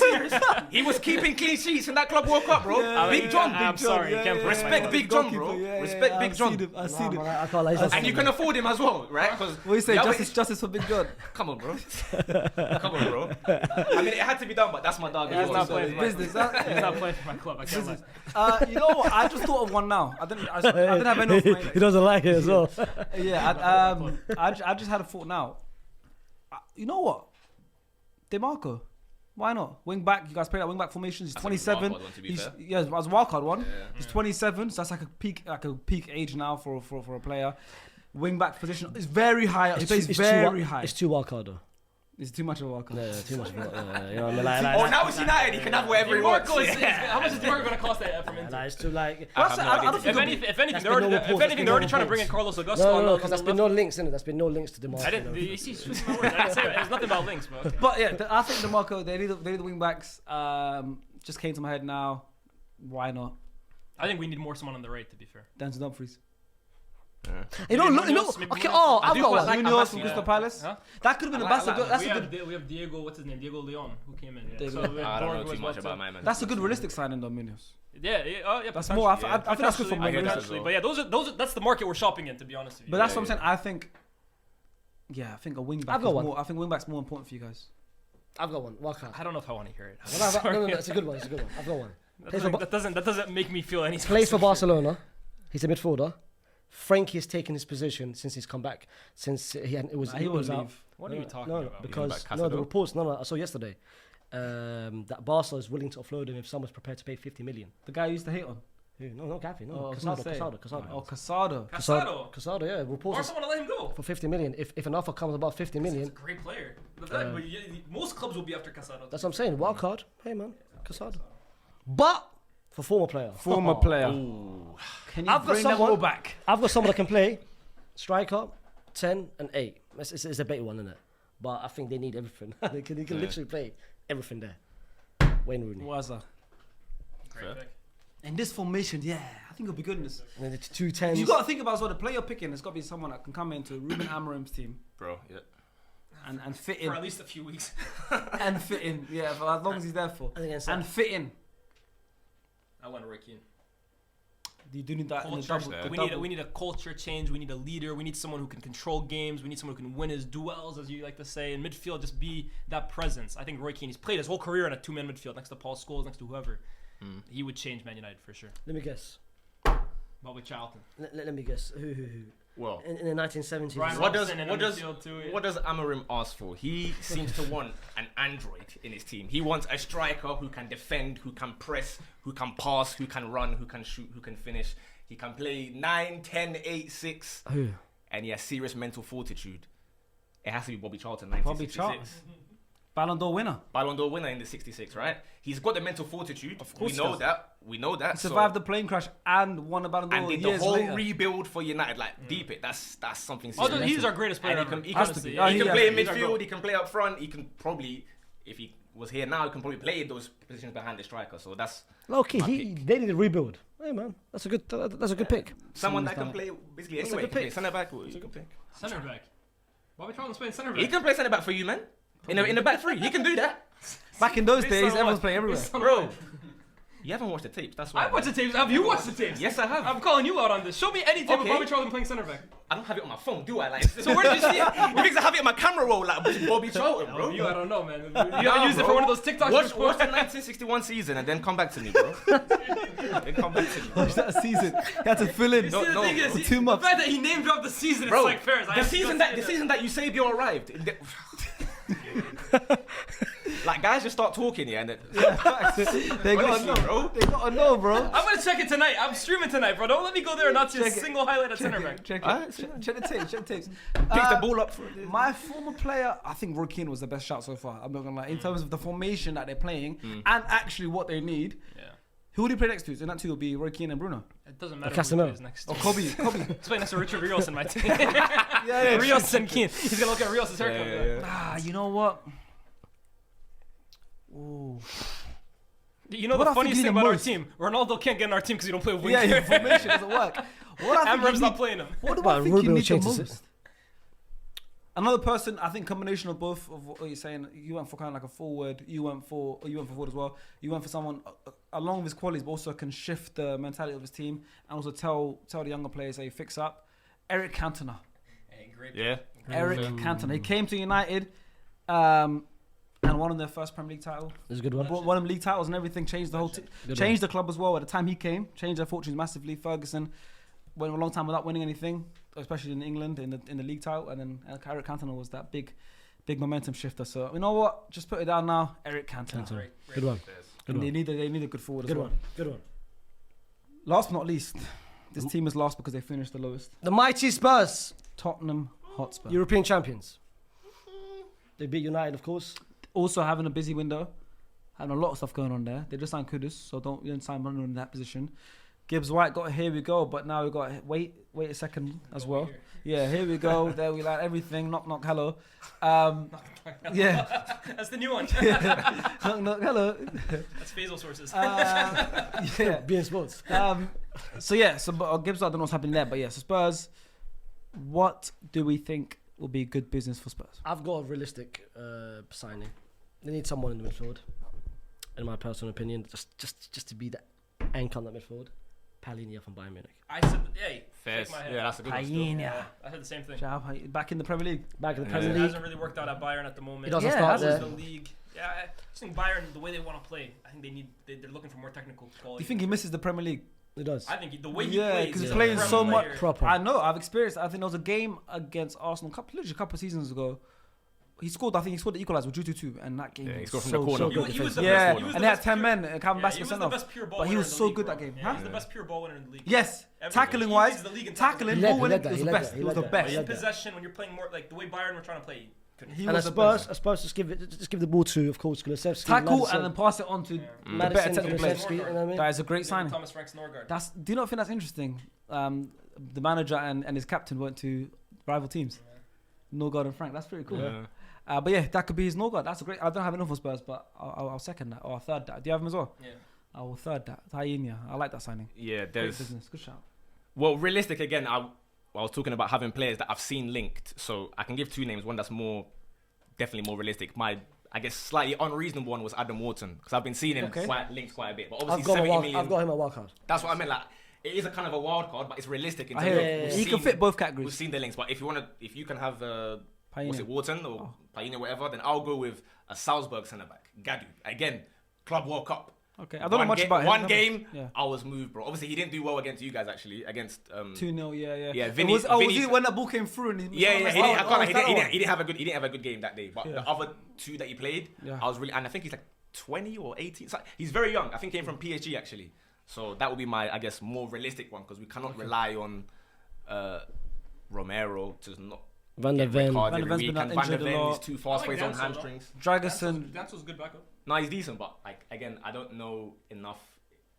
Speaker 4: he was keeping clean sheets in that Club World Cup, bro.
Speaker 1: Yeah,
Speaker 4: Big John.
Speaker 3: I'm sorry. He can't play for my
Speaker 4: Respect
Speaker 3: club.
Speaker 4: Big John, bro. Respect Big John.
Speaker 1: I see him.
Speaker 2: I can't lie.
Speaker 4: And you can afford him as well, right? Because
Speaker 1: What do you say? Justice for Big John.
Speaker 4: Come on, bro. Come on, bro. I mean, it had to be done, but that's my dog.
Speaker 3: Yeah,
Speaker 4: as
Speaker 3: he's
Speaker 4: well,
Speaker 3: not
Speaker 4: so
Speaker 3: playing
Speaker 4: it's
Speaker 3: for my
Speaker 1: Business.
Speaker 3: club. He's not playing for my club. I can't lie.
Speaker 1: You know what? I just thought of one now. I didn't have enough.
Speaker 2: He doesn't like it as well.
Speaker 1: Yeah, I just had a thought now. You know what? DeMarco. Why not? Wing back. You guys play that wing back formation. He's
Speaker 4: That's a
Speaker 1: 27.
Speaker 4: wildcard one, to be
Speaker 1: He's
Speaker 4: fair.
Speaker 1: yeah, as a wildcard one.
Speaker 4: Yeah.
Speaker 1: He's 27, so that's like a peak age now for a player. Wing back position is very high. He plays very high.
Speaker 2: It's too wild card though.
Speaker 1: It's too much of a wildcard.
Speaker 2: Yeah, too much. You know what I mean? Like,
Speaker 4: Oh, now it's United. He can have whatever he wants.
Speaker 3: How much is DeMarco going to cost from Inter?
Speaker 2: it's too like.
Speaker 1: I don't
Speaker 3: If
Speaker 1: think
Speaker 3: anything,
Speaker 2: That's
Speaker 3: they're
Speaker 2: been no reports, that's been
Speaker 3: already
Speaker 2: no
Speaker 3: trying to bring in
Speaker 2: reports.
Speaker 3: Carlos Augusto.
Speaker 2: No, because there's been no links in it. There's been no links to DeMarco.
Speaker 3: I didn't. You see, switching my words. I didn't say it. There's nothing about links, bro. Okay.
Speaker 1: But yeah, I think DeMarco. They need the wing backs. Just came to my head now. Why not?
Speaker 3: I think we need more someone on the right. To be fair.
Speaker 1: Denzel Dumfries.
Speaker 2: You know.
Speaker 3: Maybe
Speaker 2: Okay.
Speaker 3: Munoz.
Speaker 2: Oh,
Speaker 4: I
Speaker 2: I've
Speaker 4: do
Speaker 2: got
Speaker 4: quite
Speaker 2: one.
Speaker 4: like
Speaker 1: Munoz
Speaker 4: Amasi,
Speaker 1: from
Speaker 4: yeah.
Speaker 1: Crystal Palace.
Speaker 3: Huh?
Speaker 1: That could have been
Speaker 4: I
Speaker 1: that's
Speaker 4: like
Speaker 1: a good. That's
Speaker 3: we
Speaker 1: a
Speaker 3: have
Speaker 1: good.
Speaker 3: we have Diego. What's his name? Diego Leon, who came in. Yeah.
Speaker 1: Diego.
Speaker 3: So we have
Speaker 4: I don't know
Speaker 3: Borg
Speaker 4: too
Speaker 3: was
Speaker 4: much
Speaker 3: about
Speaker 4: about
Speaker 3: to-
Speaker 4: my man.
Speaker 1: That's a good realistic signing, though, Munoz.
Speaker 3: Yeah. Oh, yeah.
Speaker 1: That's more. I think that's good for
Speaker 3: Potentially,
Speaker 1: Munoz.
Speaker 4: guess so.
Speaker 3: But yeah, those are that's the market we're shopping in. To be honest with you.
Speaker 1: But that's
Speaker 4: Yeah,
Speaker 1: what I'm saying. I think. Yeah, I think a wing back.
Speaker 2: I've got
Speaker 1: is
Speaker 2: one.
Speaker 1: more. I think wing back's more important for you guys.
Speaker 2: I've got one. Wild card.
Speaker 3: I don't know if I want to hear it.
Speaker 2: No, it's a good one. It's a good one. I've got one.
Speaker 3: That doesn't make me feel any.
Speaker 2: Plays for Barcelona. He's a midfielder. Frankie has taken his position since he's come back. Since he was out.
Speaker 1: leave.
Speaker 3: What are you talking
Speaker 2: No,
Speaker 3: about?
Speaker 2: because
Speaker 4: back
Speaker 2: the
Speaker 4: Casado?
Speaker 2: reports. No, I saw yesterday that Barca is willing to offload him if someone's prepared to pay 50 million.
Speaker 1: The guy you used to hate on.
Speaker 2: No, Gavi, no.
Speaker 1: Oh, I was gonna say.
Speaker 2: Casado.
Speaker 1: Oh, Casado.
Speaker 3: Casado.
Speaker 2: Yeah. Reports
Speaker 3: Or someone to let him go.
Speaker 2: for 50 million. If an offer comes above 50
Speaker 3: He's a
Speaker 2: million,
Speaker 3: great player. But most clubs will be after Casado.
Speaker 2: that's what I'm saying. Wild card. Hey man, Casado. But for former player,
Speaker 1: Former player. Can you
Speaker 2: I've got
Speaker 1: bring them
Speaker 2: someone-
Speaker 1: all back?
Speaker 2: I've got someone that can play striker, 10 and 8. It's a better one, isn't it? But I think they need everything. He can literally play everything there. Wayne Rooney.
Speaker 1: What's that?
Speaker 3: Great pick.
Speaker 1: In this formation, yeah, I think it'll be good in this.
Speaker 2: And then the 2 10s.
Speaker 1: You got to think about as well, the player you're picking. There's got to be someone that can come into Ruben Amorim's team
Speaker 4: Bro, yeah.
Speaker 1: and fit in
Speaker 3: For at least a few weeks.
Speaker 1: and fit in. Yeah, for as long as he's there for and fit in.
Speaker 3: I want Roy Keane.
Speaker 1: You do need that in the
Speaker 3: Culture.
Speaker 1: double. the
Speaker 3: We
Speaker 1: double.
Speaker 3: need a culture change. We need a leader. We need someone who can control games. We need someone who can win his duels, as you like to say. In midfield, just be that presence. I think Roy Keane, he's played his whole career in a two-man midfield next to Paul Scholes, next to whoever. He would change Man United for sure.
Speaker 2: Let me guess.
Speaker 3: Bobby Charlton.
Speaker 2: Let me guess. Who?
Speaker 4: Well,
Speaker 2: In the 1970s.
Speaker 3: Brian
Speaker 4: what does
Speaker 3: Robson in
Speaker 4: what
Speaker 3: the
Speaker 4: does
Speaker 3: midfield too, yeah.
Speaker 4: what does Amorim ask for? He seems to want an android in his team. He wants a striker who can defend, who can press, who can pass, who can run, who can shoot, who can finish. He can play 9, 10, 8, 6,
Speaker 2: Who?
Speaker 4: and he has serious mental fortitude. It has to be Bobby Charlton,
Speaker 1: Bobby
Speaker 4: 1966.
Speaker 1: Charlton. Ballon d'Or winner.
Speaker 4: Ballon d'Or winner in the 66, right? He's got the mental fortitude.
Speaker 1: Of course
Speaker 4: we know that. We know that.
Speaker 1: He survived the plane crash and won a Ballon d'Or
Speaker 4: and did the
Speaker 1: years
Speaker 4: whole
Speaker 1: later.
Speaker 4: rebuild for United. Like, deep it. That's something
Speaker 3: Oh,
Speaker 4: serious.
Speaker 3: he's our greatest player
Speaker 4: And
Speaker 3: ever.
Speaker 4: he
Speaker 3: honestly.
Speaker 1: Oh,
Speaker 4: he can
Speaker 1: yeah.
Speaker 4: play in
Speaker 3: He's our
Speaker 4: midfield.
Speaker 3: goat.
Speaker 4: He can play up front. He can probably, if he was here now, he can probably play in those positions behind the striker. So that's
Speaker 2: Okay, they need a rebuild. Hey man, that's a good pick.
Speaker 4: someone that can play basically
Speaker 2: That's a
Speaker 4: anyway.
Speaker 2: good pick.
Speaker 4: Centre back. That's a good pick.
Speaker 3: Centre back. Bobby Charlton's playing centre back.
Speaker 4: He can play centre back for you, man. In the back three, he can do that,
Speaker 1: Back in those
Speaker 3: Based
Speaker 1: days,
Speaker 3: on
Speaker 1: everyone's
Speaker 3: what?
Speaker 1: playing everywhere.
Speaker 3: Based on
Speaker 4: bro.
Speaker 3: what?
Speaker 4: You haven't watched the tapes. That's why.
Speaker 3: I watched the tapes. Have you watched the tapes?
Speaker 4: Yes, I have.
Speaker 3: I'm calling you out on this. Show me any tape of
Speaker 4: Okay.
Speaker 3: Bobby Charlton playing centre back.
Speaker 4: I don't have it on my phone, do I? Like,
Speaker 3: So where did you see it?
Speaker 4: you think I have it on my camera roll like Bobby Charlton, bro?
Speaker 3: You, I don't know, man. You
Speaker 4: Nah,
Speaker 3: haven't used it for
Speaker 4: bro.
Speaker 3: one of those TikToks
Speaker 4: Watch
Speaker 3: before?
Speaker 4: the 1961 season and then come back to me, bro. Then come back to me.
Speaker 1: Watch that season. He had to fill in.
Speaker 3: See, the thing is,
Speaker 1: for
Speaker 3: he-
Speaker 1: 2 months.
Speaker 3: The fact that he name dropped the season,
Speaker 4: Bro,
Speaker 3: it's like fair.
Speaker 4: the season that Eusebio arrived. Like, guys just start talking, yeah, and then,
Speaker 1: They gotta
Speaker 4: honestly,
Speaker 1: know,
Speaker 4: bro.
Speaker 1: They gotta know, bro.
Speaker 3: I'm gonna check it tonight. I'm streaming tonight, bro. Don't let me go there and not see a
Speaker 1: Check it.
Speaker 3: single highlight at centre back.
Speaker 1: Check
Speaker 4: Alright,
Speaker 1: it. Check the tapes. Check the tapes.
Speaker 4: Picks the ball up.
Speaker 1: My former player, I think Roy Keane was the best shout so far. I'm not gonna lie. In terms of the formation that they're playing and actually what they need,
Speaker 3: Yeah.
Speaker 1: who would he play next to? And that two will be Roy Keane and Bruno.
Speaker 3: It doesn't matter
Speaker 2: Casemiro.
Speaker 3: who plays next.
Speaker 1: Or Kobe.
Speaker 3: He's playing next to Richard Rios in my team.
Speaker 1: Yeah.
Speaker 3: Rios and Keane. He's gonna look at Rios' haircut.
Speaker 1: Ah, you know what? Ooh.
Speaker 3: You know
Speaker 1: What
Speaker 3: the
Speaker 1: I think
Speaker 3: funniest
Speaker 1: he
Speaker 3: thing
Speaker 1: the
Speaker 3: about our
Speaker 1: most-
Speaker 3: team? Ronaldo can't get in our team because he don't play with
Speaker 1: Yeah,
Speaker 3: winger.
Speaker 1: your formation doesn't work. What I think
Speaker 3: Amram's
Speaker 1: you
Speaker 3: not
Speaker 1: need-
Speaker 3: playing him.
Speaker 1: What do I
Speaker 2: But
Speaker 1: think you
Speaker 2: Ruben
Speaker 1: need the
Speaker 2: changes
Speaker 1: most?
Speaker 2: it.
Speaker 1: Another person, I think, combination of both of what you're saying. You went for kind of like a forward. You went for forward as well. You went for someone along with his qualities, but also can shift the mentality of his team and also tell the younger players, hey, fix up. Eric Cantona.
Speaker 3: Hey, great.
Speaker 4: Yeah.
Speaker 1: Eric Cantona. He came to United and won their first Premier League title.
Speaker 2: That's a good one.
Speaker 1: Won them league titles and everything. Changed the whole, changed the club as well. At the time he came, changed their fortunes massively. Ferguson went a long time without winning anything, especially in England in the league title. And then Eric Cantona was that big momentum shifter. So you know what? Just put it down now. Eric Cantona.
Speaker 2: Good one. Good
Speaker 1: And
Speaker 2: one.
Speaker 1: they need a good forward
Speaker 2: Good
Speaker 1: as well.
Speaker 2: one. Good one.
Speaker 1: Last but not least, this team is last because they finished the lowest.
Speaker 2: The mighty Spurs,
Speaker 1: Tottenham Hotspur.
Speaker 2: European champions. They beat United, of course.
Speaker 1: Also having a busy window, having a lot of stuff going on there. They just signed Kudus, so you don't sign Bruno in that position. Gibbs White got here we go, but now we got wait a second as well. Yeah, here we go. There we like everything. Knock hello. Yeah.
Speaker 3: That's the new one.
Speaker 1: knock hello.
Speaker 3: That's Faisal sources.
Speaker 1: Yeah.
Speaker 2: Being sports.
Speaker 1: So Gibbs, I don't know what's happening there, but yeah. So Spurs, what do we think will be good business for Spurs?
Speaker 2: I've got a realistic signing. They need someone in the midfield, in my personal opinion, just to be the anchor on that midfield. Palhinha from Bayern Munich.
Speaker 3: I said, hey,
Speaker 4: Fair.
Speaker 3: shake my head.
Speaker 4: Yeah, that's a good one.
Speaker 1: Hyena.
Speaker 3: I said the same thing.
Speaker 1: Back in the Premier League.
Speaker 2: Back in the
Speaker 3: It
Speaker 2: Premier League.
Speaker 3: hasn't really worked out at Bayern at the moment.
Speaker 2: He doesn't
Speaker 1: Yeah,
Speaker 2: start
Speaker 1: that's
Speaker 2: there.
Speaker 3: The league. Yeah, I just think Bayern, the way they want to play, I think they're looking for more technical
Speaker 1: Do
Speaker 3: quality.
Speaker 1: you think he misses the Premier League?
Speaker 2: He does.
Speaker 3: I think the way he
Speaker 1: Yeah,
Speaker 3: plays,
Speaker 1: because he's
Speaker 3: is a
Speaker 1: playing
Speaker 3: Premier
Speaker 1: so much.
Speaker 3: player.
Speaker 2: Proper.
Speaker 1: I know. I've experienced. I think there was a game against Arsenal, literally a couple of seasons ago. He scored. I think he scored the equaliser with 2-2, and that game.
Speaker 4: Yeah, he
Speaker 1: was
Speaker 4: scored from
Speaker 1: so,
Speaker 4: the corner.
Speaker 1: so
Speaker 3: He
Speaker 1: good.
Speaker 3: was the
Speaker 1: Yeah,
Speaker 3: best- he was
Speaker 1: and
Speaker 3: the
Speaker 1: they had
Speaker 3: best
Speaker 1: 10
Speaker 3: pure-
Speaker 1: men. Calvin
Speaker 3: Yeah, he
Speaker 1: Bassett
Speaker 3: was
Speaker 1: sent
Speaker 3: the
Speaker 1: off.
Speaker 3: best pure ball
Speaker 1: But he
Speaker 3: winner
Speaker 1: was
Speaker 3: in the
Speaker 1: so
Speaker 3: league,
Speaker 1: good
Speaker 3: bro.
Speaker 1: that game.
Speaker 3: Yeah,
Speaker 1: Huh?
Speaker 3: He's the best pure ball winner in the league.
Speaker 1: Yes,
Speaker 3: Everything.
Speaker 1: tackling
Speaker 3: He
Speaker 1: wise,
Speaker 3: leads the league in
Speaker 1: tackling,
Speaker 2: He
Speaker 1: ball
Speaker 2: led
Speaker 1: winning,
Speaker 2: that,
Speaker 1: he was
Speaker 2: he
Speaker 1: the
Speaker 2: led
Speaker 1: best.
Speaker 2: that,
Speaker 1: He
Speaker 2: he
Speaker 1: was
Speaker 2: led
Speaker 1: the
Speaker 2: that,
Speaker 1: best.
Speaker 2: he
Speaker 3: In
Speaker 2: led that.
Speaker 3: possession, when you're playing more like the way Bayern were trying to play.
Speaker 1: He
Speaker 2: And
Speaker 1: was
Speaker 2: at
Speaker 1: the best.
Speaker 2: Spurs just give the ball to, of course, Kulusevski.
Speaker 1: Tackle
Speaker 2: Madison,
Speaker 1: and then pass it on to the better
Speaker 2: Madison,
Speaker 1: technical players.
Speaker 2: Kulusevski, you know what I mean?
Speaker 1: That is a great
Speaker 3: Maybe
Speaker 1: signing.
Speaker 3: Thomas Frank Snorgard.
Speaker 1: Do you not think that's interesting? The manager and his captain went to rival teams. Norgard and Frank. That's pretty cool.
Speaker 4: Yeah.
Speaker 1: But yeah, that could be his Norgard. That's a great. I don't have enough for Spurs, but I'll second that or I'll third that. Do you have him as well?
Speaker 3: Yeah.
Speaker 1: I will third that. Hyena. I like that signing.
Speaker 4: Yeah,
Speaker 1: Great
Speaker 4: there's.
Speaker 1: business. Good shout.
Speaker 4: Well, realistic again. I was talking about having players that I've seen linked, so I can give two names. One that's definitely more realistic. My, I guess, slightly unreasonable one was Adam Wharton because I've been seeing him linked quite a bit. But obviously, 70 million.
Speaker 2: I've got him a wild card.
Speaker 4: That's what I meant. Like, it is a kind of a wild card, but it's realistic. In
Speaker 1: I
Speaker 4: terms
Speaker 1: hear
Speaker 4: of
Speaker 1: it.
Speaker 4: we've
Speaker 1: He can
Speaker 4: seen-
Speaker 1: fit both
Speaker 4: We've
Speaker 1: categories.
Speaker 4: seen the links, but if you can have
Speaker 1: Payne.
Speaker 4: what's it, Wharton or Payne, whatever, then I'll go with a Salzburg centre back, Gadu. Again, Club World Cup.
Speaker 1: Okay, I don't know much about him.
Speaker 4: One game,
Speaker 1: Yeah.
Speaker 4: I was moved, bro. Obviously, he didn't do well against you guys, actually. Against
Speaker 1: 2-0, yeah.
Speaker 4: Yeah,
Speaker 1: It
Speaker 4: Vinny-
Speaker 1: was
Speaker 4: Vinny's-
Speaker 1: it when the ball came through and
Speaker 4: Yeah, he didn't. I can't. He didn't have a good. He didn't have a good game that day. But
Speaker 1: Yeah.
Speaker 4: the other two that he played,
Speaker 1: Yeah.
Speaker 4: I was really. And I think he's like 20 or 18. So he's very young. I think he came from PSG actually. So that would be my, I guess, more realistic one because we cannot rely on Romero to not
Speaker 2: Van der
Speaker 4: get red
Speaker 2: Ven.
Speaker 4: cards
Speaker 1: Van der
Speaker 4: every
Speaker 1: Ven's
Speaker 4: week,
Speaker 1: been
Speaker 4: and Van der
Speaker 1: injured a
Speaker 4: Ven
Speaker 1: lot.
Speaker 4: is too fast for his own
Speaker 3: Danso, though.
Speaker 4: hamstrings.
Speaker 1: Dragerson.
Speaker 3: Danso's good backup.
Speaker 4: No, he's decent, but like again, I don't know enough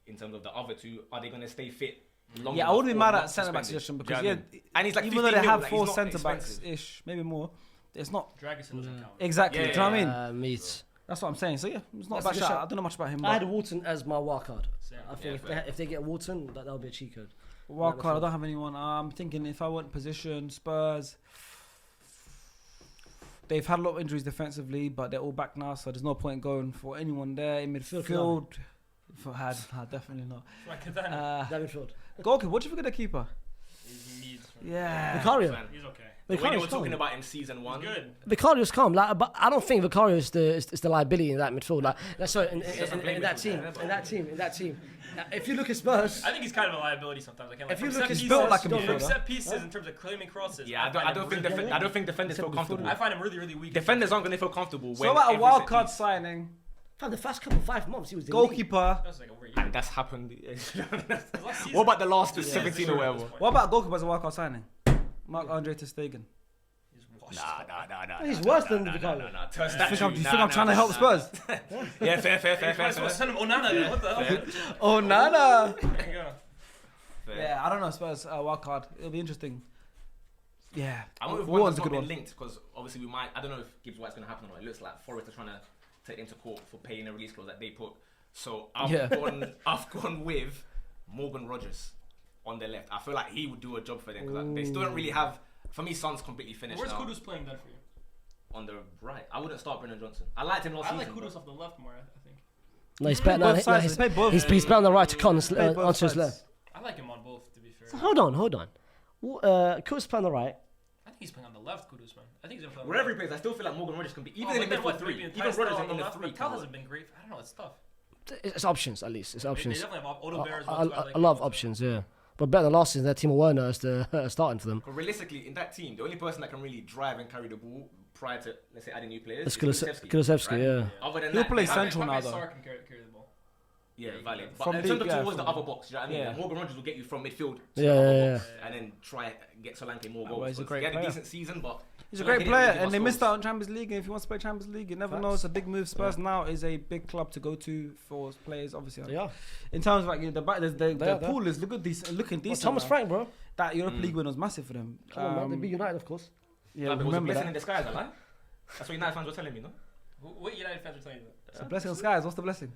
Speaker 4: in terms of the other two. Are they going to stay fit? Long
Speaker 1: Yeah, I
Speaker 4: enough
Speaker 1: wouldn't be
Speaker 4: or
Speaker 1: mad
Speaker 4: not
Speaker 1: at centre back
Speaker 4: suspended?
Speaker 1: position
Speaker 4: Do you
Speaker 1: because
Speaker 4: know what I mean? And he's like
Speaker 1: even though they
Speaker 4: 15
Speaker 1: have
Speaker 4: mil, like,
Speaker 1: 4
Speaker 4: he's not
Speaker 1: centre backs
Speaker 4: expensive.
Speaker 1: ish, maybe more, it's not
Speaker 3: Dragerson doesn't count.
Speaker 1: exactly.
Speaker 4: Yeah,
Speaker 1: do you know what I mean?
Speaker 2: Meat.
Speaker 1: That's what I'm saying. So yeah, it's not a
Speaker 2: That's
Speaker 1: bad
Speaker 2: a good
Speaker 1: shout.
Speaker 2: shout.
Speaker 1: I don't know much about him.
Speaker 2: I had
Speaker 1: But
Speaker 2: Wharton as my wild card.
Speaker 3: Same.
Speaker 2: I think if they get Wharton, that'll be a cheat code.
Speaker 1: wild card, I don't have anyone. I'm thinking if I want position, Spurs. They've had a lot of injuries defensively, but they're all back now, so there's no point going for anyone there in midfield. Definitely not.
Speaker 2: That midfield.
Speaker 1: Goalkeeper, what do you think of the keeper?
Speaker 3: He's needs.
Speaker 1: Yeah.
Speaker 2: Vicario.
Speaker 3: He's okay.
Speaker 4: When you were
Speaker 2: Vicario's
Speaker 4: talking
Speaker 2: calm.
Speaker 4: about him season 1,
Speaker 3: Good.
Speaker 2: Vicario's calm, like, but I don't think Vicario is the liability in that midfield. Like, sorry, in that team. If you look at Spurs,
Speaker 3: I think he's kind of a liability sometimes. I can't.
Speaker 2: If
Speaker 3: Like,
Speaker 2: you
Speaker 3: from
Speaker 2: look
Speaker 3: set
Speaker 2: at
Speaker 3: pieces-
Speaker 1: built like a
Speaker 3: from
Speaker 1: midfielder.
Speaker 3: set pieces in terms of claiming crosses.
Speaker 4: yeah, I don't think
Speaker 3: really,
Speaker 4: I don't think defenders feel comfortable.
Speaker 3: I find him really, really weak.
Speaker 4: Defenders aren't going to feel comfortable.
Speaker 1: So
Speaker 4: when
Speaker 1: about a
Speaker 4: every
Speaker 1: wild
Speaker 4: set
Speaker 1: card
Speaker 4: piece-
Speaker 1: signing,
Speaker 2: for the first couple 5 months, he was the
Speaker 1: goalkeeper.
Speaker 3: That's like over a year.
Speaker 4: And that's happened.
Speaker 3: Last season-
Speaker 4: What about the last
Speaker 3: Yeah,
Speaker 4: 17
Speaker 3: sure,
Speaker 4: or
Speaker 3: at
Speaker 4: whatever?
Speaker 3: this point.
Speaker 1: What about goalkeeper as a wild card signing? Marc-Andre ter Stegen.
Speaker 3: He's washed.
Speaker 4: Nah.
Speaker 2: He's worse than Vicario.
Speaker 1: Do you think I'm trying to help Spurs?
Speaker 4: Yeah, fair.
Speaker 3: Might as well send him Onana then. What the hell?
Speaker 1: Oh, Nana.
Speaker 3: There you go.
Speaker 1: Yeah, I don't know Spurs wild card. It'll be interesting. Yeah,
Speaker 4: I wonder if
Speaker 1: Wharton's
Speaker 4: one's
Speaker 1: a
Speaker 4: not
Speaker 1: good
Speaker 4: been
Speaker 1: one.
Speaker 4: linked because obviously we might. I don't know if Gibbs White's going to happen or not. It looks like Forest are trying to take them to court for paying a release clause that they put. So I've gone with Morgan Rogers on the left. I feel like he would do a job for them because they still don't really have. For me, Son's completely finished
Speaker 3: Where's
Speaker 4: now.
Speaker 3: Kudus playing then for you?
Speaker 4: On the right, I wouldn't start Brendan Johnson. I liked him last
Speaker 3: I
Speaker 4: season.
Speaker 3: like Kudus
Speaker 4: but-
Speaker 3: off the left more. I think.
Speaker 2: No, he's better.
Speaker 1: Both sides, he's played both.
Speaker 2: He's better on the right to cut
Speaker 1: Played both
Speaker 2: onto his
Speaker 1: sides.
Speaker 2: left.
Speaker 3: I like him on both. To be fair.
Speaker 2: So hold on. Kudus playing on the right.
Speaker 3: I think he's playing on the left, Kudus man. I think he's gonna play on
Speaker 4: Wherever
Speaker 3: the
Speaker 4: he plays, I still feel like Morgan Rogers can be even
Speaker 3: left.
Speaker 4: in the midfield
Speaker 3: What,
Speaker 4: three.
Speaker 3: maybe
Speaker 4: Even
Speaker 3: Ty's
Speaker 4: Rogers
Speaker 3: still
Speaker 4: in
Speaker 3: on
Speaker 4: the
Speaker 3: left,
Speaker 4: three.
Speaker 3: but Cal hasn't been great. I don't know. It's tough.
Speaker 2: It's options at least. It's
Speaker 3: They
Speaker 2: options.
Speaker 3: definitely have Odo Bear as well.
Speaker 2: A
Speaker 3: too. I like
Speaker 2: lot of
Speaker 3: him.
Speaker 2: options, yeah. But better than last season, that Timo Werner is the starting for them.
Speaker 4: But realistically, in that team, the only person that can really drive and carry the ball prior to, let's say, adding new players
Speaker 2: It's
Speaker 4: is
Speaker 2: Kulusevski, yeah.
Speaker 4: Other than
Speaker 1: He'll
Speaker 4: that,
Speaker 1: play
Speaker 4: they have-
Speaker 1: central now,
Speaker 3: Fabian
Speaker 1: though.
Speaker 3: Sarr can carry the ball.
Speaker 4: Yeah, valid. But
Speaker 1: From
Speaker 4: in terms
Speaker 1: deep,
Speaker 4: of towards
Speaker 1: from-
Speaker 4: the other box, do you know what I mean?
Speaker 1: yeah.
Speaker 4: Like, Morgan Rogers will get you from midfield to
Speaker 2: Yeah,
Speaker 4: the other
Speaker 2: yeah,
Speaker 4: box and then try get Solanke more goals.
Speaker 1: well, he's a
Speaker 4: 'Cause
Speaker 1: great
Speaker 4: he had
Speaker 1: player.
Speaker 4: a decent season, but
Speaker 1: He's a
Speaker 4: Solanke
Speaker 1: great
Speaker 4: didn't
Speaker 1: player,
Speaker 4: really give
Speaker 1: and
Speaker 4: us
Speaker 1: they missed
Speaker 4: goals.
Speaker 1: out on Champions League. And if he wants to play Champions League, you never
Speaker 2: Facts.
Speaker 1: know. It's a big move. Spurs now is a big club to go to for players, obviously.
Speaker 2: Yeah.
Speaker 1: In terms of like the back, the
Speaker 2: They are.
Speaker 1: pool is looking decent.
Speaker 2: Thomas
Speaker 1: now.
Speaker 2: Frank, bro.
Speaker 1: That Europa League win was massive for them.
Speaker 2: Come on, man. They beat United, of course.
Speaker 1: Yeah,
Speaker 4: Like, it was a
Speaker 1: remember
Speaker 4: blessing in
Speaker 1: that.
Speaker 4: disguise, I like. That's what United fans were telling me, no?
Speaker 3: What United fans are telling you?
Speaker 1: It's a blessing in skies. What's the blessing?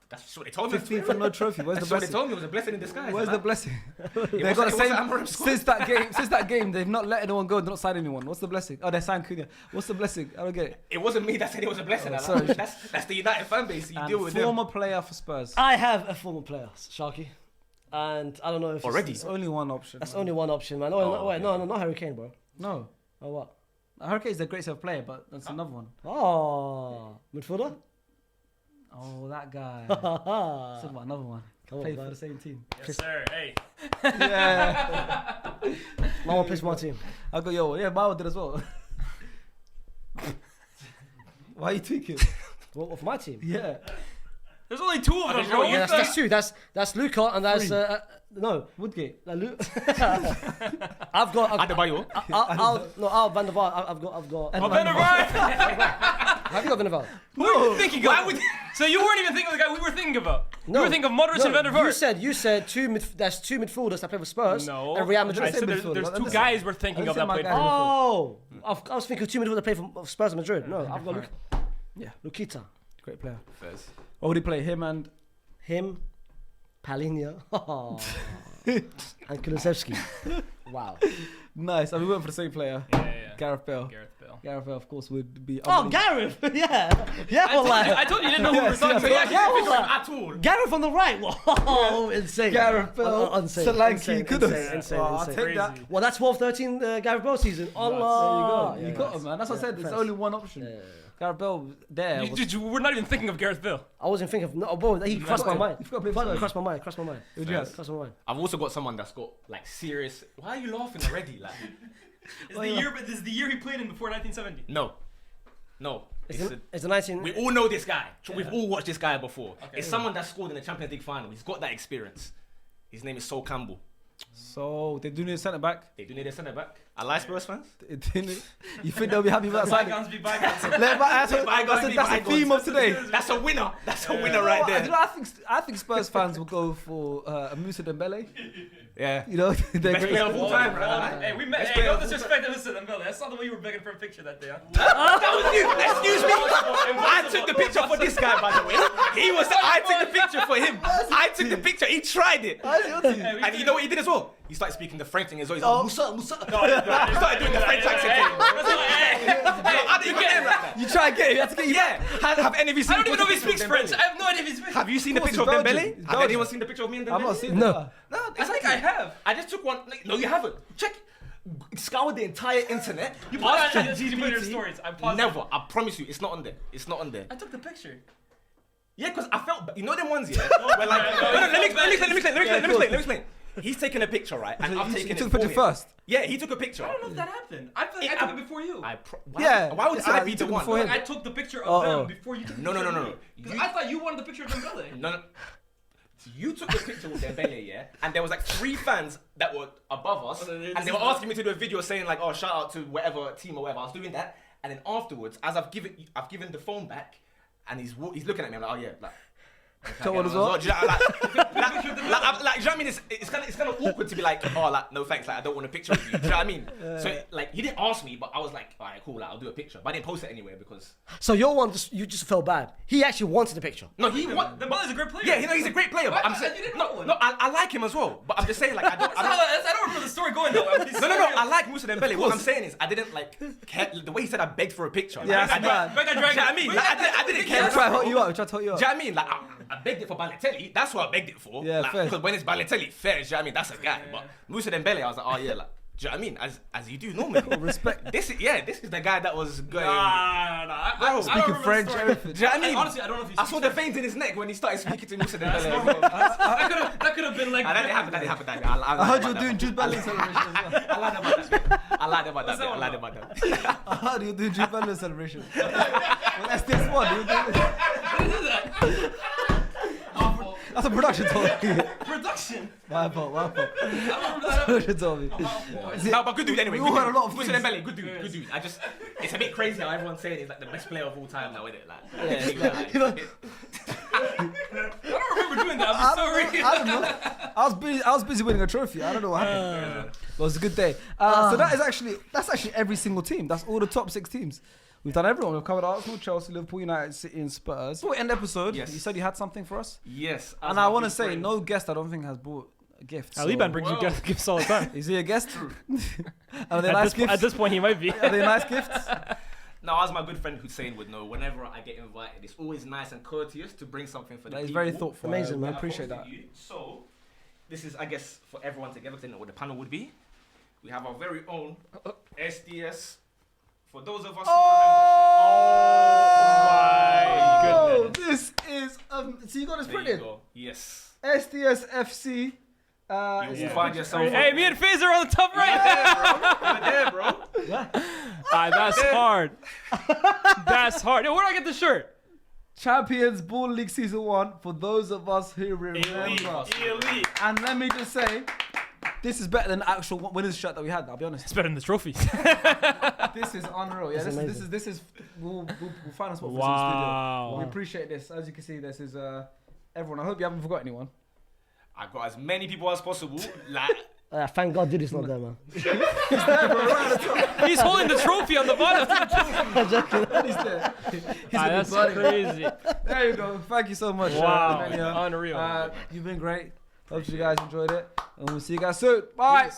Speaker 4: That's what they told me.
Speaker 1: 15 for no trophy. Where's the
Speaker 4: That's what they
Speaker 1: blessing?
Speaker 4: told me. It was a blessing in disguise.
Speaker 1: Where's the
Speaker 4: man.
Speaker 1: blessing?
Speaker 4: It
Speaker 1: They've
Speaker 4: wasn't-
Speaker 1: got
Speaker 4: it
Speaker 1: the
Speaker 4: wasn't Amorim's
Speaker 1: same
Speaker 4: squad.
Speaker 1: since that game. They've not let anyone go. They've not signed anyone. What's the blessing? Oh, they signed Cunha. What's the blessing? I don't get it.
Speaker 4: It wasn't me that said it was a blessing.
Speaker 1: Oh,
Speaker 4: I like.
Speaker 1: sorry.
Speaker 4: That's the United fan base. You
Speaker 1: And
Speaker 4: deal with them.
Speaker 1: former player for Spurs.
Speaker 2: I have a former player, Sharky. And I don't know if
Speaker 4: Already?
Speaker 1: It's only one option.
Speaker 2: That's
Speaker 1: man.
Speaker 2: only one option, man. No,
Speaker 4: Oh,
Speaker 2: wait,
Speaker 4: okay.
Speaker 2: no, not Harry Kane, bro.
Speaker 1: No.
Speaker 2: Oh, what?
Speaker 1: Hurricane is a great self player, but that's another one.
Speaker 2: Oh, midfielder?
Speaker 1: Oh, that guy.
Speaker 2: Come
Speaker 1: Talk about another one.
Speaker 2: on,
Speaker 1: Played for
Speaker 2: man.
Speaker 1: the same team.
Speaker 3: Yes, sir. Hey.
Speaker 1: Yeah.
Speaker 2: My one plays for my team.
Speaker 1: I go, yo, yeah, Mao did as well. Why are you tweaking?
Speaker 2: What, for my team?
Speaker 1: Yeah.
Speaker 3: There's only two of them, bro.
Speaker 2: Yeah, that's two. That's Luca and that's no.
Speaker 1: Woodgate.
Speaker 2: I've got.
Speaker 4: Adebayo.
Speaker 2: I'll Van der Vaart. I've got.
Speaker 1: And
Speaker 3: Oh, Van der Vaart.
Speaker 2: Have you got Van der Vaart?
Speaker 3: Who are you thinking of? So you weren't even thinking of the guy we were thinking about.
Speaker 2: No.
Speaker 3: You were thinking of Modric and Van der Vaart.
Speaker 2: You said there's two midfielders that play for Spurs.
Speaker 3: No.
Speaker 2: And Real
Speaker 1: I
Speaker 2: Madrid.
Speaker 3: I said
Speaker 1: midfielder.
Speaker 3: there's
Speaker 1: I
Speaker 3: two
Speaker 1: didn't
Speaker 3: guys we're thinking
Speaker 1: I
Speaker 3: of
Speaker 1: didn't
Speaker 3: that
Speaker 1: say
Speaker 3: played
Speaker 1: my
Speaker 3: for.
Speaker 1: guy.
Speaker 2: Oh, I was thinking of two midfielders that play for Spurs and Madrid. No, I've got
Speaker 1: Yeah.
Speaker 2: Lukita,
Speaker 1: Great player.
Speaker 4: Fairs.
Speaker 1: What would he play? Him and
Speaker 2: him, Palinha, and Kulusevski. Wow.
Speaker 1: nice. I mean, we went for the same player.
Speaker 3: Yeah.
Speaker 1: Gareth Bale.
Speaker 3: Gareth Bale.
Speaker 1: Gareth Bale, of course, would be.
Speaker 2: Oh,
Speaker 1: unbelievable.
Speaker 2: Gareth. Yeah.
Speaker 3: I told you you didn't know who we were talking
Speaker 1: Yes,
Speaker 3: about.
Speaker 2: Yeah,
Speaker 4: Pick
Speaker 2: well,
Speaker 4: him at all.
Speaker 2: Gareth on the right. Whoa, insane.
Speaker 1: Gareth Bale,
Speaker 2: Insane.
Speaker 1: Solanke, Kudus.
Speaker 2: Insane.
Speaker 1: Oh, I'll take that.
Speaker 3: Crazy.
Speaker 2: Well, that's 12-13 Gareth Bale season. Allah.
Speaker 1: There you go. You got him, man. That's what I said. There's
Speaker 2: Facts.
Speaker 1: only one option.
Speaker 2: Yeah.
Speaker 1: Gareth Bale there. was-
Speaker 3: We're not even thinking of Gareth Bale.
Speaker 2: I wasn't thinking of no, bro. He crossed my mind.
Speaker 1: You've got to play
Speaker 2: Crossed my mind.
Speaker 1: Who'd you have?
Speaker 2: Crossed my mind.
Speaker 4: I've also got someone that's got like serious. Why are you laughing already? Like,
Speaker 3: This is the year he played in before 1970.
Speaker 4: no.
Speaker 2: It's the 19.
Speaker 4: We all know this guy. We've all watched this guy before.
Speaker 3: Okay.
Speaker 4: It's someone that scored in the Champions League final. He's got that experience. His name is Sol Campbell.
Speaker 1: So they do need a centre back.
Speaker 4: They do need a centre back. I like Spurs fans.
Speaker 1: You think they'll be happy with that signing?
Speaker 3: Bygones be bygones.
Speaker 1: That's the theme of today.
Speaker 4: That's a winner. That's a winner right there.
Speaker 1: I think Spurs fans will go for Moussa Dembele.
Speaker 4: Yeah.
Speaker 1: You know, they're
Speaker 4: Best
Speaker 1: great.
Speaker 4: player of all time, right?
Speaker 3: Hey, we met. Hey, don't disrespect Mr. Dembele. I saw the way you were begging for a picture that day. Huh?
Speaker 4: That was you. Excuse me. I took the picture for this guy, by the way. I took the picture for him. I took the picture. He tried it. And you know what he did as well? He started speaking the French thing as well. He's like, Moussa. He started doing the French accent thing. How did you get him like that?
Speaker 1: You try and get it. You have to get you.
Speaker 4: Yeah. Have any of you seen
Speaker 3: I don't even know if he
Speaker 4: pictures
Speaker 3: speaks
Speaker 4: of
Speaker 3: French.
Speaker 4: Dembele?
Speaker 3: I have no idea if he speaks.
Speaker 4: Have you seen the
Speaker 1: Of course,
Speaker 4: picture of
Speaker 1: it's Belgian.
Speaker 4: Dembele?
Speaker 1: It's
Speaker 4: Have
Speaker 1: Belgian.
Speaker 4: anyone seen the picture of me and Dembele?
Speaker 1: I'm not seeing
Speaker 2: No.
Speaker 1: that.
Speaker 4: No,
Speaker 3: I think I have.
Speaker 4: I just took one. No, you haven't. Check. Scoured the entire internet.
Speaker 3: You put
Speaker 4: Asked
Speaker 3: it on your
Speaker 4: ChatGPT.
Speaker 3: stories. I paused.
Speaker 4: Never. I promise you, it's not on there. It's not on there.
Speaker 3: I took the picture.
Speaker 4: Yeah, because I felt, you know them ones, yeah? Where like, let me explain. He's taking a picture, right? And I've taken it
Speaker 1: You took the picture
Speaker 4: for him.
Speaker 1: first.
Speaker 4: Yeah, he took a picture.
Speaker 3: I don't know if that happened. I feel like I took it before you.
Speaker 4: Why would I be
Speaker 1: you
Speaker 4: the
Speaker 1: took it
Speaker 4: one?
Speaker 1: before him.
Speaker 3: I took the picture of
Speaker 1: Oh.
Speaker 3: them before you took the
Speaker 4: No.
Speaker 3: picture of me. Because I thought you wanted the picture of Dembele.
Speaker 4: No. You took the picture with Dembele, yeah? And there was like 3 fans that were above us. And they were asking me to do a video saying like, oh, shout out to whatever team or whatever. I was doing that. And then afterwards, as I've given the phone back, and he's looking at me, I'm like, oh yeah, like.
Speaker 1: So what as well?
Speaker 4: Do you know what I mean? It's kind of awkward to be like, oh, like no thanks, like I don't want a picture of you. Do you know what I mean? So like he didn't ask me, but I was like, all right, cool, like, I'll do a picture. But I didn't post it anywhere because
Speaker 2: So your one, you just felt bad. He actually wanted the picture.
Speaker 4: no, he want.
Speaker 3: Dembele's a great player.
Speaker 4: Yeah, he's a great player. But I'm saying
Speaker 3: You didn't know him.
Speaker 4: I like him as well. But I'm just saying like I don't.
Speaker 3: I don't remember the story going though.
Speaker 4: No. I like Moussa Dembele. What I'm saying is I didn't like care, the way he said I begged for a picture.
Speaker 1: Yeah,
Speaker 4: like,
Speaker 1: that's bad.
Speaker 3: But I
Speaker 4: Do you know what I mean? Like, I didn't care.
Speaker 1: We try to hot you up. We try to hot you
Speaker 4: Do
Speaker 1: up.
Speaker 4: you know what I mean? Like, I begged it for Balotelli. That's what I begged it for.
Speaker 1: Yeah, fair.
Speaker 4: Because when it's Balotelli, fair. Do you know what I mean? That's a guy. But Moussa Dembele, I was like, oh yeah, like, do you know what I mean? As you do normally.
Speaker 1: Respect.
Speaker 4: This is the guy that was going.
Speaker 3: Nah.
Speaker 4: Bro,
Speaker 1: Speaking French, everything.
Speaker 4: Do you know what I mean?
Speaker 3: Honestly, I don't know if he
Speaker 4: I saw the veins in his neck when he started speaking to Moussa Dembele.
Speaker 3: that could have been like.
Speaker 4: That didn't happen.
Speaker 1: I heard you were doing Jude Bellingham celebration as well.
Speaker 4: I lied about that.
Speaker 1: I heard you were doing Jude Bellingham celebration. Well, that's this one. You were doing this. That's a production told me.
Speaker 3: Production.
Speaker 1: My fault.
Speaker 3: I don't remember that.
Speaker 1: Production told me.
Speaker 4: No, but good dude anyway.
Speaker 1: We all had a lot of
Speaker 4: Moussa
Speaker 1: things.
Speaker 4: Dembele, good dude. It's a bit crazy how everyone's saying he's like the best player of all time now, isn't it? Like,
Speaker 1: You know,
Speaker 3: I don't remember doing that. I'm sorry.
Speaker 1: I don't know. I was busy winning a trophy. I don't know what happened. But it was a good day. So that's actually every single team. That's all the top 6 teams. We've done everyone. We've covered Arsenal, Chelsea, Liverpool, United, City, and Spurs. Before we end the episode,
Speaker 4: Yes.
Speaker 1: you said you had something for us.
Speaker 4: yes.
Speaker 1: And I want to say, no guest I don't think has bought a gift.
Speaker 5: Liban brings you gifts all the time.
Speaker 1: Is he a guest? Are they nice gifts?
Speaker 5: At this point, he might be.
Speaker 1: Are they nice gifts?
Speaker 4: Now, as my good friend Hussein would know, whenever I get invited, it's always nice and courteous to bring something for the
Speaker 1: That is
Speaker 4: people.
Speaker 1: very thoughtful.
Speaker 2: Amazing,
Speaker 1: I
Speaker 2: man.
Speaker 1: appreciate that.
Speaker 4: So, this is, I guess, for everyone together. I didn't know what the panel would be. We have our very own SDS. For those of us
Speaker 1: Oh, this is so you got this
Speaker 4: who remember shit. There you
Speaker 1: printed.
Speaker 4: go. Yes.
Speaker 1: SDS FC.
Speaker 4: You will find yourself.
Speaker 5: Hey, me and Fazer are on the top right.
Speaker 4: You're there, bro.
Speaker 5: That's hard. That's hard. Yo, where do I get the shirt?
Speaker 1: Champions Ball League Season 1 for those of us who remember.
Speaker 3: Elite.
Speaker 1: And let me just say, this is better than the actual winner's shirt that we had, I'll be honest.
Speaker 5: It's better than the trophies.
Speaker 1: This is unreal. Yeah, this is we'll find a spot for this in the
Speaker 5: Wow.
Speaker 1: studio. We appreciate this. As you can see, this is everyone. I hope you haven't forgot anyone.
Speaker 4: I got as many people as possible. Like,
Speaker 2: Thank God Diddy's not there, man.
Speaker 5: He's holding the trophy on the bottom.
Speaker 1: He's there.
Speaker 5: That's crazy.
Speaker 1: There you go. Thank you so much.
Speaker 5: Wow.
Speaker 1: Emmanuel.
Speaker 5: Unreal.
Speaker 1: You've been great. Hope you guys enjoyed it. And we'll see you guys soon. Bye.